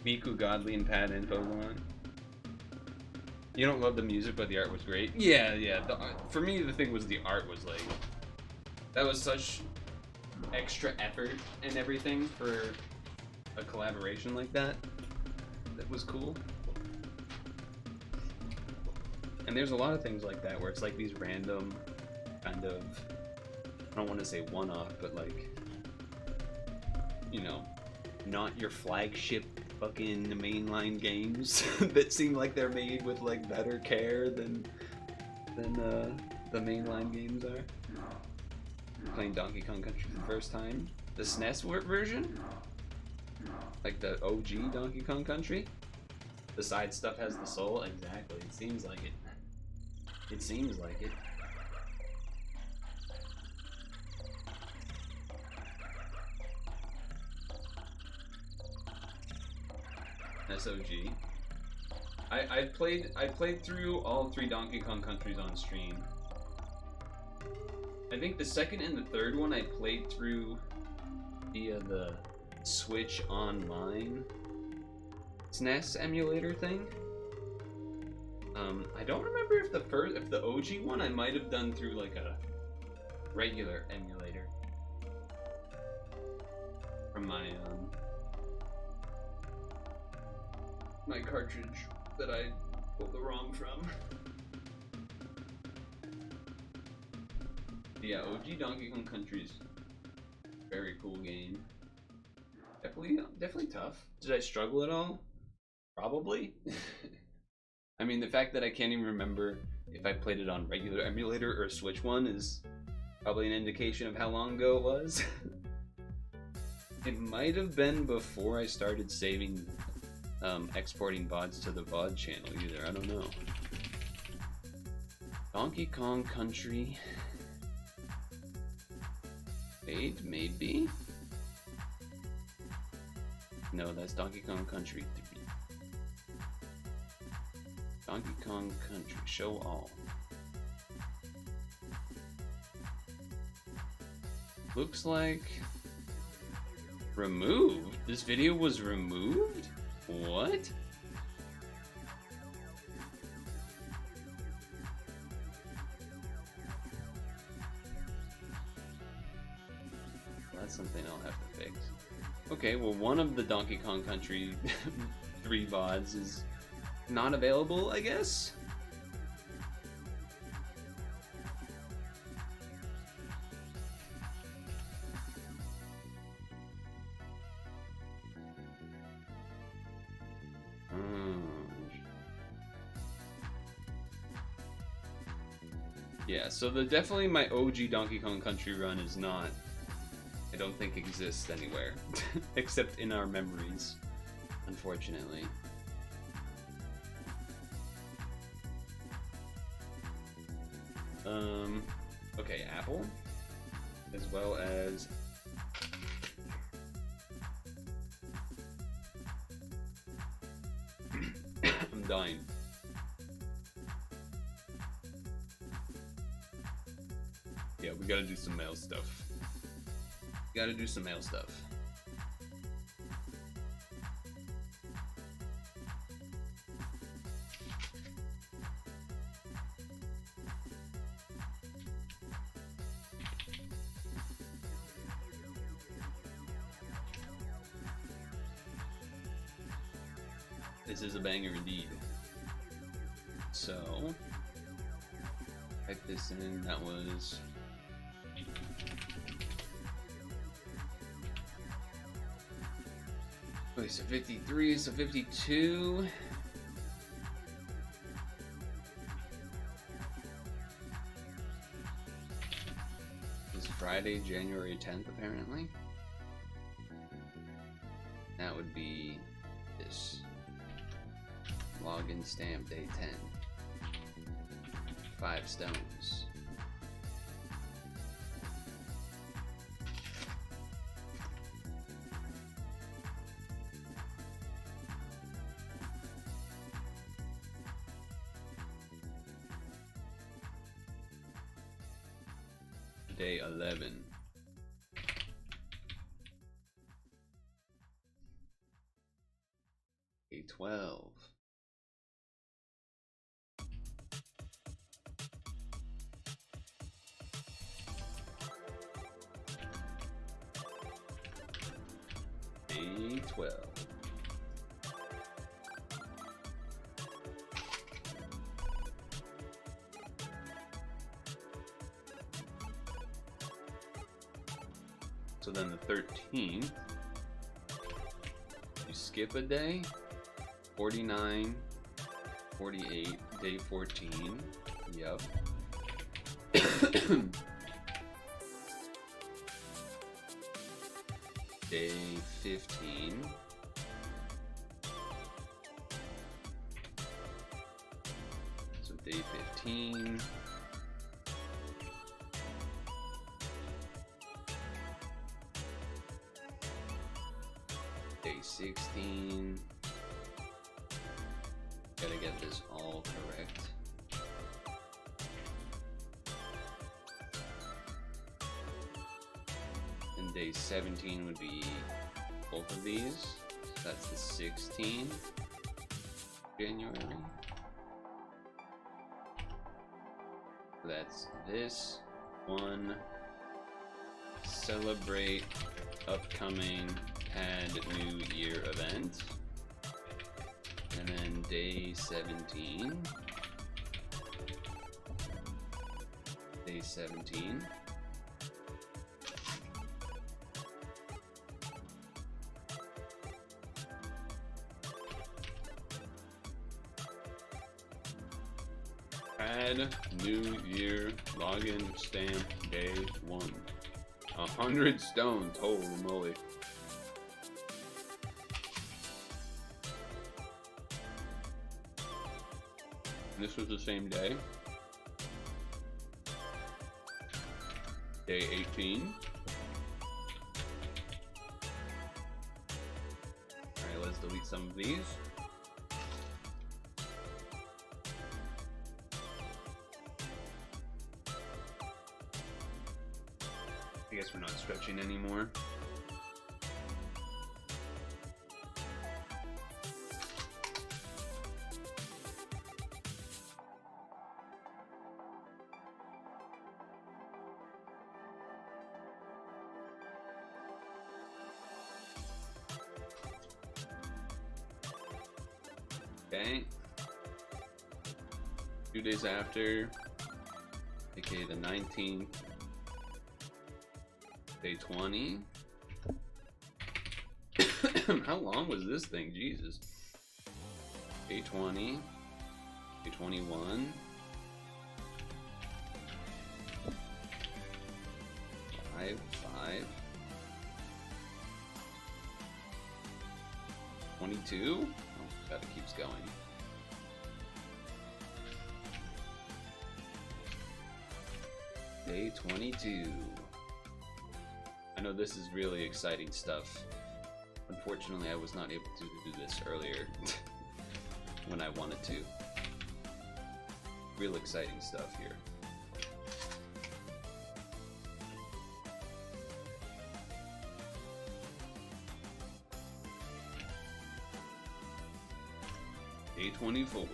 Miku, Godly, and Pat and Pokemon. You don't love the music, but the art was great. Yeah. For me, the thing was the art was like, that was such extra effort and everything for a collaboration like that. That was cool. And there's a lot of things like that where it's like these random kind of, I don't want to say one-off, but like, you know, not your flagship fucking mainline games that seem like they're made with like better care than the mainline games are. Playing Donkey Kong Country for the first time. The SNES version? Like the OG Donkey Kong Country? The side stuff has the soul? Exactly. It seems like it. It seems like it. SOG. I played through all 3 Donkey Kong Countries on stream. I think the second and the third one I played through via the Switch Online SNES emulator thing. I don't remember if the OG one I might have done through like a regular emulator from my my cartridge that I pulled the ROM from. Yeah, OG Donkey Kong Country's very cool game. Definitely tough. Did I struggle at all? Probably. I mean, the fact that I can't even remember if I played it on regular emulator or Switch one is probably an indication of how long ago it was. It might have been before I started saving, exporting VODs to the VOD channel either. I don't know. Donkey Kong Country. Maybe? No, that's Donkey Kong Country 3. Donkey Kong Country, show all. Looks like removed? This video was removed? What? That's something I'll have to fix. Okay, well, one of the Donkey Kong Country 3 VODs is not available, I guess? Yeah, so definitely my OG Donkey Kong Country run is not, I don't think exists anywhere, except in our memories, unfortunately. Okay, Apple, as well as I'm dying. Yeah, we gotta do some mail stuff. Gotta do some mail stuff. This is a banger indeed. So, type this in. That was wait, so 53, so 52. It's Friday, January 10th, apparently. That would be this. Login stamp day 10. 5 stones. Day 11. Day 12. Day 12. So then the 13th, you skip a day, 49, 48, day 14, yep. Day 15. So day 15. Day 16. Gotta get this all correct. And day 17 would be both of these. So that's the 16th January. That's this one. Celebrate upcoming and New Year event. And then day 17. Day 17. Add New Year login stamp day 1. 100 stones, holy moly. And this was the same day. Day 18. Alright, let's delete some of these. I guess we're not stretching anymore. Okay. 2 days after, aka the 19th. Day 20. How long was this thing? Jesus. Day 20. Day 21. 5. 5. 22. Oh, God, it keeps going. Day 22. I know this is really exciting stuff. Unfortunately, I was not able to do this earlier when I wanted to. Real exciting stuff here. Day 24.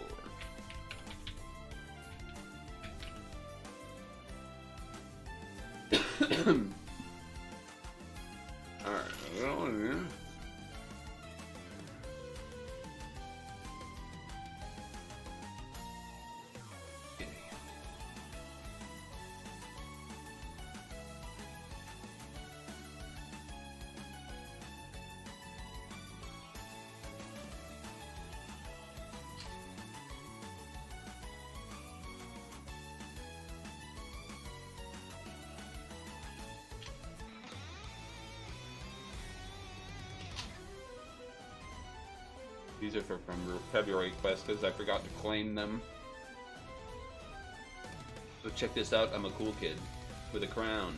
Alright, well, yeah. Okay. These are from February quest because I forgot to claim them. So check this out, I'm a cool kid with a crown.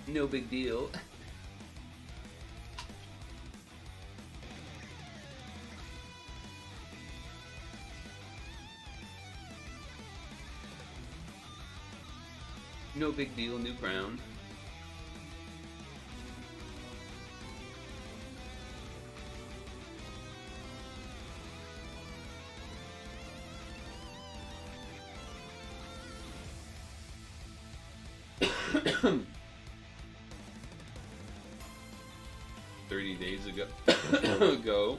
No big deal. No big deal, new crown. Days ago.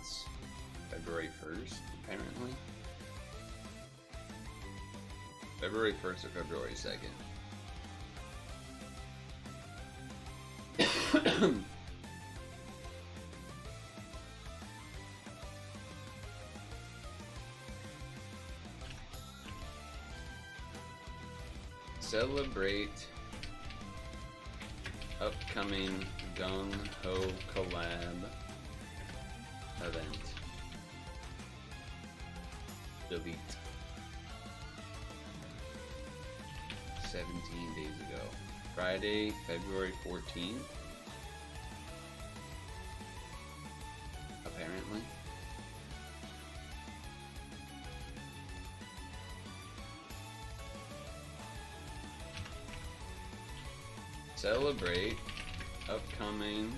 that's February 1st, apparently. February 1st or February 2nd. Celebrate upcoming Gung Ho collab event. Delete. 17 days ago. Friday, February 14th. Apparently. Celebrate upcoming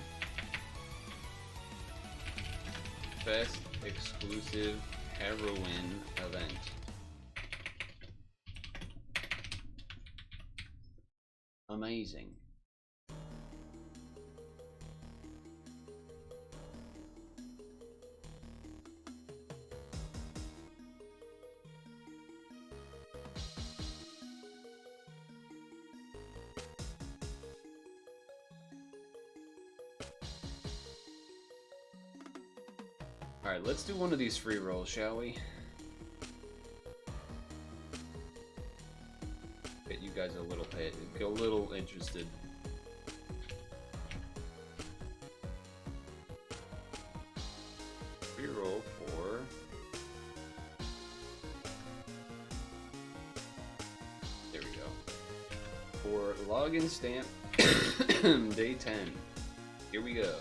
Fest exclusive heroin event. Amazing. Alright, let's do one of these free rolls, shall we? Get you guys a little interested. Free roll for... There we go. For login stamp day 10. Here we go.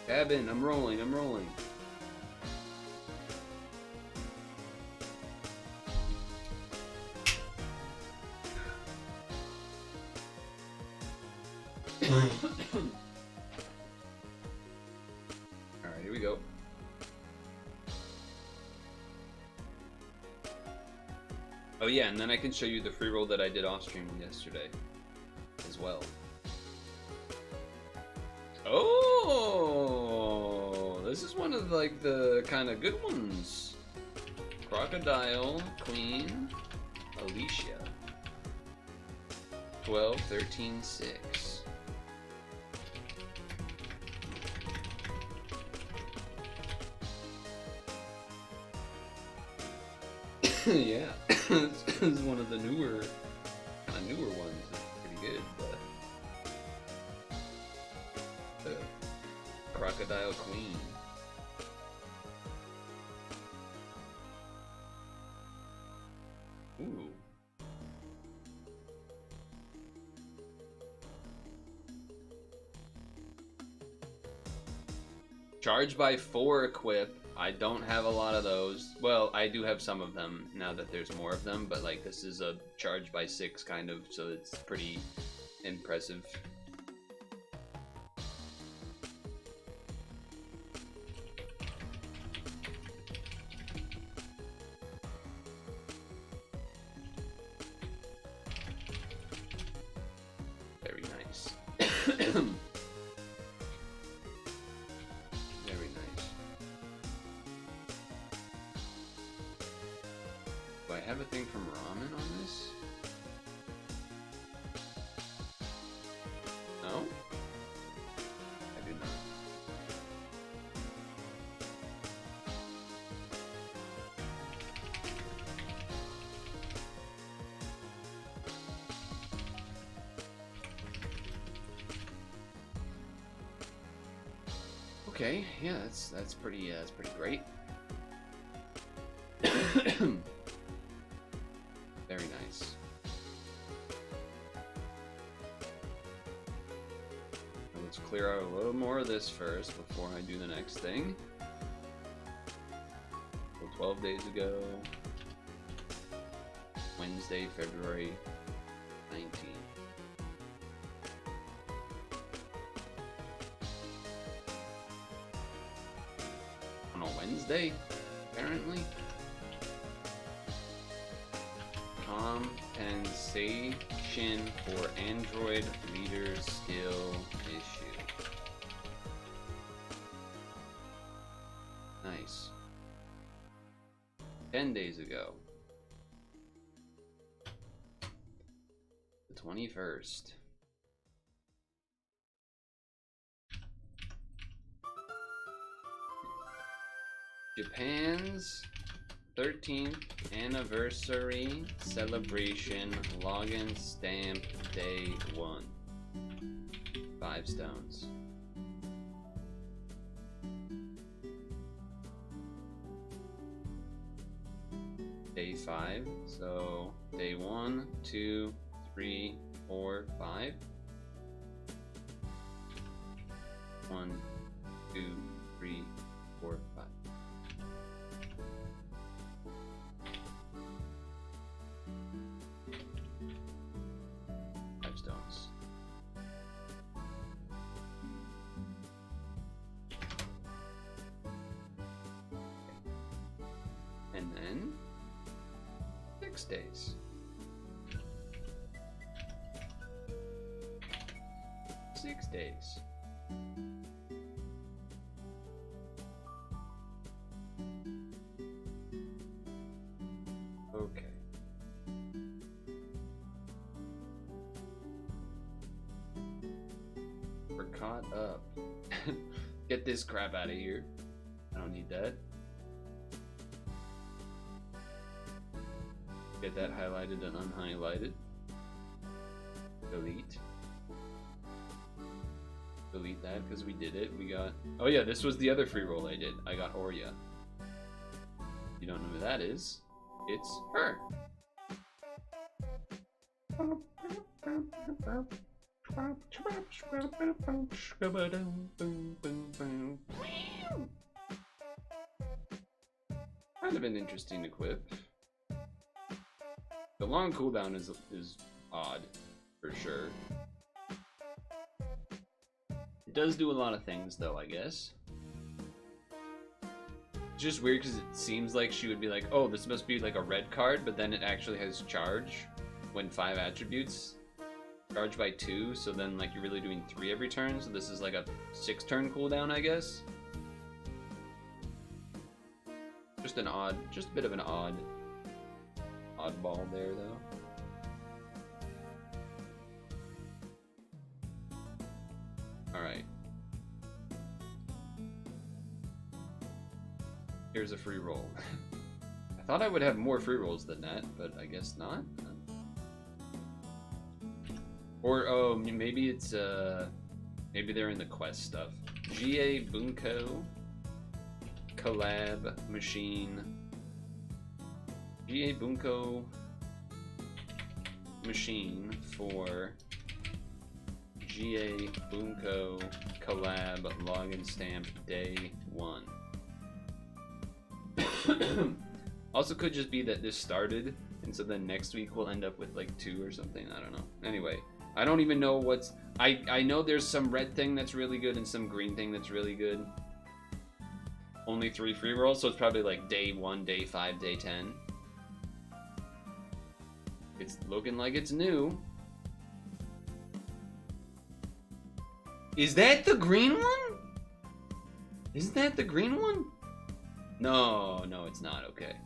Cabin, I'm rolling. Alright, here we go. Oh yeah, and then I can show you the free roll that I did off stream yesterday as well. Oh, this is one of like the kind of good ones. Crocodile Queen Alicia. 12, 13, 6. Yeah, this is one of the newer ones. It's pretty good, but the Crocodile Queen. Ooh. Charge by 4 equip. I don't have a lot of those. Well, I do have some of them now that there's more of them, but like this is a charge by 6 kind of, so it's pretty impressive. Very nice. Do I have a thing from ramen on this? No? I do not. Okay, yeah, that's pretty great. Very nice. Now let's clear out a little more of this first before I do the next thing. So 12 days ago, Wednesday, February 19th. On a Wednesday, apparently. Compensation for Android reader skill issue. 10 days ago. The 21st. Japan's 13th anniversary celebration login stamp day 1. 5 stones. Day 5, so day 1, 2, 3, 4, 5. 1, 2, 3, 4, 5. Stones. And then 6 days. 6 days. Okay. We're caught up. Get this crap out of here. I don't need that. Get that highlighted and unhighlighted. Delete. Delete that because we did it. We got... Oh yeah, this was the other free roll I did. I got Orya. You don't know who that is. It's her. Kind of an interesting equip. The long cooldown is odd, for sure. It does do a lot of things, though, I guess. It's just weird because it seems like she would be like, oh, this must be like a red card, but then it actually has charge when 5 attributes. Charge by 2, so then like you're really doing 3 every turn, so this is like a 6 turn cooldown, I guess. Just a bit of an oddball there, though. Alright. Here's a free roll. I thought I would have more free rolls than that, but I guess not. Or, oh, maybe it's, maybe they're in the quest stuff. GA Bunko collab machine. GA Bunko machine for GA Bunko collab login stamp day 1. Also could just be that this started, and so then next week we'll end up with like 2 or something. I don't know. Anyway, I don't even know what's... I know there's some red thing that's really good and some green thing that's really good. Only 3 free rolls, so it's probably like day 1, day 5, day 10. It's looking like it's new. Is that the green one? Isn't that the green one? No, it's not. Okay.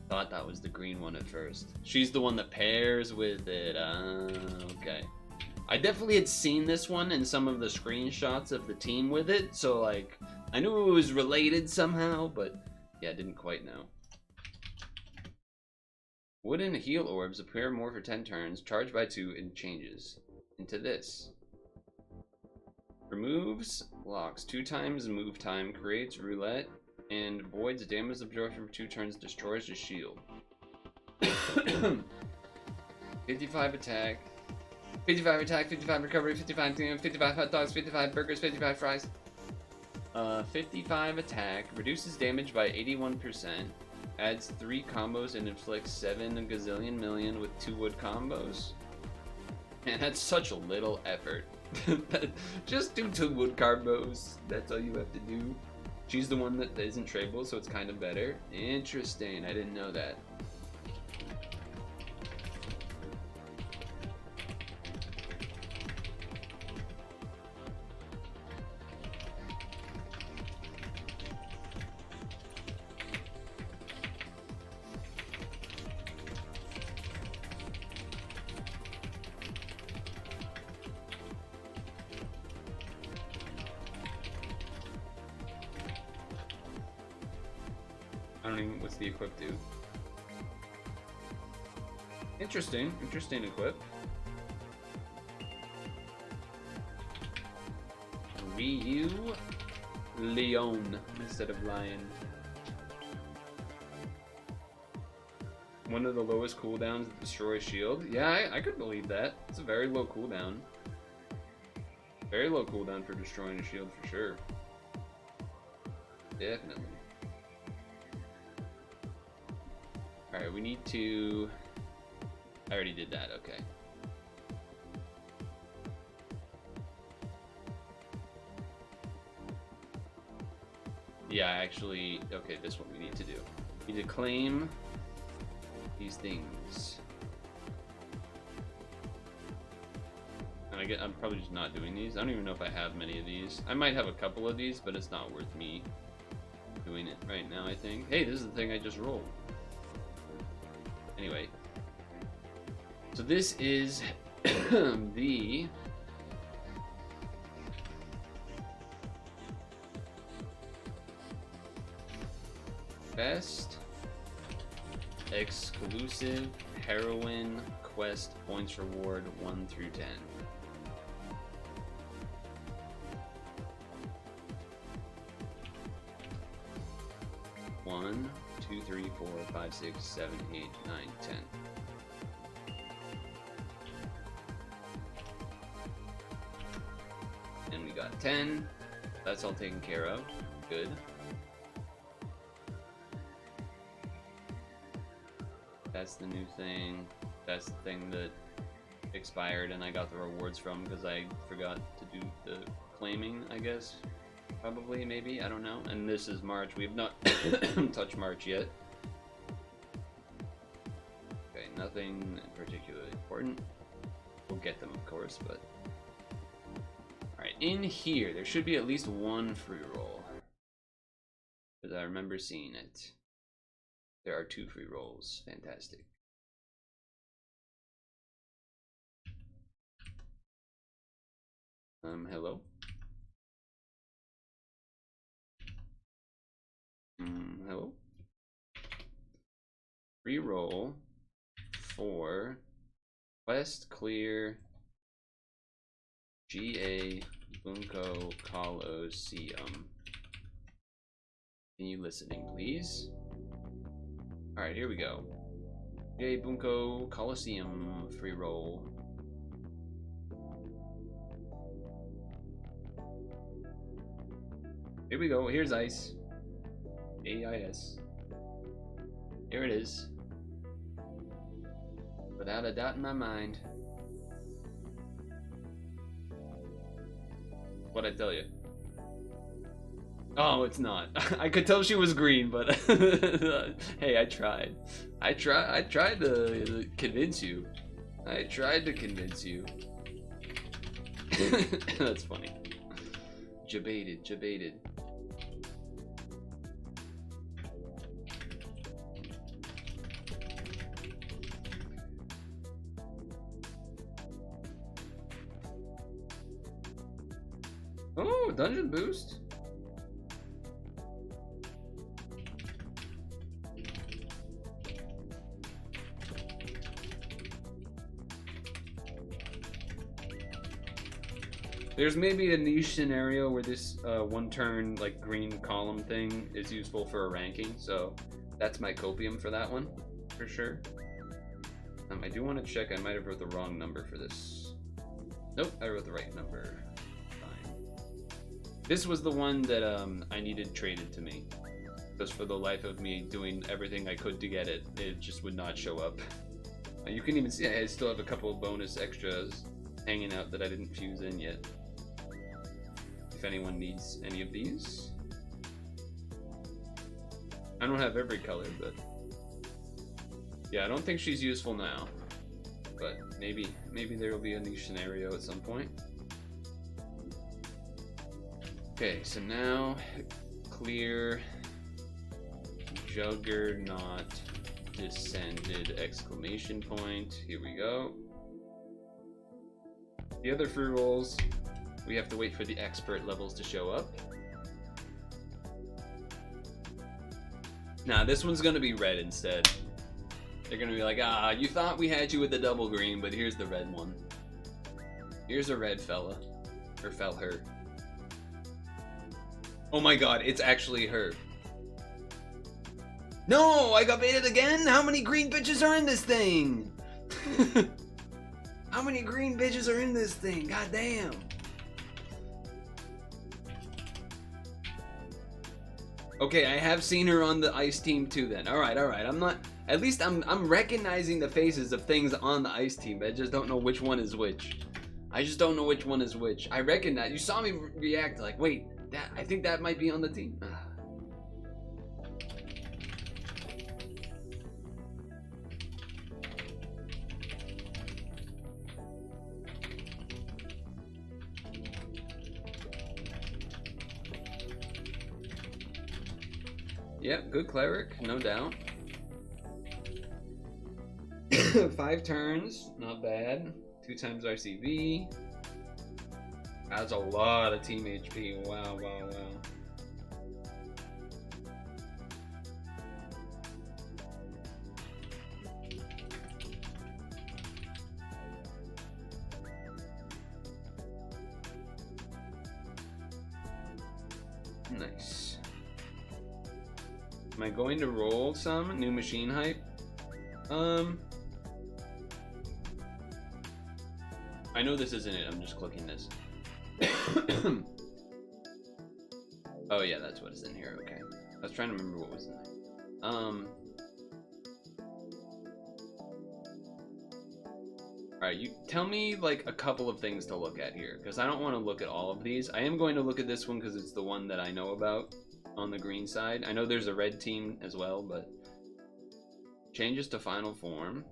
Thought that was the green one at first. She's the one that pairs with it. Okay. I definitely had seen this one in some of the screenshots of the team with it, so like I knew it was related somehow, but yeah, I didn't quite know. Wooden heal orbs appear more for 10 turns, charge by 2, and changes into this. Removes, blocks 2 times move time, creates roulette, and voids damage absorption for 2 turns, destroys the shield. 55 attack, 55 recovery, 55 hot dogs, 55 burgers, 55 fries. 55 attack, reduces damage by 81%, adds 3 combos and inflicts 7 gazillion million with 2 wood combos. Man, that's such a little effort. Just do 2 wood combos, that's all you have to do. She's the one that isn't tradable, so it's kind of better. Interesting, I didn't know that. don't even. What's the equip do? Interesting. Interesting equip. Ryu Leon instead of Lion. One of the lowest cooldowns to destroy shield. Yeah, I could believe that. It's a very low cooldown. Very low cooldown for destroying a shield for sure. Definitely. Alright, we need to... I already did that, okay. Yeah, actually, okay, this is what we need to do. We need to claim these things. And I'm probably just not doing these. I don't even know if I have many of these. I might have a couple of these, but it's not worth me doing it right now, I think. Hey, this is the thing I just rolled. Anyway. So this is the... best exclusive heroine quest points reward 1 through 10. One, 2, 3, 4, 5, 6, 7, 8, 9, 10. And we got 10. That's all taken care of. Good. That's the new thing. That's the thing that expired and I got the rewards from because I forgot to do the claiming, I guess. Probably, maybe, I don't know. And this is March. We have not touched March yet. Okay, nothing particularly important. We'll get them, of course, but... Alright, in here, there should be at least one free roll. Because I remember seeing it. There are 2 free rolls. Fantastic. Hello? Hello? Free roll for Quest Clear GA Bunko Colosseum. Can you listening, please? Alright, here we go. GA Bunko Colosseum free roll. Here we go. Here's Ice. AIS. Here it is. Without a doubt in my mind. What'd I tell you? Oh, it's not. I could tell she was green, but hey, I tried. I tried to convince you. I tried to convince you. That's funny. Jebaited. Oh, dungeon boost. There's maybe a niche scenario where this one turn like green column thing is useful for a ranking, so that's my copium for that one, for sure. I do want to check, I might have wrote the wrong number for this. Nope, I wrote the right number. Fine. This was the one that I needed traded to me. Because for the life of me doing everything I could to get it, it just would not show up. You can even see I still have a couple of bonus extras hanging out that I didn't fuse in yet. If anyone needs any of these. I don't have every color, but yeah, I don't think she's useful now. But maybe there will be a niche scenario at some point. Okay, so now clear Juggernaut descended exclamation point. Here we go. The other free rolls, we have to wait for the expert levels to show up. Nah, this one's gonna be red instead. They're gonna be like, ah, you thought we had you with the double green, but here's the red one. Here's a red fella. Or fell her. Oh my god, it's actually her. No, I got baited again? How many green bitches are in this thing? How many green bitches are in this thing? God damn. Okay, I have seen her on the ice team too then. Alright, I'm not... At least I'm recognizing the faces of things on the ice team. I just don't know which one is which. I just don't know which one is which. I recognize... You saw me react like, wait, I think that might be on the team. Yep, good cleric, no doubt. 5 turns, not bad. 2 times RCV. That's a lot of team HP. Wow. Nice. Am I going to roll some new machine hype? I know this isn't it. I'm just clicking this. Oh yeah, that's what is in here. Okay. I was trying to remember what was in there. Alright, you tell me like a couple of things to look at here, because I don't want to look at all of these. I am going to look at this one because it's the one that I know about on the green side. I know there's a red team as well, but changes to final form.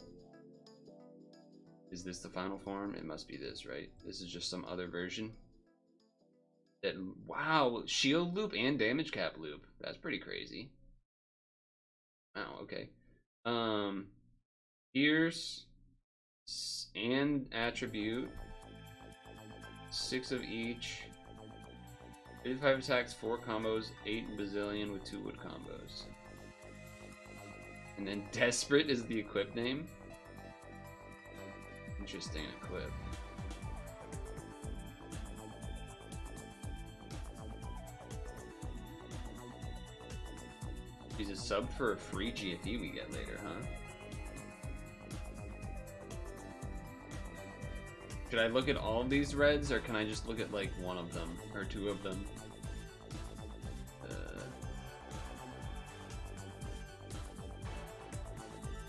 Is this the final form? It must be this, right? This is just some other version. That, wow, shield loop and damage cap loop. That's pretty crazy. Wow, okay. Pierce and attribute. 6 of each. 55 attacks, 4 combos, 8 bazillion with 2 wood combos. And then Desperate is the equip name. Interesting equip. He's a sub for a free GFE we get later, huh? Should I look at all of these reds, or can I just look at like one of them, or 2 of them?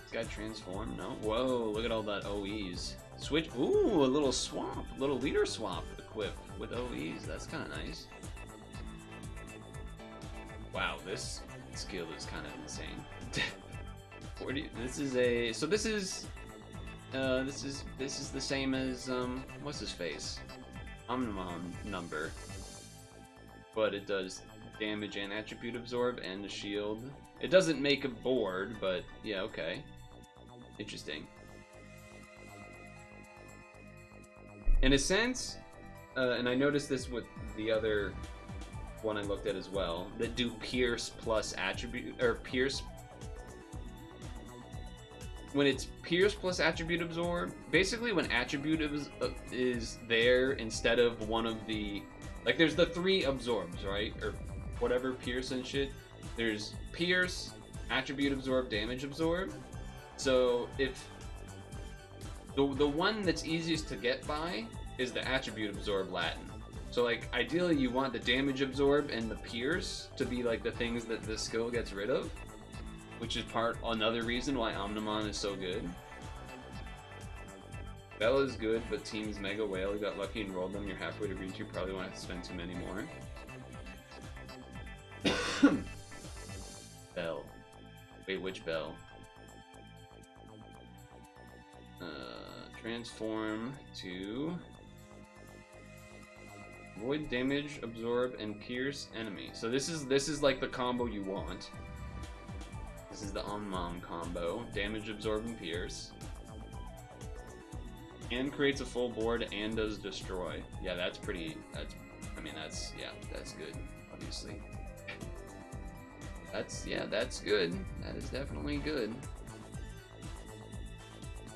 This guy transform? No? Whoa, look at all that OEs. Switch, ooh, a little swap, a little leader swap equipped with OEs. That's kind of nice. Wow, this skill is kind of insane. 40. This is a. So this is the same as what's his face? Omnimon number. But it does damage and attribute absorb and the shield. It doesn't make a board, but yeah, okay. Interesting. In a sense, and I noticed this with the other one I looked at as well, that do pierce plus attribute, or pierce. When it's pierce plus attribute absorb, basically when attribute is there instead of one of the, like there's the 3 absorbs, right? Or whatever, pierce and shit. There's pierce, attribute absorb, damage absorb. So if the one that's easiest to get by is the attribute absorb Latin. So like ideally you want the damage absorb and the pierce to be like the things that the skill gets rid of, which is another reason why Omnimon is so good. Bella's good, but Team's Mega Whale, you got lucky and rolled them. You're halfway to reach. You probably won't have to spend too many more. Bell. Wait, which Bell? Transform to void damage, absorb, and pierce enemy. So this is like the combo you want. This is the Omnimon combo. Damage, absorb, and pierce. And creates a full board and does destroy. Yeah, that's pretty, that's good, obviously. Yeah, that's good. That is definitely good.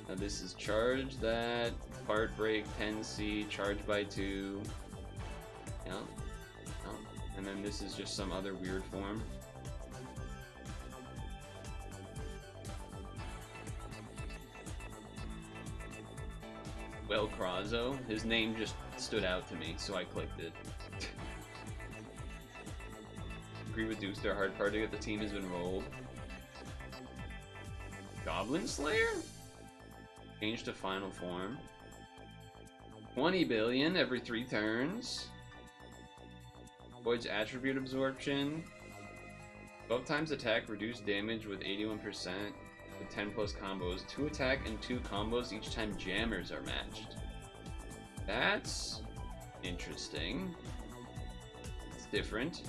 Now this is charge that, part break, 10C, charge by 2. Yeah. Oh. And then this is just some other weird form. Well, Krazo, his name just stood out to me, so I clicked it. Agree with Deuce, their hard part to get the team has been rolled. Goblin Slayer? Change to final form. 20 billion every 3 turns. Avoids attribute absorption. 12 times attack, reduced damage with 81%. With 10 plus combos. 2 attack and 2 combos each time jammers are matched. That's interesting. It's different.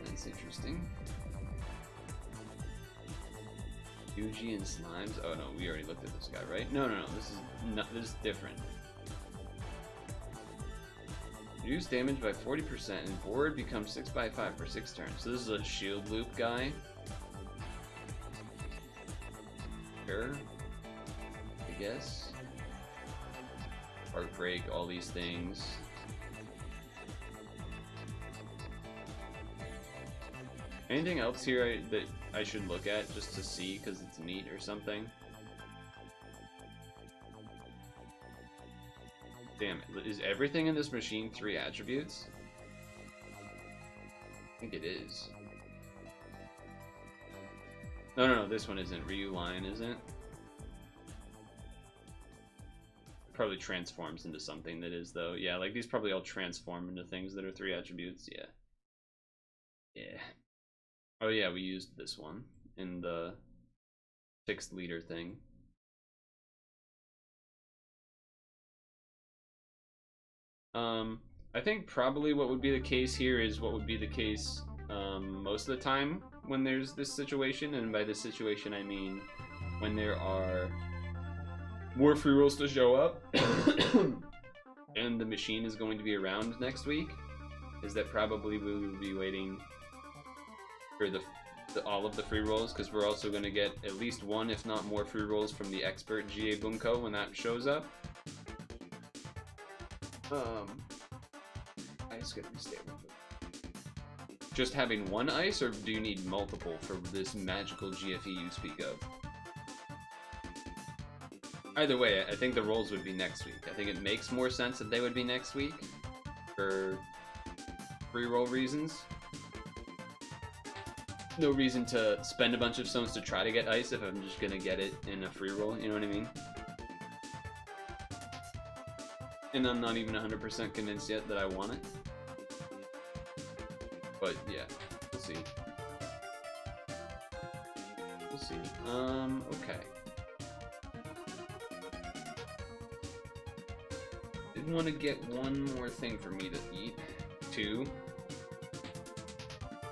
That's interesting. Yuji and Slimes. Oh no, we already looked at this guy, right? No. This is different. Reduce damage by 40% and board becomes 6/5 for 6 turns. So this is a shield loop guy. Sure. I guess. Heartbreak, all these things. Anything else here that I should look at just to see because it's neat or something? Damn, is everything in this machine 3 attributes? I think it is. No, this one isn't. Ryu Lion isn't. Probably transforms into something that is, though. Yeah, like these probably all transform into things that are 3 attributes. Yeah. Yeah. Oh yeah, we used this one in the 6th leader thing. I think probably what would be the case here is what would be the case most of the time when there's this situation, and by this situation I mean when there are more free rolls to show up and the machine is going to be around next week, is that probably we will be waiting for all of the free rolls, because we're also going to get at least 1 if not more free rolls from the expert GA Bunko when that shows up. Ice gonna be stable. Just having 1 ice, or do you need multiple for this magical GFE you speak of? Either way, I think the rolls would be next week. I think it makes more sense that they would be next week for free roll reasons. No reason to spend a bunch of stones to try to get ice if I'm just gonna get it in a free roll, you know what I mean? And I'm not even 100% convinced yet that I want it. But yeah, we'll see. We'll see. Okay. Did want to get 1 more thing for me to eat. 2.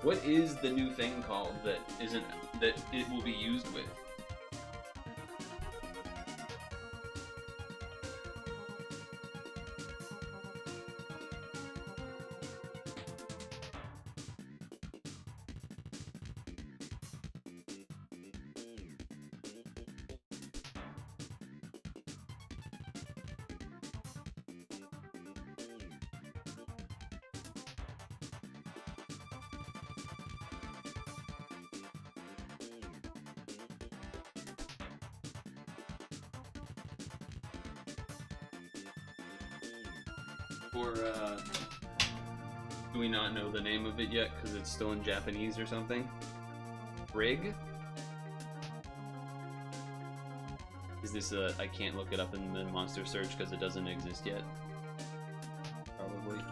What is the new thing called that it will be used with? Or, do we not know the name of it yet because it's still in Japanese or something? Rig? Is this I can't look it up in the monster search because it doesn't exist yet? Probably.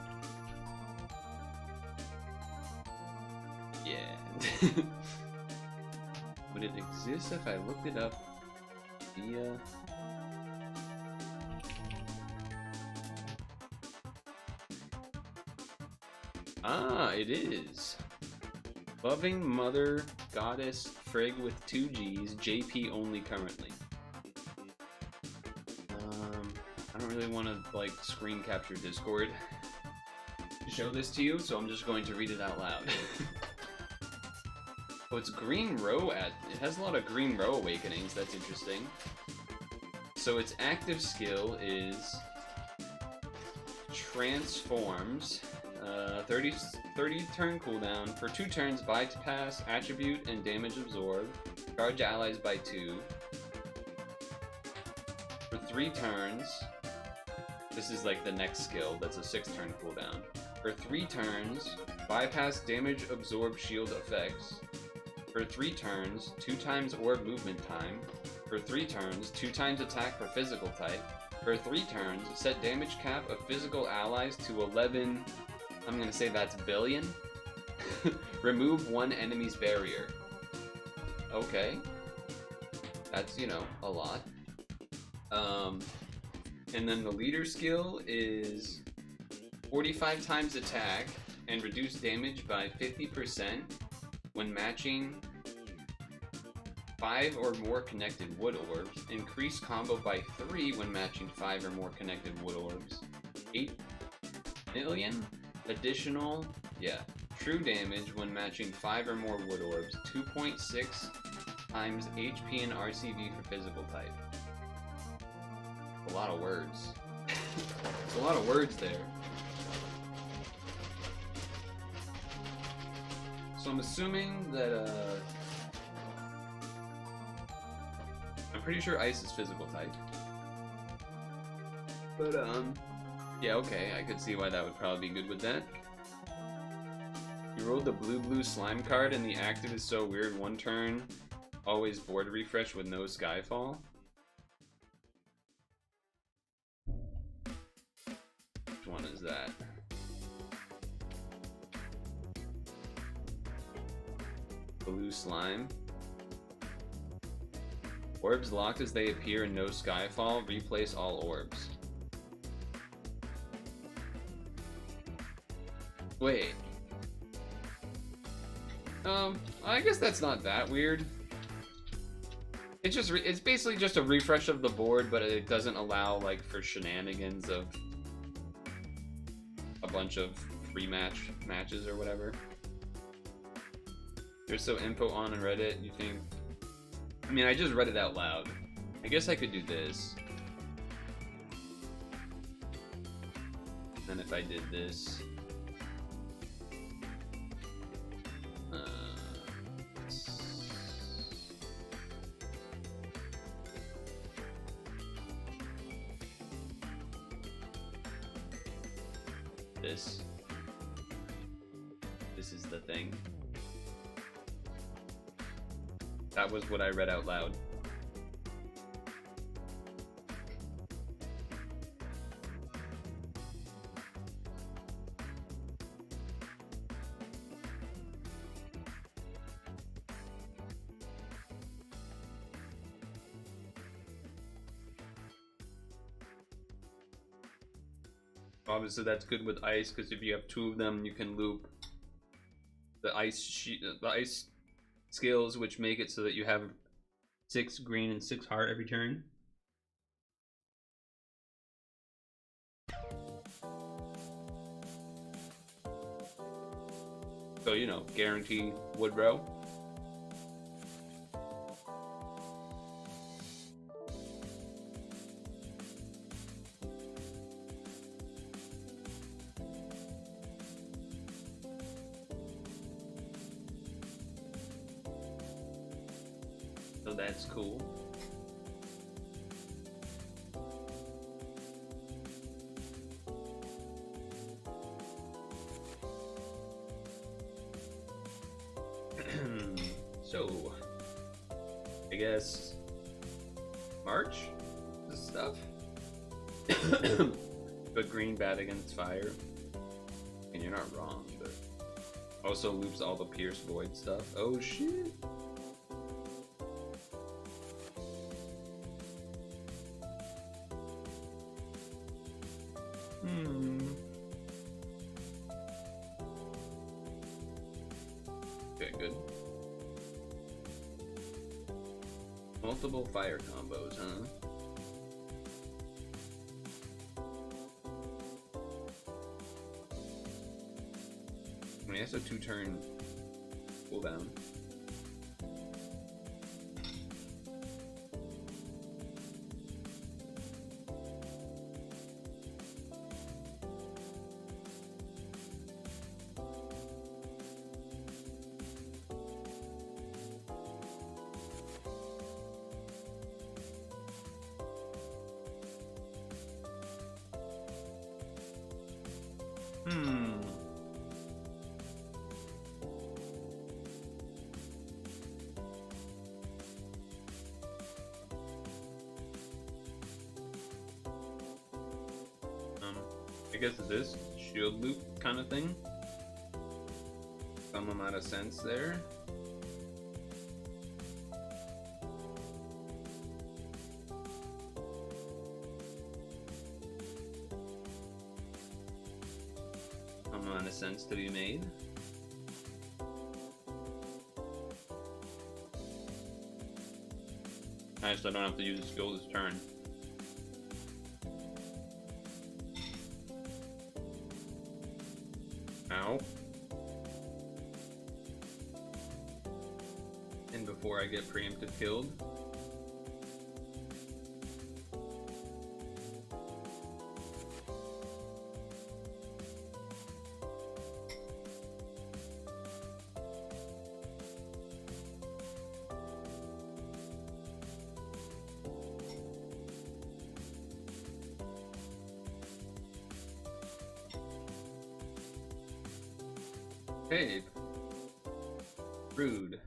Yeah. Would it exist if I looked it up via... Ah, it is. Loving Mother Goddess Frigg with 2 G's, JP only currently. I don't really want to like screen capture Discord to show this to you, so I'm just going to read it out loud. Oh, it's Green Row it has a lot of Green Row awakenings. That's interesting. So its active skill is Transforms. 30 turn cooldown. For 2 turns, bypass, attribute, and damage absorb. Charge allies by 2. For 3 turns, this is like the next skill, that's a 6 turn cooldown. For 3 turns, bypass, damage, absorb, shield effects. For 3 turns, 2 times orb movement time. For 3 turns, 2 times attack for physical type. For 3 turns, set damage cap of physical allies to 11, I'm gonna say that's billion. Remove 1 enemy's barrier. Okay. That's, you know, a lot. And then the leader skill is 45 times attack and reduce damage by 50% when matching 5 or more connected wood orbs. Increase combo by 3 when matching 5 or more connected wood orbs. 8 million additional, true damage when matching 5 or more wood orbs. 2.6 times HP and RCV for physical type. A lot of words. There's a lot of words there. So I'm assuming that, I'm pretty sure ice is physical type. But, yeah, okay, I could see why that would probably be good with that. You rolled the blue slime card and the active is so weird. 1 turn, always board refresh with no skyfall. Which one is that? Blue slime. Orbs locked as they appear and no skyfall. Replace all orbs. Wait. I guess that's not that weird. It's basically just a refresh of the board, but it doesn't allow like for shenanigans of a bunch of free matches or whatever. There's so info on Reddit, you think? I mean, I just read it out loud. I guess I could do this. And if I did this... This is the thing. That was what I read out loud. Obviously that's good with ice, because if you have 2 of them, you can loop the ice skills, which make it so that you have 6 green and 6 heart every turn. So, you know, guarantee wood row. So that's cool. So, I guess March this stuff. But green bad against fire. And you're not wrong, but also loops all the Pierce Void stuff. Oh shit. Okay, good. Multiple fire combos, huh? guess a 2-turn cooldown. I guess this shield loop kind of thing. Some amount of sense there. Some amount of sense to be made. Nice, so I don't have to use the skill this turn. Ow. And before I get preemptive killed. Hey, rude.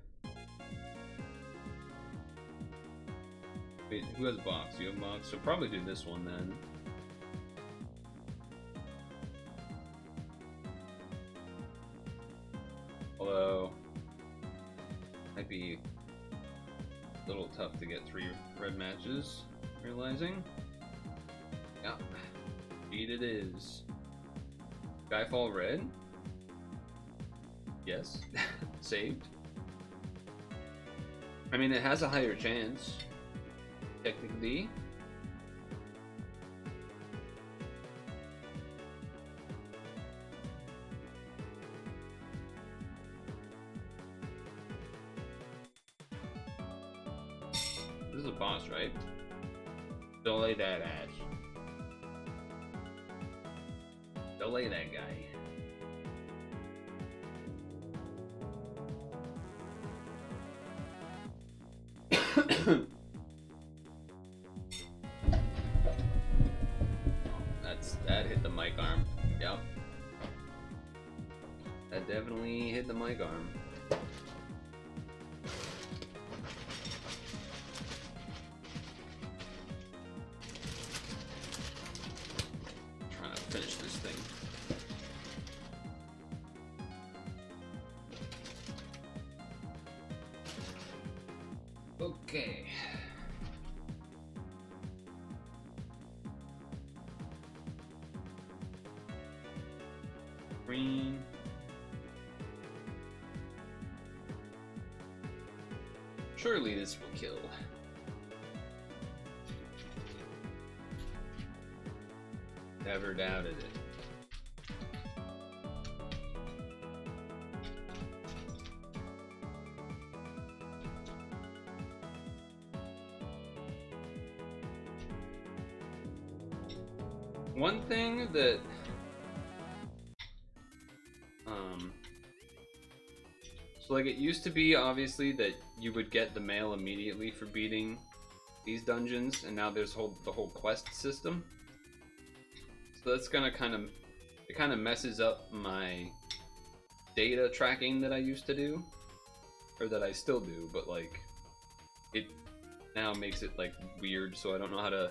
Wait, who has a box? You have a box? So probably do this one then. Although, might be a little tough to get 3 red matches, realizing. Yeah, beat it is. Skyfall red? Yes, saved. I mean, it has a higher chance, technically. This is a boss, right? Delay that ass. Delay that guy. That hit the mic arm. Yep. That definitely hit the mic arm. Trying to finish this thing. Okay. Green. Surely this will kill. Never doubted it. One thing that so like it used to be obviously that you would get the mail immediately for beating these dungeons, and now there's the whole quest system. So that's gonna kind of messes up my data tracking that I used to do, or that I still do, but like it now makes it like weird, so I don't know how to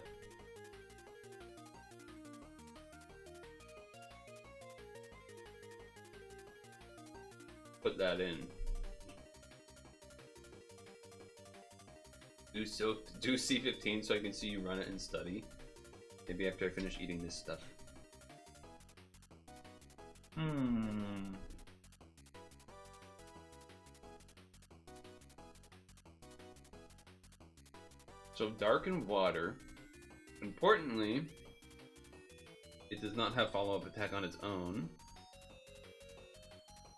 put that in. Do C15 so I can see you run it and study. Maybe after I finish eating this stuff. So darkened water. Importantly, it does not have follow-up attack on its own.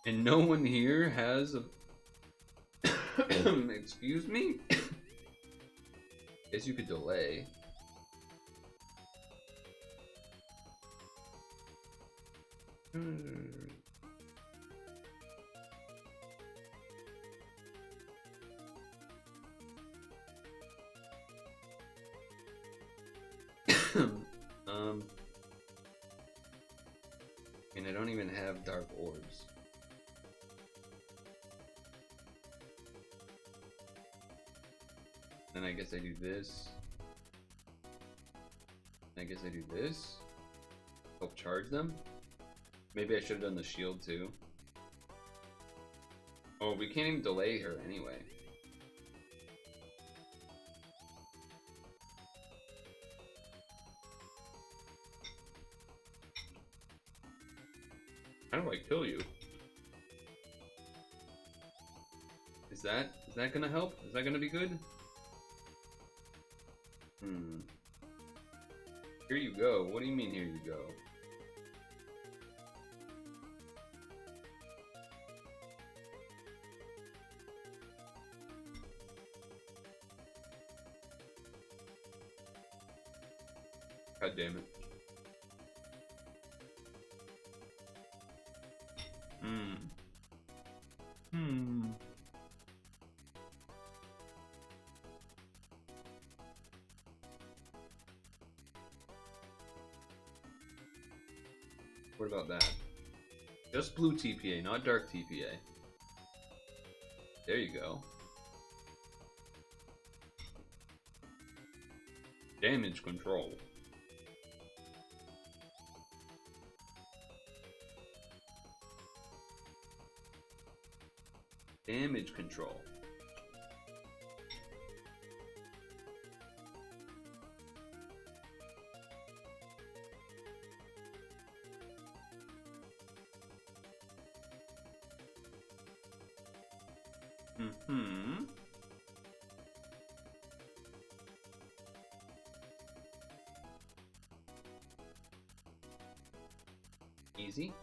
And no one here has a... Excuse me? Guess you could delay. And I don't even have dark orbs. Then I guess I do this. I guess I do this. Help charge them. Maybe I should have done the shield too. Oh, we can't even delay her anyway. How do I kill you? Is that gonna help? Is that gonna be good? Here you go. What do you mean here you go? God damn it. What about that? Just blue TPA, not dark TPA. There you go. Damage control. Damage control. Easy.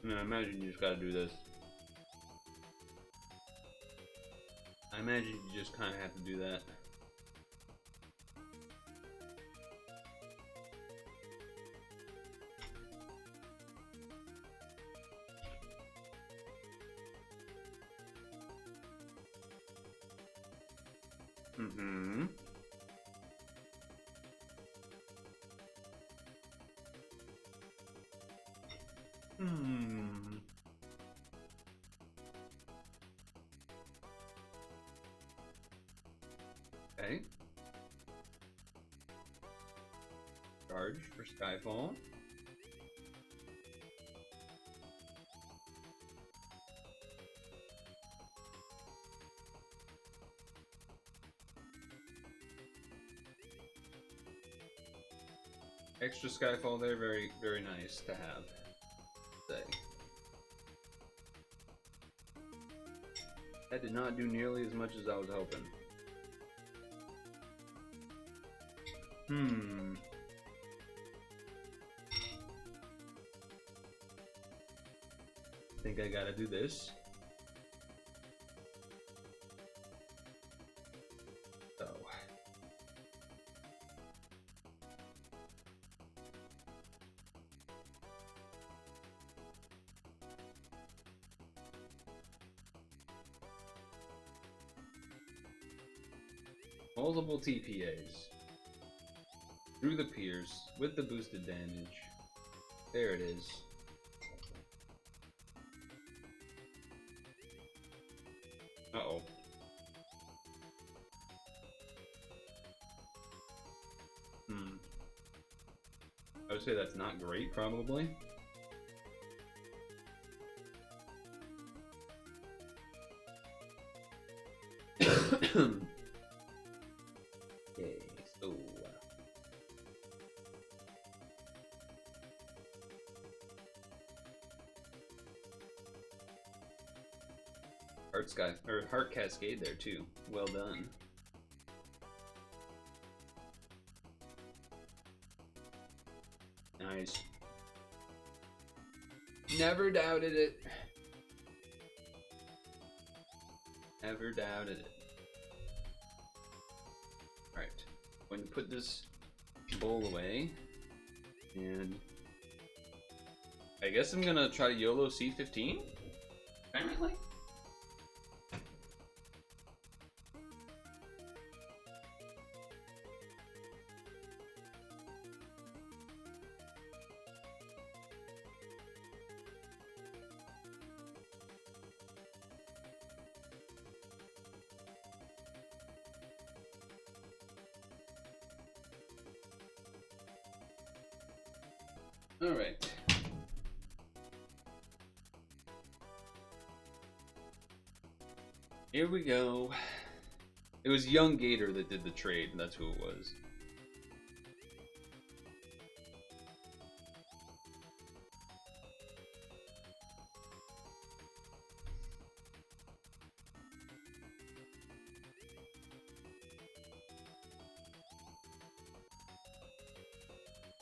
I imagine you just gotta do this. I imagine you just kind of have to do that. Okay. Charge for Skyfall. Extra Skyfall there, very, very nice to have. Say. That did not do nearly as much as I was hoping. I think I gotta do this. Oh. Multiple TPAs. Through the piers, with the boosted damage. There it is. Uh-oh. I would say that's not great, probably. Okay, so... Heart Cascade there too. Well done. Nice. Never doubted it. Never doubted it. Alright. I'm going to put this bowl away. And I guess I'm gonna try to YOLO C15? Apparently? Alright. Here we go. It was Young Gator that did the trade, that's who it was.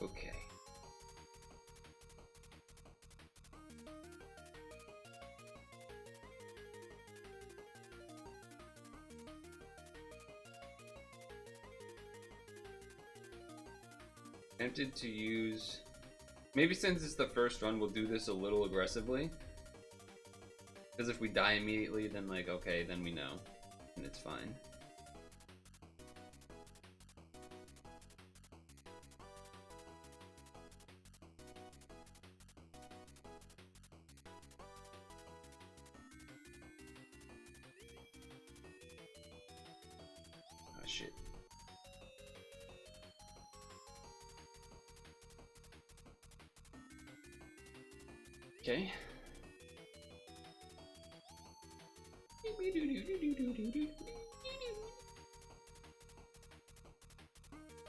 Okay. Tempted to use... Maybe since it's the first run, we'll do this a little aggressively. Because if we die immediately, then like, okay, then we know. And it's fine. Oh shit. Okay.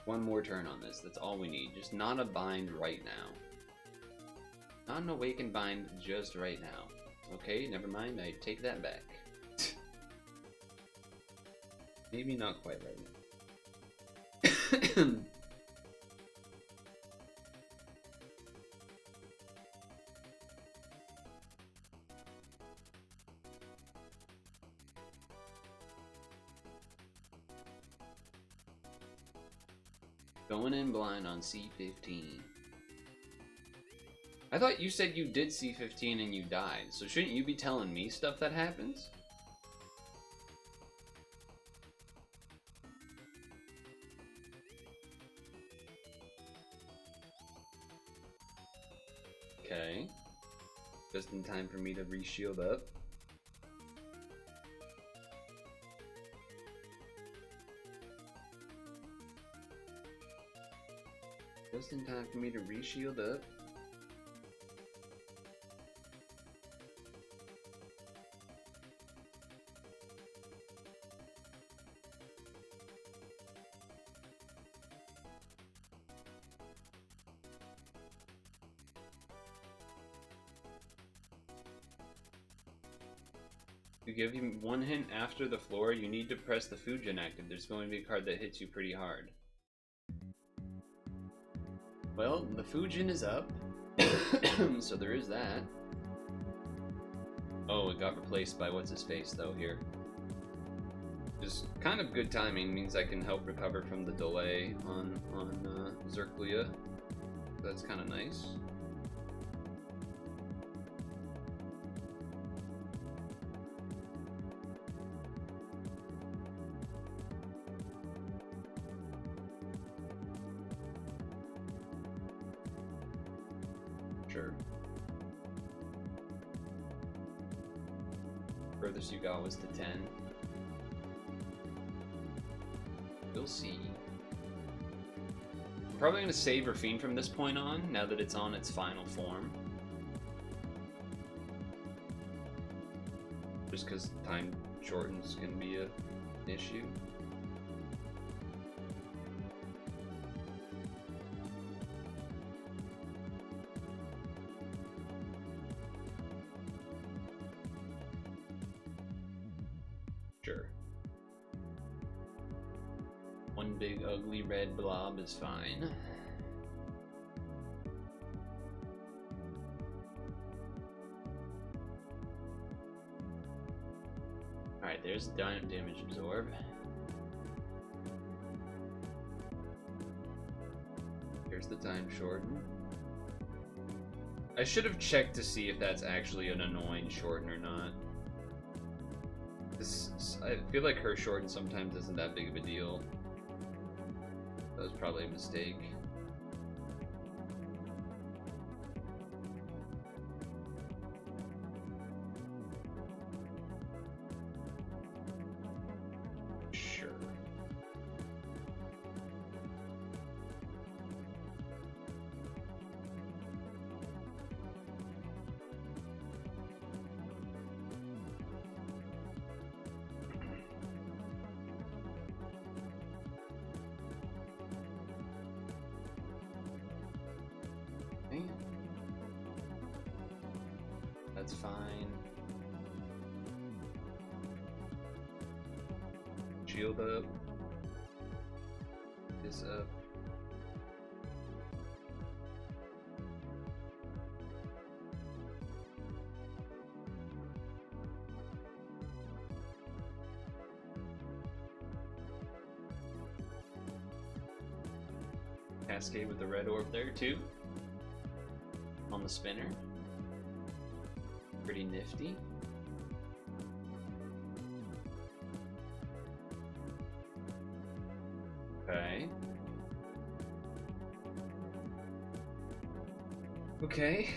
One more turn on this. That's all we need. Just not a bind right now. Not an awakened bind just right now. Okay, never mind. I take that back. Maybe not quite right now. Going in blind on C15. I thought you said you did C15 and you died, so shouldn't you be telling me stuff that happens? Okay. Just in time for me to re-shield up. Just in time for me to re-shield up. To give you one hint after the floor, you need to press the food gen active. There's going to be a card that hits you pretty hard. Well, the Fujin is up, so there is that. Oh, it got replaced by what's-his-face, though, here. Just kind of good timing, means I can help recover from the delay on Zerklia. That's kind of nice. Sure. Furthest you got was to 10. We'll see. I'm probably going to save Rafine from this point on, now that it's on its final form. Just because time shortens can be an issue. Sure. One big ugly red blob is fine. Alright, there's damage absorb. Here's the time shorten. I should have checked to see if that's actually an annoying shorten or not. I feel like her shorten sometimes isn't that big of a deal. That was probably a mistake. Sure. That's fine. Shield up. This up. Cascade with the red orb there too. On the spinner. Pretty nifty. Okay. Okay.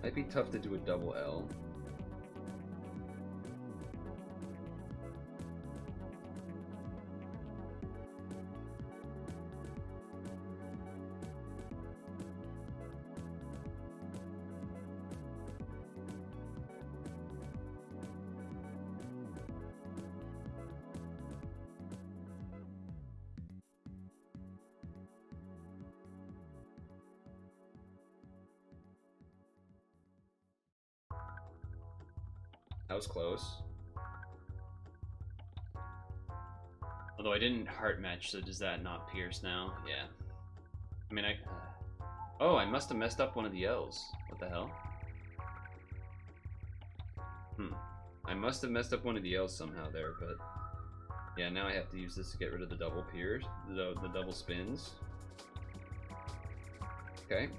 Might be tough to do a double L. That was close. Although I didn't heart match, so does that not pierce now? Yeah. I mean, oh, I must have messed up one of the L's. What the hell? I must have messed up one of the L's somehow there, but yeah, now I have to use this to get rid of the double pierce, the double spins. Okay.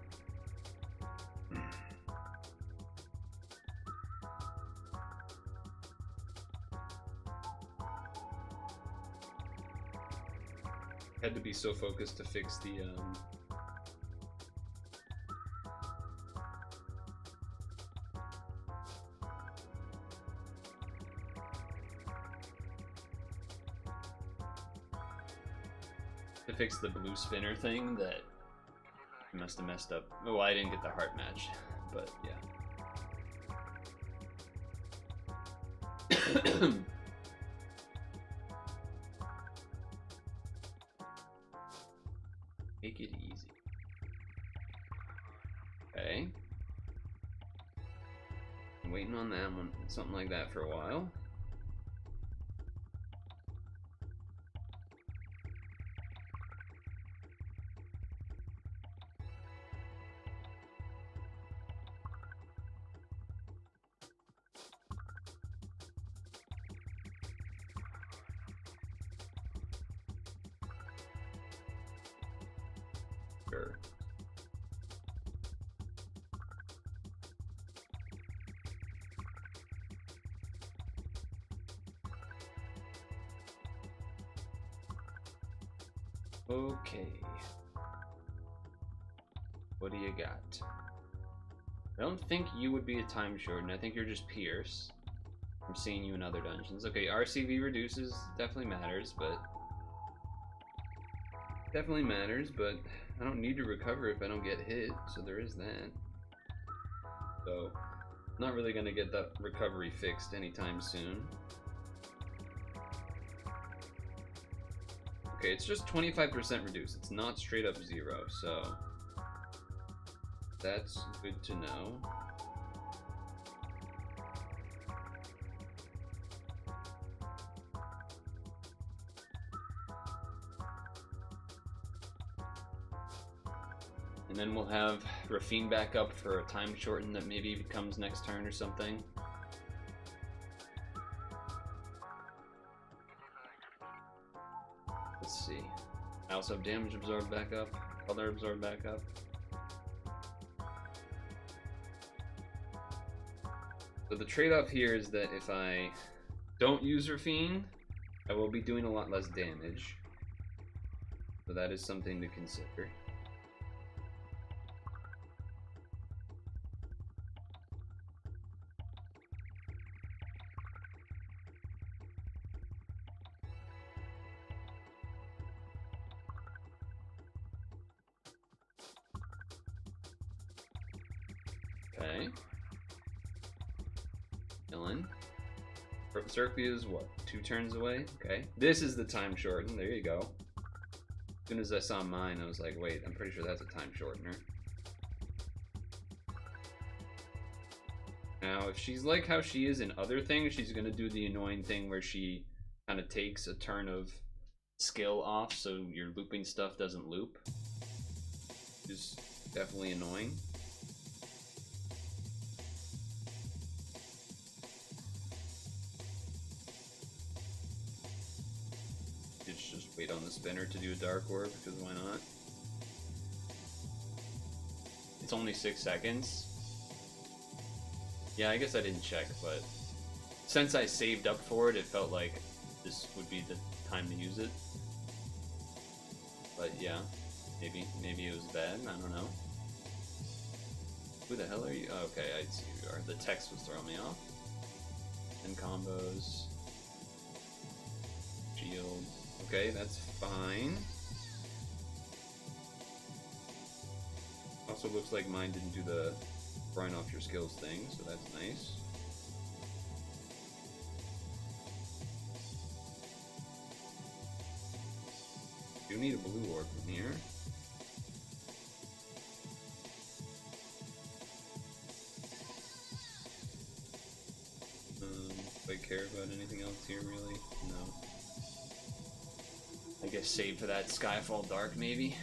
Had to be so focused to fix the blue spinner thing that I must have messed up. Oh, I didn't get the heart match, but yeah. Make it easy. Okay. I'm waiting on that one, something like that for a while. Sure. Okay. What do you got? I don't think you would be a time shorten. I think you're just Pierce. I'm seeing you in other dungeons. Okay, RCV reduces definitely matters, but I don't need to recover if I don't get hit, so there is that. So, not really gonna get that recovery fixed anytime soon. Okay, it's just 25% reduced. It's not straight up 0, so that's good to know. And then we'll have Rafine back up for a time shorten that maybe becomes next turn or something. Let's see. I also have damage absorbed back up, color absorbed back up. So the trade-off here is that if I don't use Rafine, I will be doing a lot less damage. So that is something to consider. Okay. Dylan. Circlia is what? 2 turns away? Okay. This is the time shorten. There you go. As soon as I saw mine, I was like, wait, I'm pretty sure that's a time shortener. Now, if she's like how she is in other things, she's going to do the annoying thing where she kind of takes a turn of skill off so your looping stuff doesn't loop. Which is definitely annoying. Just wait on the spinner to do a dark orb, because why not? It's only 6 seconds. Yeah, I guess I didn't check, but since I saved up for it, it felt like this would be the time to use it. But yeah, maybe it was bad, I don't know. Who the hell are you? Oh, okay, I see who you are. The text was throwing me off. And combos. Shield. Okay, that's fine. Also looks like mine didn't do the throwing off your skills thing, so that's nice. Do need a blue orb from here. Do I care about anything else here, really? No. I guess save for that Skyfall Dark, maybe?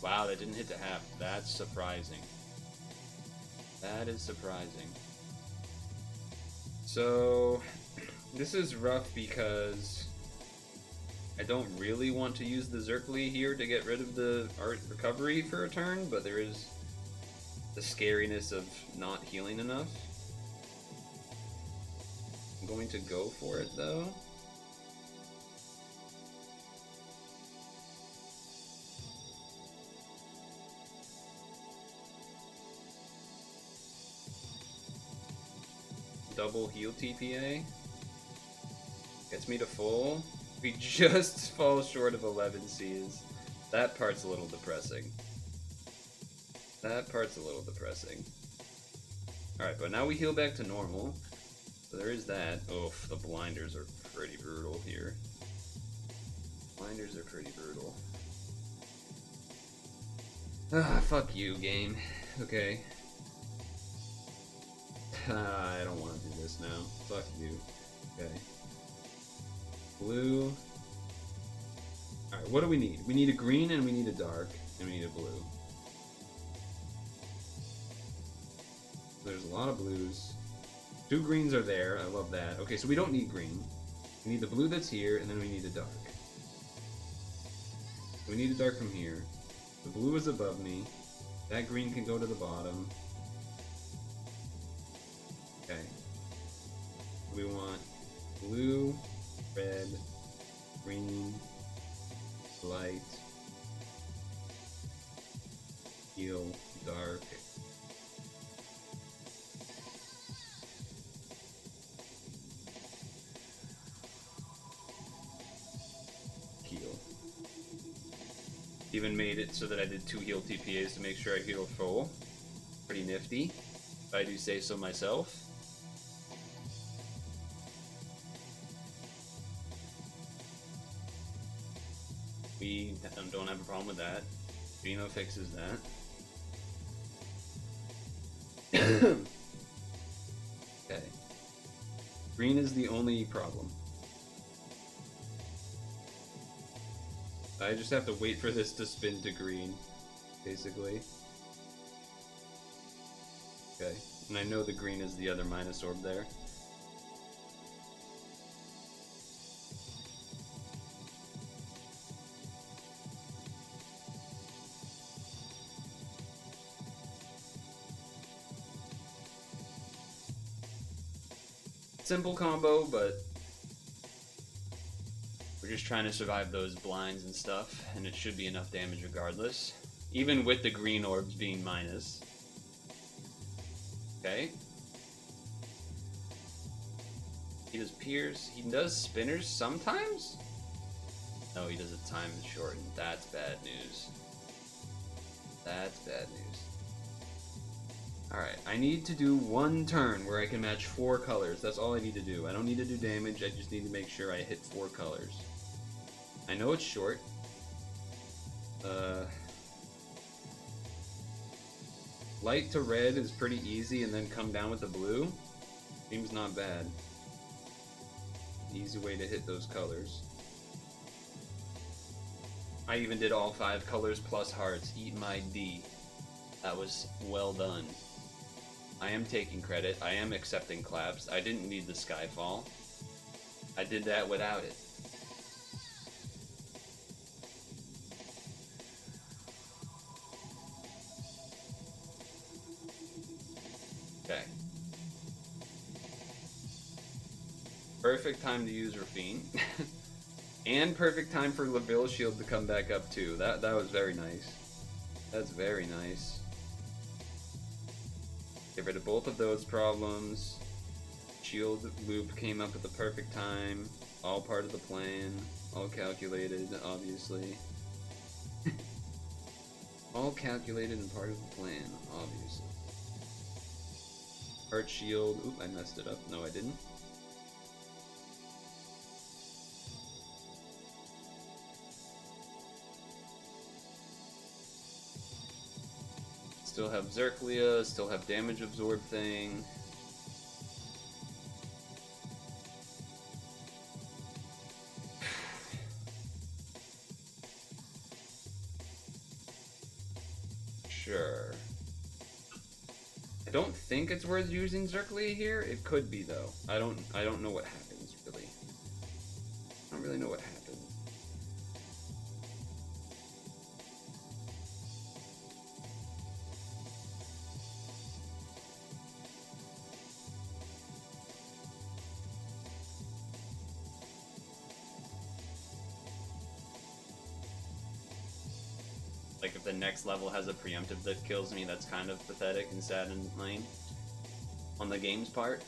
Wow, that didn't hit the half. That's surprising. That is surprising. So, this is rough because I don't really want to use the Zerkli here to get rid of the art recovery for a turn, but there is the scariness of not healing enough. I'm going to go for it though. Double heal TPA gets me to full. We just fall short of 11 Cs. That part's a little depressing. That part's a little depressing. Alright, but now we heal back to normal. So there is that. Oof, the blinders are pretty brutal here. Blinders are pretty brutal. Ah, fuck you, game. Okay. I don't want to do this now. Fuck you. Okay. Blue. Alright, what do we need? We need a green and we need a dark. And we need a blue. There's a lot of blues. 2 greens are there. I love that. Okay, so we don't need green. We need the blue that's here, and then we need a dark. We need a dark from here. The blue is above me. That green can go to the bottom. Okay. We want blue, red, green, light, teal, dark. Even made it so that I did 2 heal TPAs to make sure I heal full. Pretty nifty, if I do say so myself. We don't have a problem with that. Vino fixes that. Okay. Green is the only problem. I just have to wait for this to spin to green, basically. Okay, and I know the green is the other minus orb there. Simple combo, but we're just trying to survive those blinds and stuff, and it should be enough damage regardless, even with the green orbs being minus. Okay. He does Pierce. He does Spinners sometimes? No, he does a time shortened. That's bad news. That's bad news. Alright, I need to do one turn where I can match 4 colors. That's all I need to do. I don't need to do damage, I just need to make sure I hit 4 colors. I know it's short. Light to red is pretty easy, and then come down with the blue. Seems not bad. Easy way to hit those colors. I even did all 5 colors plus hearts. Eat my D. That was well done. I am taking credit. I am accepting claps. I didn't need the Skyfall. I did that without it. Okay. Perfect time to use Rafine. And perfect time for LaVille Shield to come back up too. That was very nice. That's very nice. Get rid of both of those problems. Shield loop came up at the perfect time. All part of the plan. All calculated, obviously. All calculated and part of the plan, obviously. Heart shield. Oop, I messed it up. No, I didn't. Still have Zerklia, still have damage absorb thing. Sure. I don't think it's worth using Zerklia here. It could be though. I don't know what happens really. I don't really know what happens. Like if the next level has a preemptive that kills me, that's kind of pathetic and sad and lame on the game's part.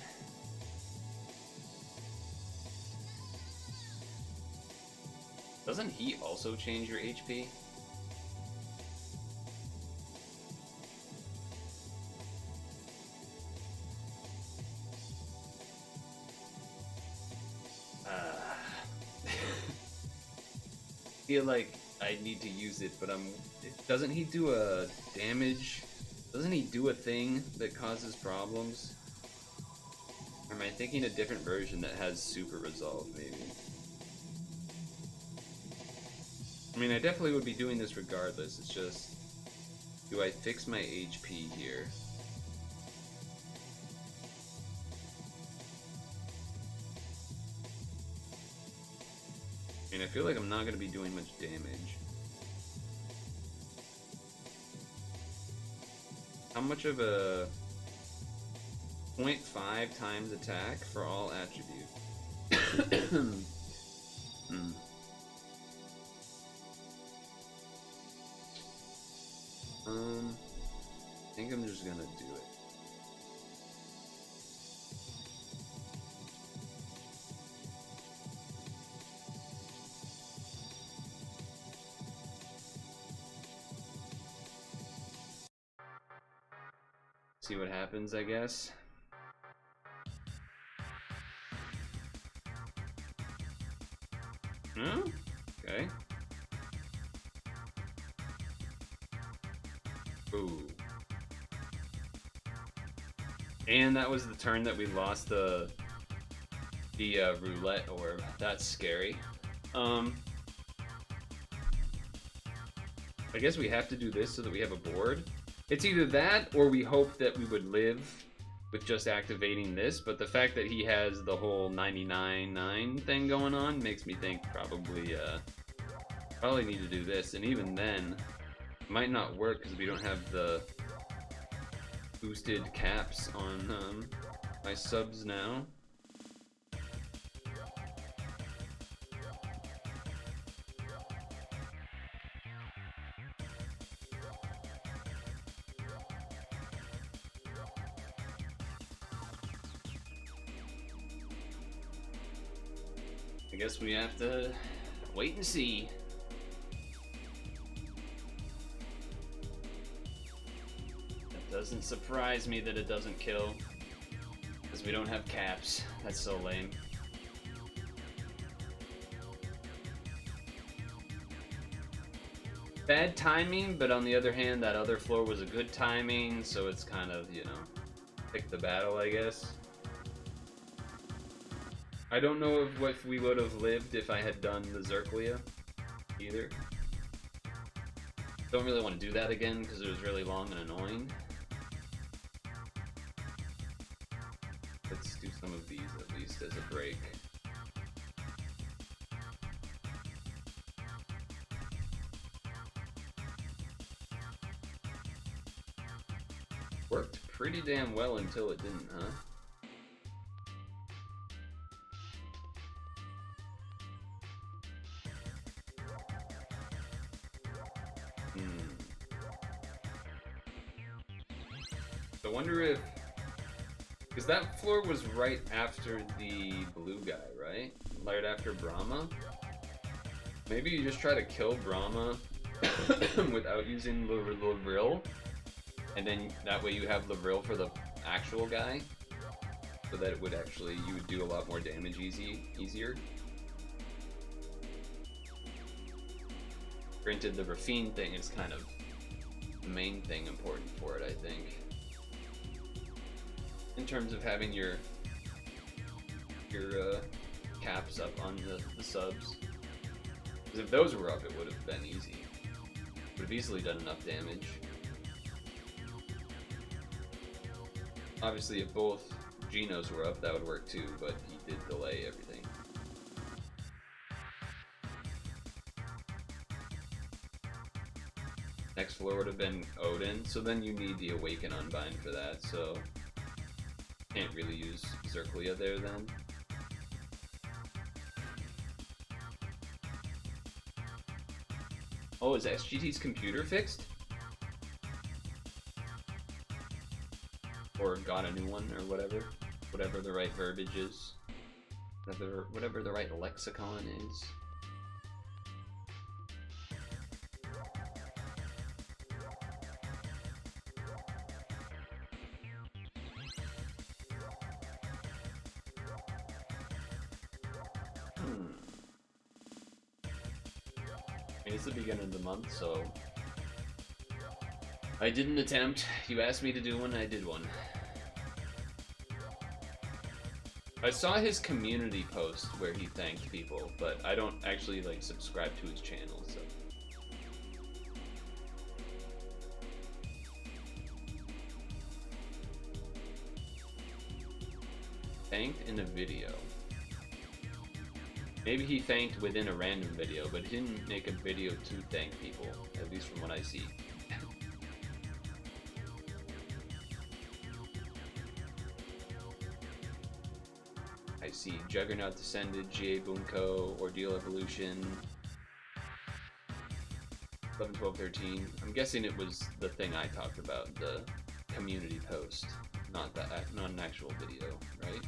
Doesn't heat also change your HP? Feel like I need to use it, but doesn't he do a damage? Doesn't he do a thing that causes problems? Or am I thinking a different version that has super resolve, maybe? I mean, I definitely would be doing this regardless, it's just, do I fix my HP here? I mean, I feel like I'm not going to be doing much damage. How much of a 0.5 times attack for all attributes? I think I'm just gonna do it. See what happens, I guess. Oh, okay. Ooh. And that was the turn that we lost the roulette orb. That's scary. I guess we have to do this so that we have a board. It's either that or we hope that we would live with just activating this, but the fact that he has the whole 99.9 thing going on makes me think probably need to do this, and even then it might not work because we don't have the boosted caps on my subs now. I guess we have to wait and see. That doesn't surprise me that it doesn't kill, because we don't have caps. That's so lame. Bad timing, but on the other hand, that other floor was a good timing, so it's kind of, you know, pick the battle, I guess. I don't know if we would have lived if I had done the Zerklia either. Don't really want to do that again because it was really long and annoying. Let's do some of these at least as a break. Worked pretty damn well until it didn't, huh? I wonder if... because that floor was right after the blue guy, right? Right after Brahma? Maybe you just try to kill Brahma without using Lavril, and then that way you have Lavril for the actual guy, so that it would actually, you would do a lot more damage easier. Granted, the Rafine thing is kind of the main thing important for it, I think. In terms of having your caps up on the subs. Because if those were up, it would have been easy. Would have easily done enough damage. Obviously, if both Genos were up, that would work too, but he did delay everything. Next floor would have been Odin, so then you need the Awaken Unbind for that, so can't really use Zerklia there then. Oh, is SGT's computer fixed? Or got a new one, or whatever. Whatever the right verbiage is. Whatever the right lexicon is. It's the beginning of the month, so I did an attempt. You asked me to do one, I did one. I saw his community post where he thanked people, but I don't actually like subscribe to his channel, so. Thanked in a video. Maybe he thanked within a random video, but he didn't make a video to thank people, at least from what I see. I see Juggernaut Descended, GA Bunko, Ordeal Evolution, 11, 12, 13. I'm guessing it was the thing I talked about, the community post, not an actual video, right?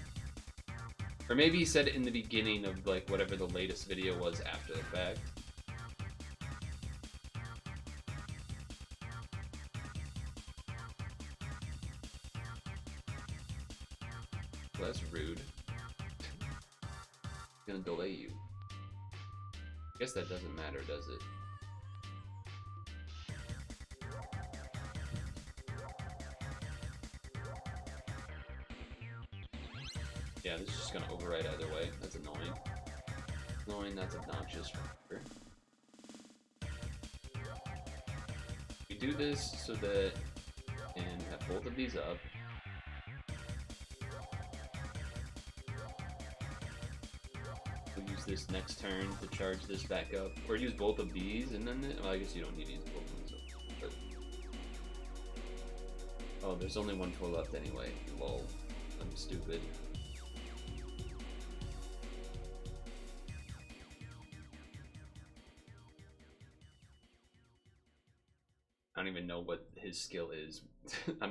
Or maybe he said it in the beginning of like whatever the latest video was after the fact. Well, that's rude. Gonna delay you. I guess that doesn't matter, does it? Yeah, this is just gonna overwrite either way. That's annoying. Annoying, that's obnoxious. do this so that I can have both of these up. We'll use this next turn to charge this back up, or use both of these, and then well, I guess you don't need to use both of them. So, but... oh, there's only one tool left anyway. Lol, I'm stupid. I don't even know what his skill is. I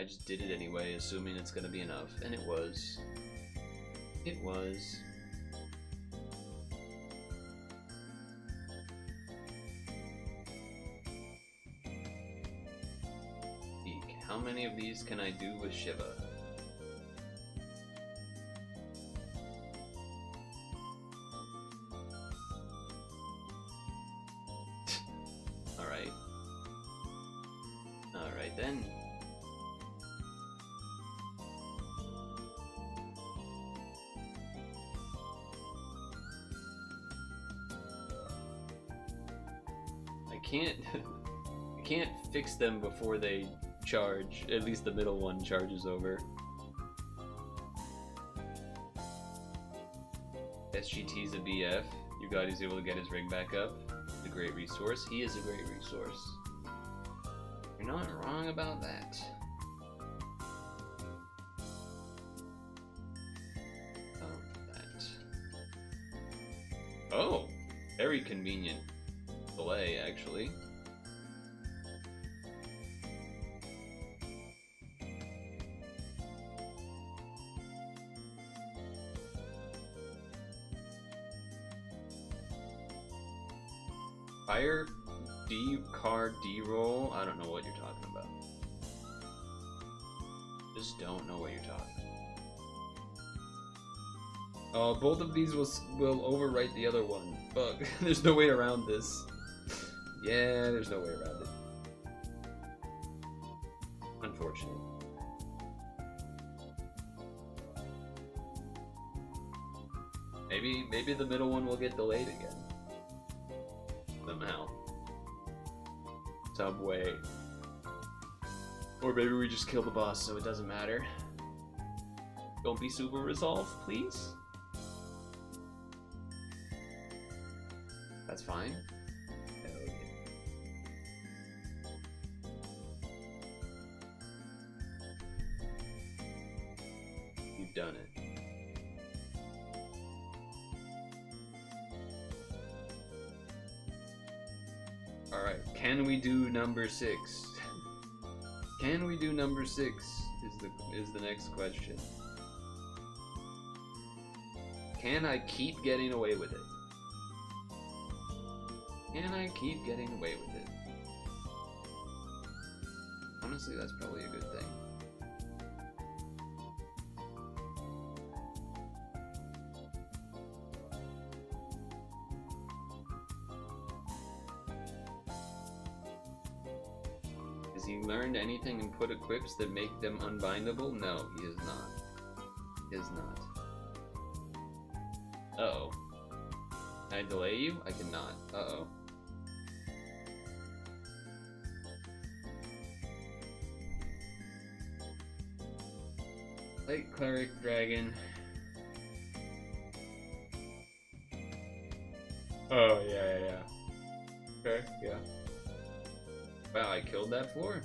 just did it anyway, assuming it's gonna be enough, and it was. It was. Eek. How many of these can I do with Shiva? Alright. Alright then. I can't fix them before they charge. At least the middle one charges over. SGT's a BF. Your god is able to get his rig back up. He's a great resource. He is a great resource. You're not wrong about that. Oh, very convenient delay, actually. Fire D card D roll. I don't know what you're talking about. Just don't know what you're talking about. Both of these will overwrite the other one. Fuck. There's no way around this. Yeah, there's no way around it. Unfortunate. Maybe the middle one will get delayed again. Somehow. Some way. Or maybe we just kill the boss so it doesn't matter. Don't be super resolved, please. That's fine. Hell yeah. You've done it. Alright, can we do number 6? Can we do number 6 is the next question. Can I keep getting away with it? Can I keep getting away with it? Honestly, that's probably a good thing. Has he learned anything in put equips that make them unbindable? No, he is not. He is not. Uh-oh. Can I delay you? I cannot. Uh-oh. Light Cleric Dragon. Oh, yeah. Okay, yeah. Wow, I killed that floor.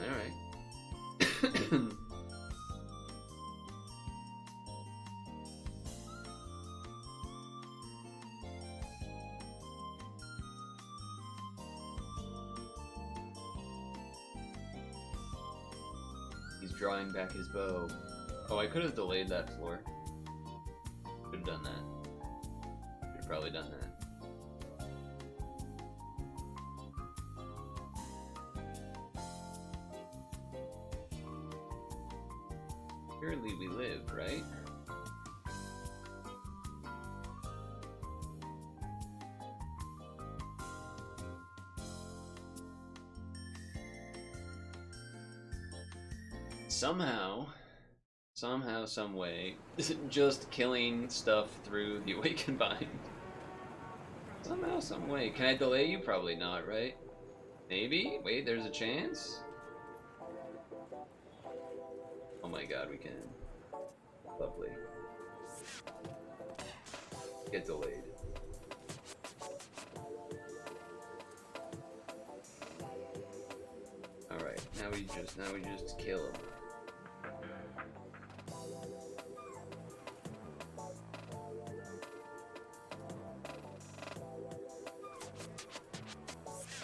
Alright. He's drawing back his bow. Oh, I could have delayed that floor. Could have done that. Could have probably done that. Surely we live, right? Somehow, some way, just killing stuff through the Awakened Bind. Somehow, some way. Can I delay you? Probably not, right? Maybe? Wait, there's a chance? Oh my god, we can. Lovely. Get delayed. Alright, now we just kill him.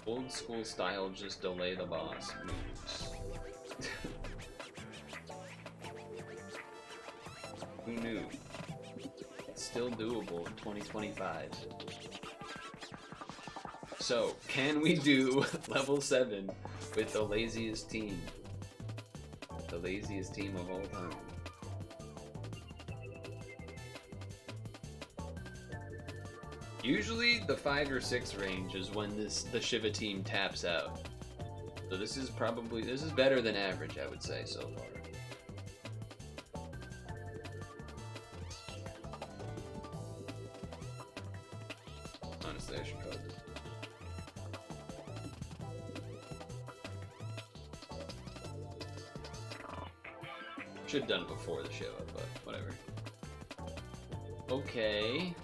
Old school style, just delay the boss moves. Who knew? It's still doable in 2025. So, can we do level 7 with the laziest team? The laziest team of all time. Usually the 5 or 6 range is when the Shiva team taps out. So this is better than average, I would say, so far. Honestly, I should probably. Should have done it before the Shiva, but whatever. Okay.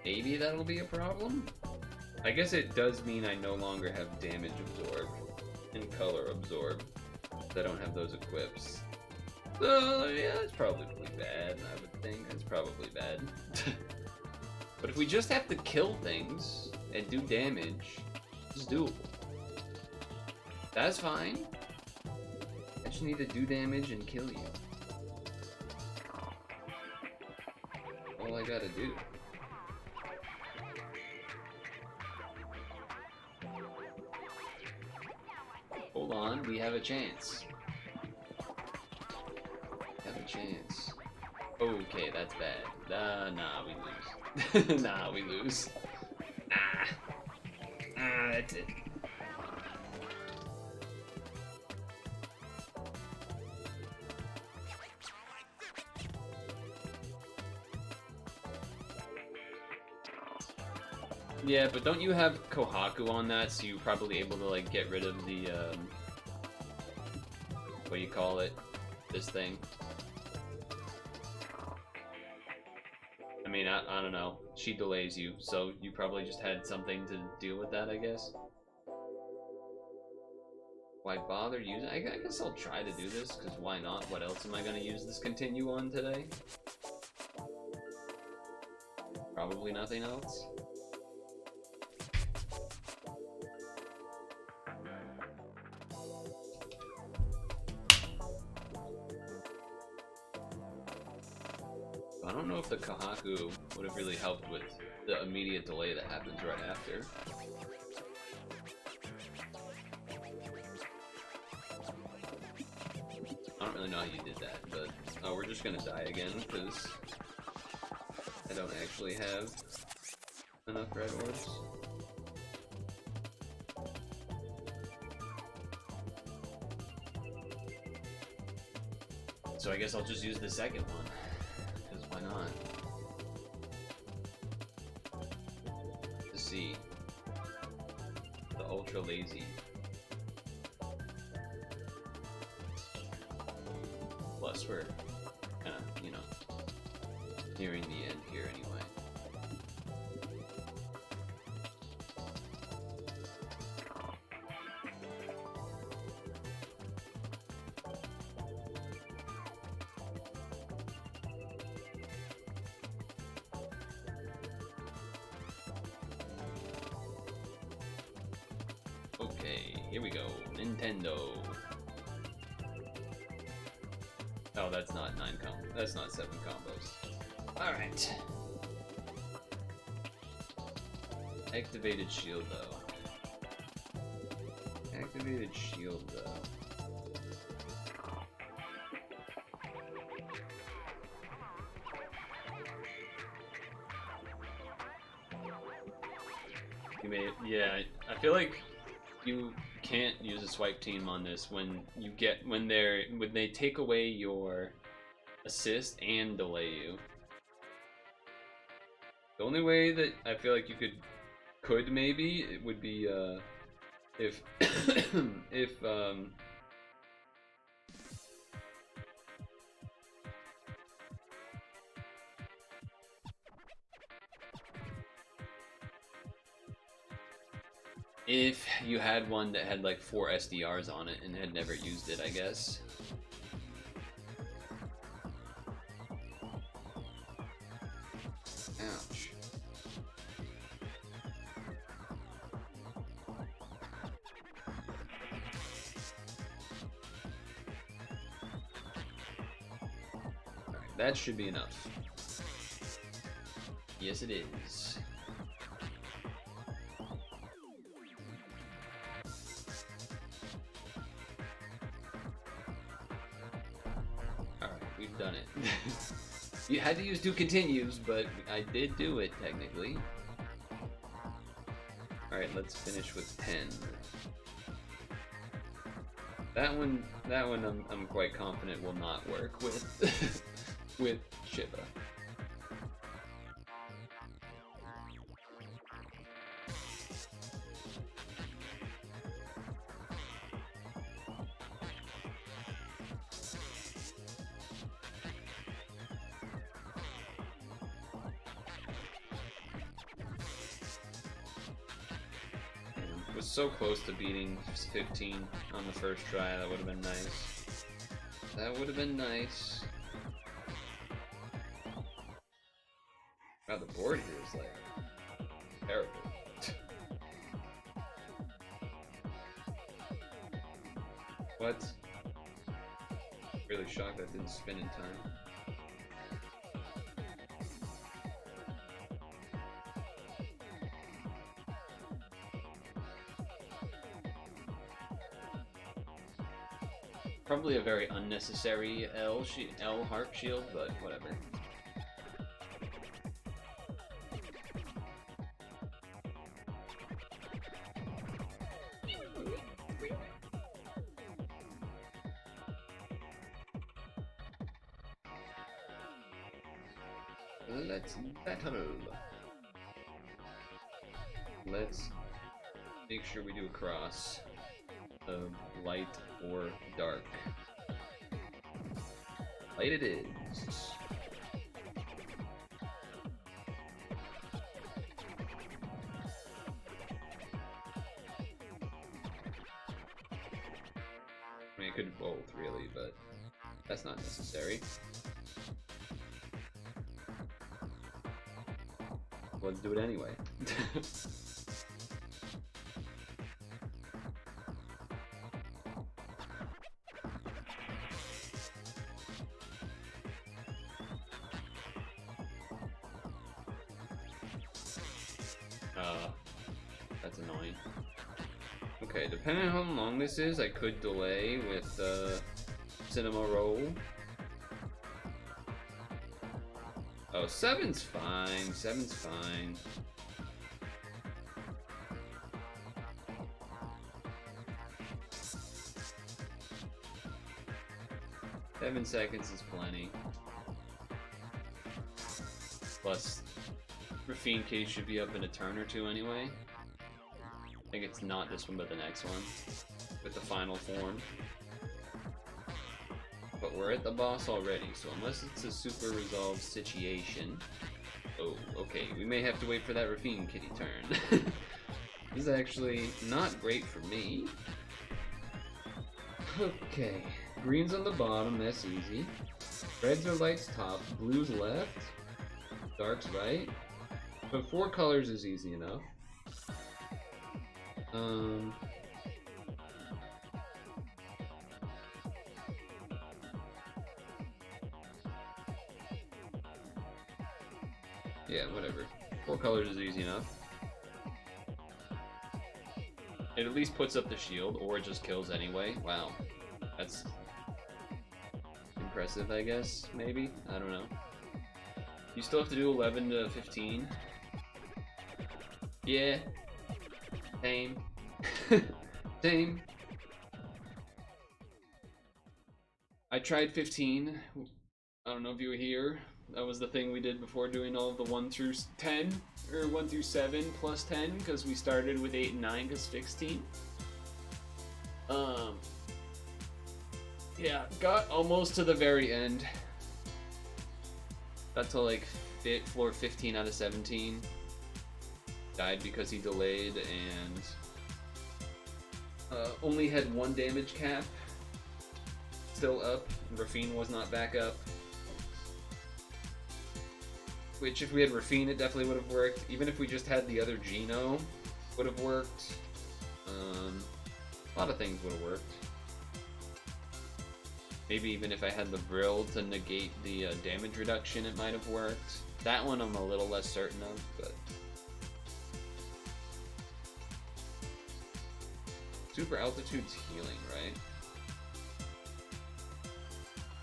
Maybe that'll be a problem? I guess it does mean I no longer have damage absorb and color absorb. I don't have those equips. So, yeah, that's probably bad, I would think. It's probably bad. But if we just have to kill things and do damage, it's doable. That's fine. I just need to do damage and kill you. All I gotta do. Hold on, we have a chance. We have a chance. Okay, that's bad. Nah, we lose. Nah, we lose. That's it. Yeah, but don't you have Kohaku on that, so you're probably able to, like, get rid of the, what do you call it? This thing. I mean, I don't know. She delays you, so you probably just had something to deal with that, I guess. Why bother using? I guess I'll try to do this, because why not? What else am I going to use this continue on today? Probably nothing else. I don't know if the Kohaku would have really helped with the immediate delay that happens right after. I don't really know how you did that, but oh, we're just gonna die again because I don't actually have enough red orbs. So I guess I'll just use the second one. Why not? To see the ultra lazy. Plus, we're kind of, you know, nearing the end here anyway. Okay, here we go. Nintendo. Oh, that's not 9 combos. That's not 7 combos. Alright. Activated shield, though. Activated shield, though. You may, yeah, I feel like you can't use a swipe team on this when they take away your assist and delay you. The only way that I feel like you could could maybe, it would be if if you had one that had like 4 SDRs on it and had never used it, I guess. Ouch. Alright, that should be enough. Yes, it is. Alright, we've done it. You had to use 2 continues, but I did do it, technically. Alright, let's finish with 10. That one I'm quite confident will not work with with Shiva. Was so close to beating 15 on the first try. That would have been nice. That would have been nice. Wow, the board here is like terrible. What? Really shocked that didn't spin in time. Probably a very unnecessary L heart shield, but whatever. Let's battle. Let's make sure we do a cross of light or dark. Light it is. I mean, I could both really, but that's not necessary. Let's do it anyway. That's annoying. Okay, depending on how long this is, I could delay with cinema roll. Oh, 7's fine. 7's fine. Seven seconds is plenty. Plus, Rafine case should be up in a turn or two anyway. I think it's not this one, but the next one. With the final form. But we're at the boss already, so unless it's a super resolved situation... Oh, okay, we may have to wait for that Rafine kitty turn. This is actually not great for me. Okay, green's on the bottom, that's easy. Reds are lights top, blue's left, dark's right. So 4 colors is easy enough. Yeah, whatever. 4 colors is easy enough. It at least puts up the shield, or it just kills anyway. Wow. That's impressive, I guess, maybe? I don't know. You still have to do 11 to 15. Yeah. Same. Same. I tried 15. I don't know if you were here. That was the thing we did before doing all of the 1 through 10, or 1 through 7 plus 10, because we started with 8 and 9 because 16. Yeah, got almost to the very end. Got to like floor 15 out of 17. Died because he delayed and only had 1 damage cap. Still up. Rafine was not back up. Which, if we had Rafine, it definitely would have worked. Even if we just had the other Geno, would have worked. A lot of things would have worked. Maybe even if I had the Brill to negate the damage reduction, it might have worked. That one I'm a little less certain of, but... Super Altitude's healing, right?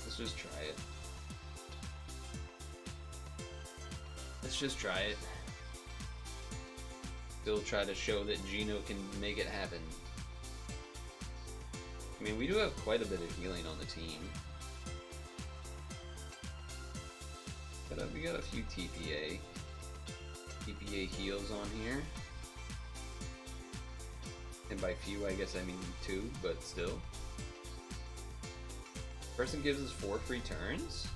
Let's just try it. Let's just try it. Still try to show that Geno can make it happen. I mean, we do have quite a bit of healing on the team. But we got a few TPA heals on here. And by few, I guess I mean 2, but still. Person gives us 4 free turns?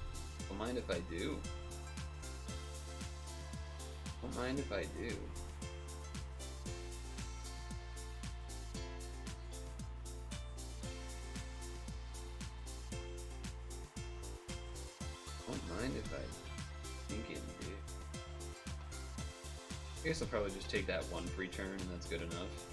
Don't mind if I do. Don't mind if I do. Don't mind if I think it do. I guess I'll probably just take that 1 free turn and that's good enough.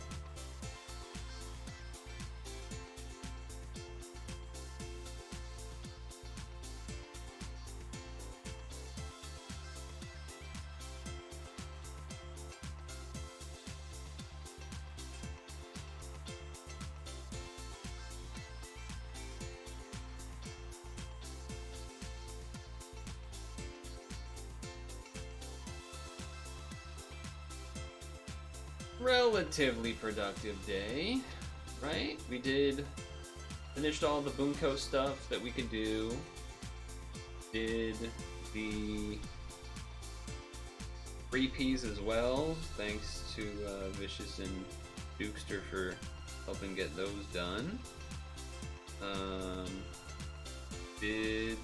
Relatively productive day, right? We finished all the Bunko stuff that we could do. Did the repees as well, thanks to Vicious and Dukester for helping get those done. Did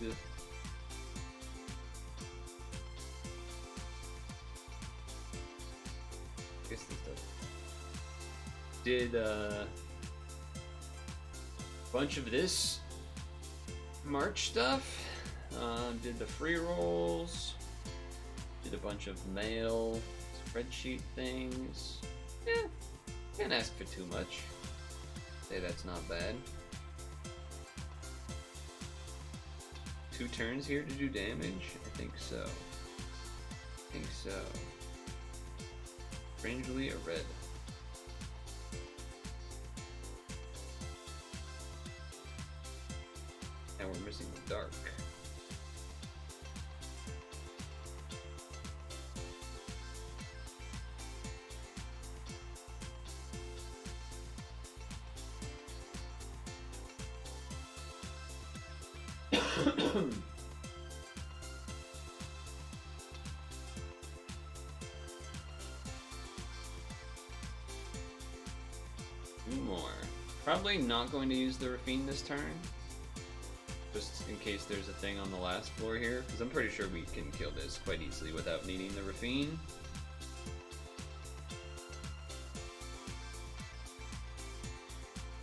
did a bunch of this March stuff, did the free rolls, did a bunch of mail, spreadsheet things. Yeah, can't ask for too much. Say that's not bad. 2 turns here to do damage? I think so. I think so. Strangely a red. And we're missing the dark. Two more. Probably not going to use the Rafine this turn. Just in case there's a thing on the last floor here, because I'm pretty sure we can kill this quite easily without needing the Rafine.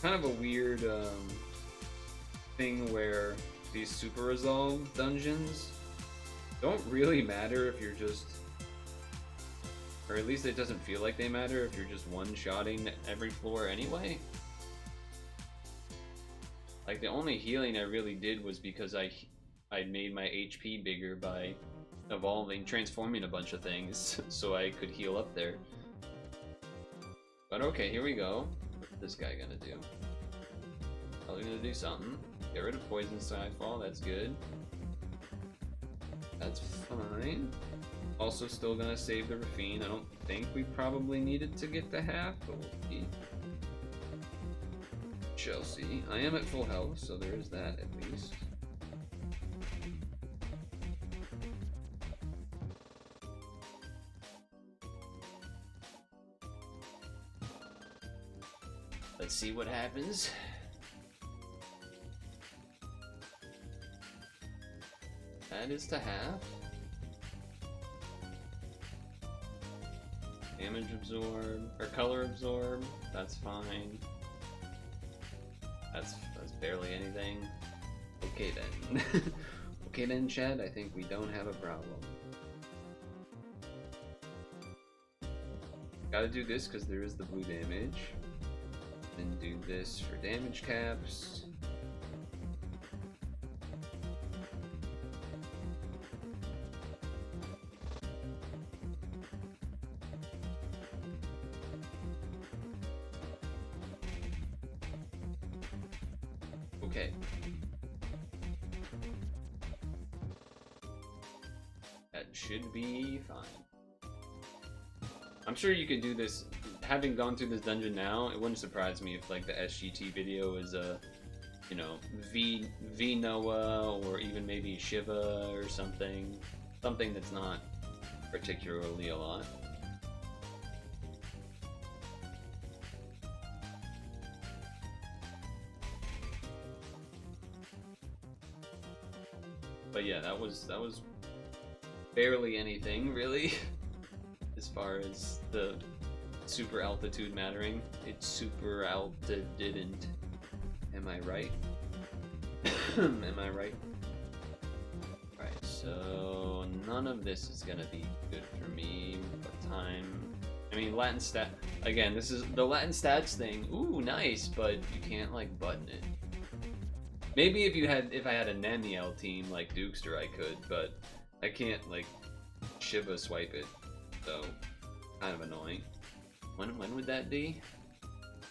Kind of a weird thing where these super resolve dungeons don't really matter if you're just, or at least it doesn't feel like they matter if you're just one-shotting every floor anyway. Like, the only healing I really did was because I made my HP bigger by transforming a bunch of things, so I could heal up there. But okay, here we go. What's this guy gonna do? Probably gonna do something. Get rid of Poison Skyfall, that's good. That's fine. Also still gonna save the Rafine. I don't think we probably needed to get the half, but we'll see. Chelsea. I am at full health, so there is that at least. Let's see what happens. That is to have. Damage absorb, or color absorb, that's fine. That's barely anything. Okay then. Okay then, Chad, I think we don't have a problem. Gotta do this because there is the blue damage. Then do this for damage caps. Okay. That should be fine. I'm sure you could do this. Having gone through this dungeon now, it wouldn't surprise me if like the SGT video is a, you know, V Noah or even maybe Shiva or something. Something that's not particularly a lot. But yeah, that was barely anything really, as far as the super altitude mattering. It super alta didn't. Am I right? Am I right? Right, so none of this is gonna be good for me. But time. I mean, Latin stat. Again, this is the Latin stats thing. Ooh, nice, but you can't like button it. Maybe if I had a Naniel team like Dukester, I could, but I can't like Shiva swipe it, so kind of annoying. When would that be? I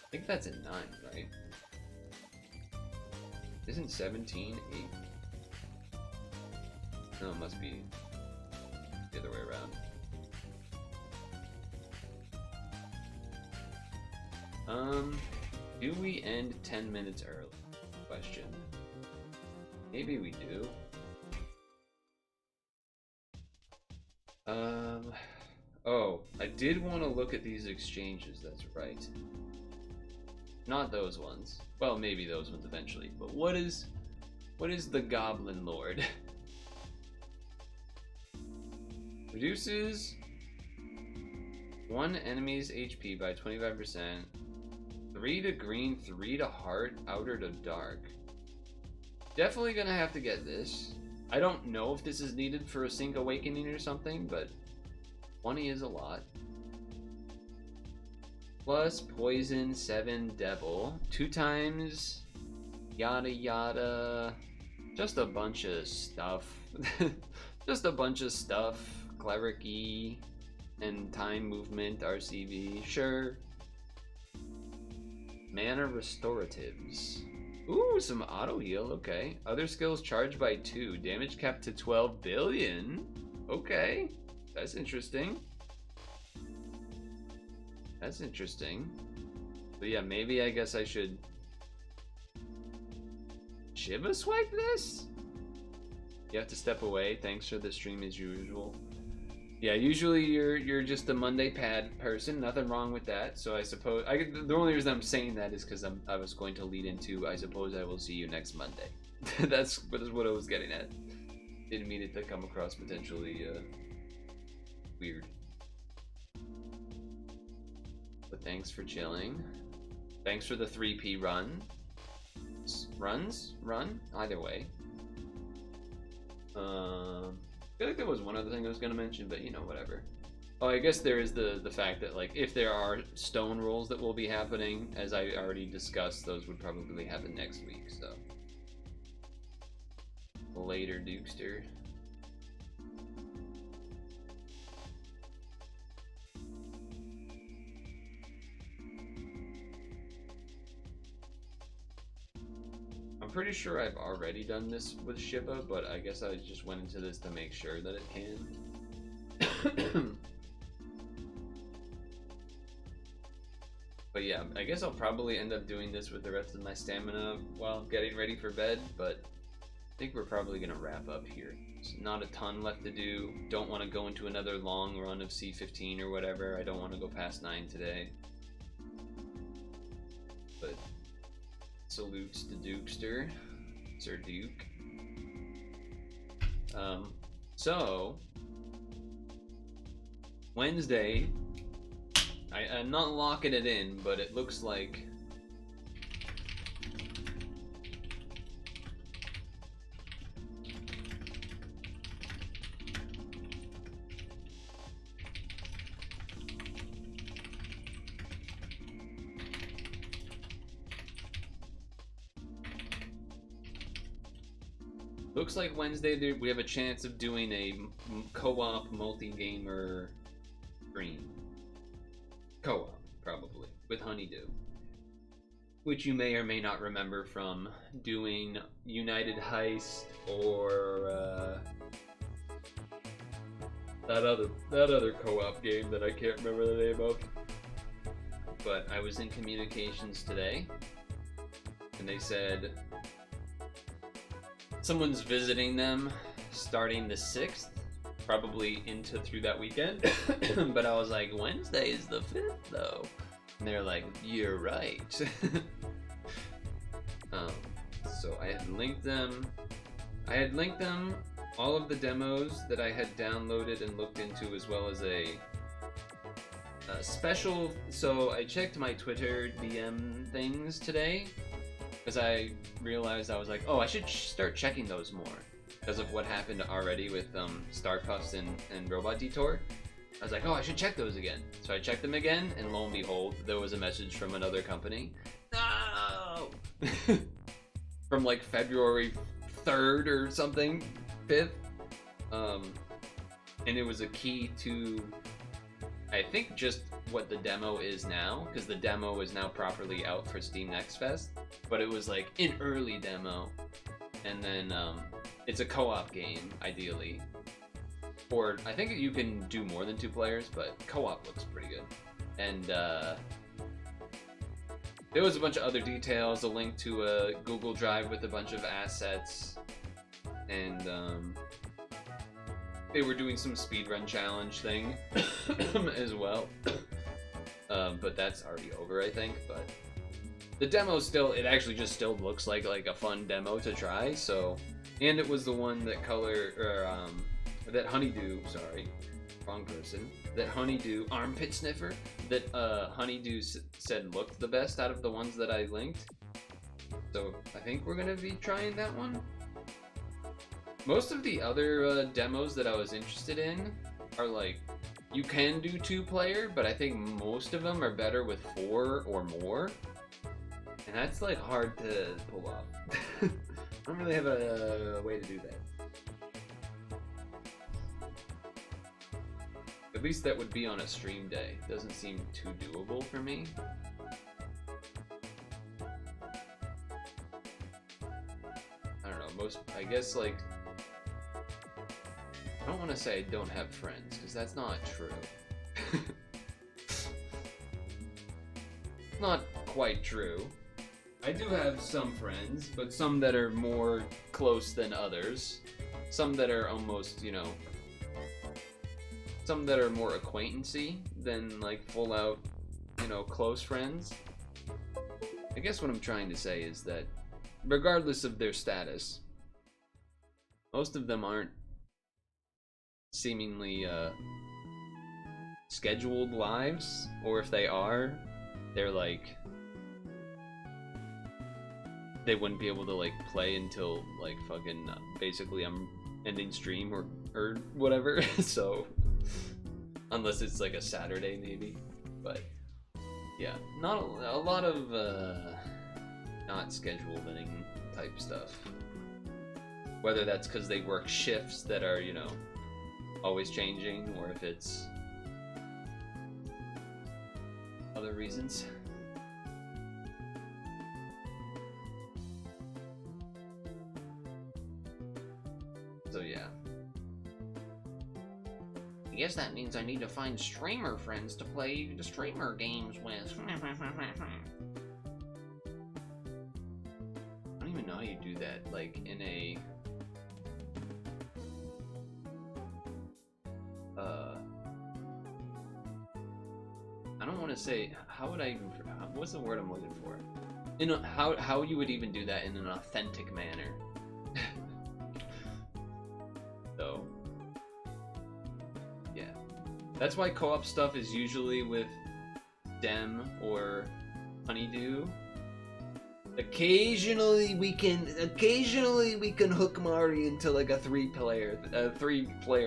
think that's at 9, right? Isn't 17 8? No, it must be the other way around. Do we end 10 minutes early? Question. Maybe we do. Oh, I did want to look at these exchanges, that's right. Not those ones. Well, maybe those ones eventually, but what is the Goblin Lord? Reduces one enemy's HP by 25%. 3 to green, 3 to heart, outer to dark. Definitely gonna have to get this. I don't know if this is needed for a Sync Awakening or something, but 20 is a lot. Plus poison, 7 devil, 2 times yada yada. Just a bunch of stuff. Just a bunch of stuff. Cleric-y and time movement, RCV, sure. Mana restoratives. Ooh, some auto heal, okay. Other skills charged by 2. Damage capped to 12 billion. Okay, that's interesting. That's interesting. But yeah, maybe I guess I should Shiva swipe this? You have to step away. Thanks for the stream as usual. Yeah, usually you're just a Monday pad person. Nothing wrong with that. So I suppose the only reason I'm saying that is because I was going to lead into I suppose I will see you next Monday. That's what I was getting at. Didn't mean it to come across potentially weird. But thanks for chilling. Thanks for the 3P run. Run? Either way. I feel like there was one other thing I was going to mention, but you know, whatever. Oh, I guess there is the fact that, like, if there are stone rolls that will be happening, as I already discussed, those would probably happen next week, so. Later, Dukester. I'm pretty sure I've already done this with Shiva, but I guess I just went into this to make sure that it can. But yeah, I guess I'll probably end up doing this with the rest of my stamina while getting ready for bed, but I think we're probably going to wrap up here. There's not a ton left to do. Don't want to go into another long run of C15 or whatever. I don't want to go past 9 today. But salutes to Dukester, Sir Duke. So Wednesday, I'm not locking it in, but it looks like Wednesday we have a chance of doing a co-op multi-gamer stream. Co-op, probably, with Honeydew. Which you may or may not remember from doing United Heist or that other co-op game that I can't remember the name of. But I was in communications today, and they said someone's visiting them starting the 6th, probably through that weekend. But I was like, Wednesday is the 5th though. And they're like, you're right. So I had linked them all of the demos that I had downloaded and looked into, as well as a special. So I checked my Twitter DM things today, because I realized I was like, oh, I should start checking those more because of what happened already with Star Puffs and Robot Detour. I was like, oh, I should check those again. So I checked them again, and lo and behold, there was a message from another company. No! From like February 3rd or something, 5th. And it was a key to, I think, just what the demo is now, because the demo is now properly out for Steam Next Fest. But it was like an early demo, and then it's a co-op game, ideally. Or I think you can do more than 2 players, but co-op looks pretty good. And there was a bunch of other details, a link to a Google Drive with a bunch of assets, and they were doing some speedrun challenge thing as well. But that's already over, I think. But the demo it actually just still looks like a fun demo to try. So, and it was the one that that Honeydew, sorry, wrong person, that Honeydew armpit sniffer, that Honeydew said looked the best out of the ones that I linked. So I think we're gonna be trying that one. Most of the other demos that I was interested in are like, you can do 2-player, but I think most of them are better with 4 or more. And that's like hard to pull off. I don't really have a way to do that. At least that would be on a stream day. Doesn't seem too doable for me. I don't know, I guess like, I don't want to say I don't have friends, because that's not true. Not quite true. I do have some friends, but some that are more close than others. Some that are almost, some that are more acquaintancy than like full out, close friends. I guess what I'm trying to say is that regardless of their status, most of them aren't seemingly scheduled lives, or if they are, they're like, they wouldn't be able to like play until like fucking basically I'm ending stream or whatever. So unless it's like a Saturday maybe, but yeah, not a lot of not scheduling type stuff. Whether that's because they work shifts that are always changing, or if it's other reasons. So yeah. I guess that means I need to find streamer friends to play the streamer games with. I don't even know how you do that, like in a I don't want to say, how would I even, what's the word I'm looking for? how you would even do that in an authentic manner. So, yeah. That's why co-op stuff is usually with Dem or Honeydew. Occasionally we can hook Mari into like a three-player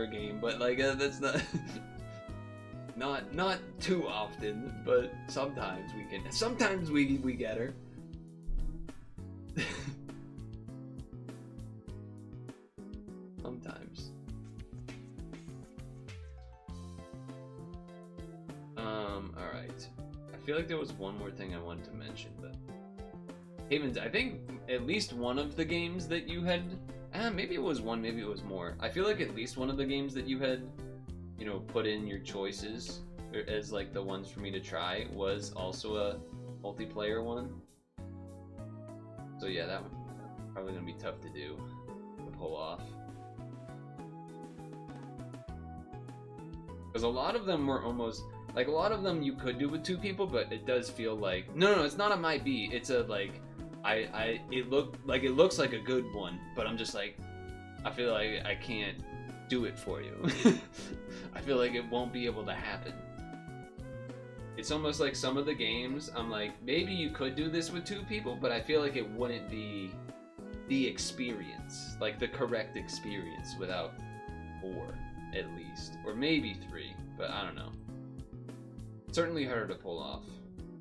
game, but like that's not not too often, but sometimes we can. Sometimes we get her. Sometimes. All right. I feel like there was one more thing I wanted to mention, but Havens, I think at least one of the games that you had, maybe it was one, maybe it was more. I feel like at least one of the games that you had, you know, put in your choices as like the ones for me to try was also a multiplayer one. So yeah, that one probably gonna be tough to do, to pull off. Because a lot of them were almost, like a lot of them you could do with two people, but it does feel like, no, it's not a might be, it's a like, it looks like a good one, but I'm just like, I feel like I can't do it for you. I feel like it won't be able to happen. It's almost like some of the games, I'm like, maybe you could do this with two people, but I feel like it wouldn't be the experience, like the correct experience without 4 at least, or maybe 3, but I don't know. Certainly harder to pull off,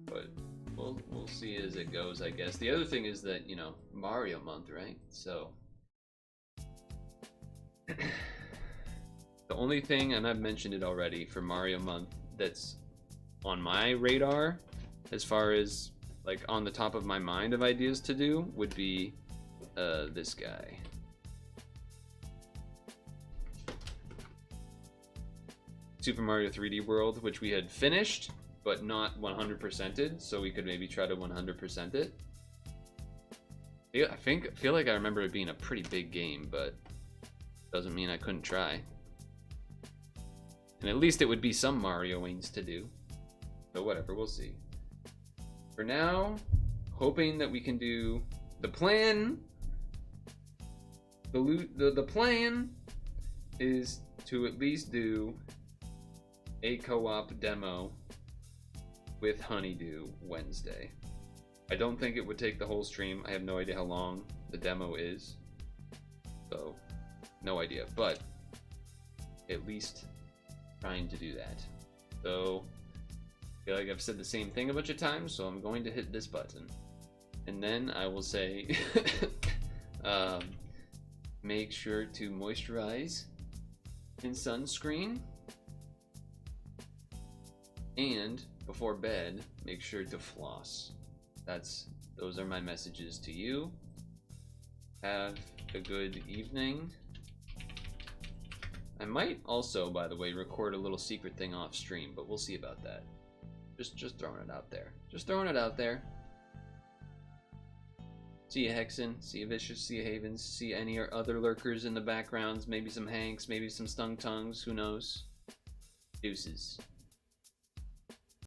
but we'll see as it goes, I guess. The other thing is that, you know, Mario month, right? So the only thing, and I've mentioned it already, for Mario month that's on my radar as far as like on the top of my mind of ideas to do would be this guy. Super Mario 3D World, which we had finished, but not 100%ed, so we could maybe try to 100% it. Yeah, I feel like I remember it being a pretty big game, but doesn't mean I couldn't try. And at least it would be some Marioings to do. So whatever, we'll see. For now, hoping that we can do the plan. The plan is to at least do a co-op demo with Honeydew Wednesday. I don't think it would take the whole stream. I have no idea how long the demo is, so no idea, but at least trying to do that. So I feel like I've said the same thing a bunch of times, so I'm going to hit this button, and then I will say make sure to moisturize in sunscreen. And before bed, make sure to floss. Those are my messages to you. Have a good evening. I might also, by the way, record a little secret thing off stream, but we'll see about that. Just throwing it out there. Just throwing it out there. See ya, Hexen. See ya, Vicious. See ya, Havens. See any other lurkers in the backgrounds. Maybe some Hanks. Maybe some Stung Tongues. Who knows? Deuces.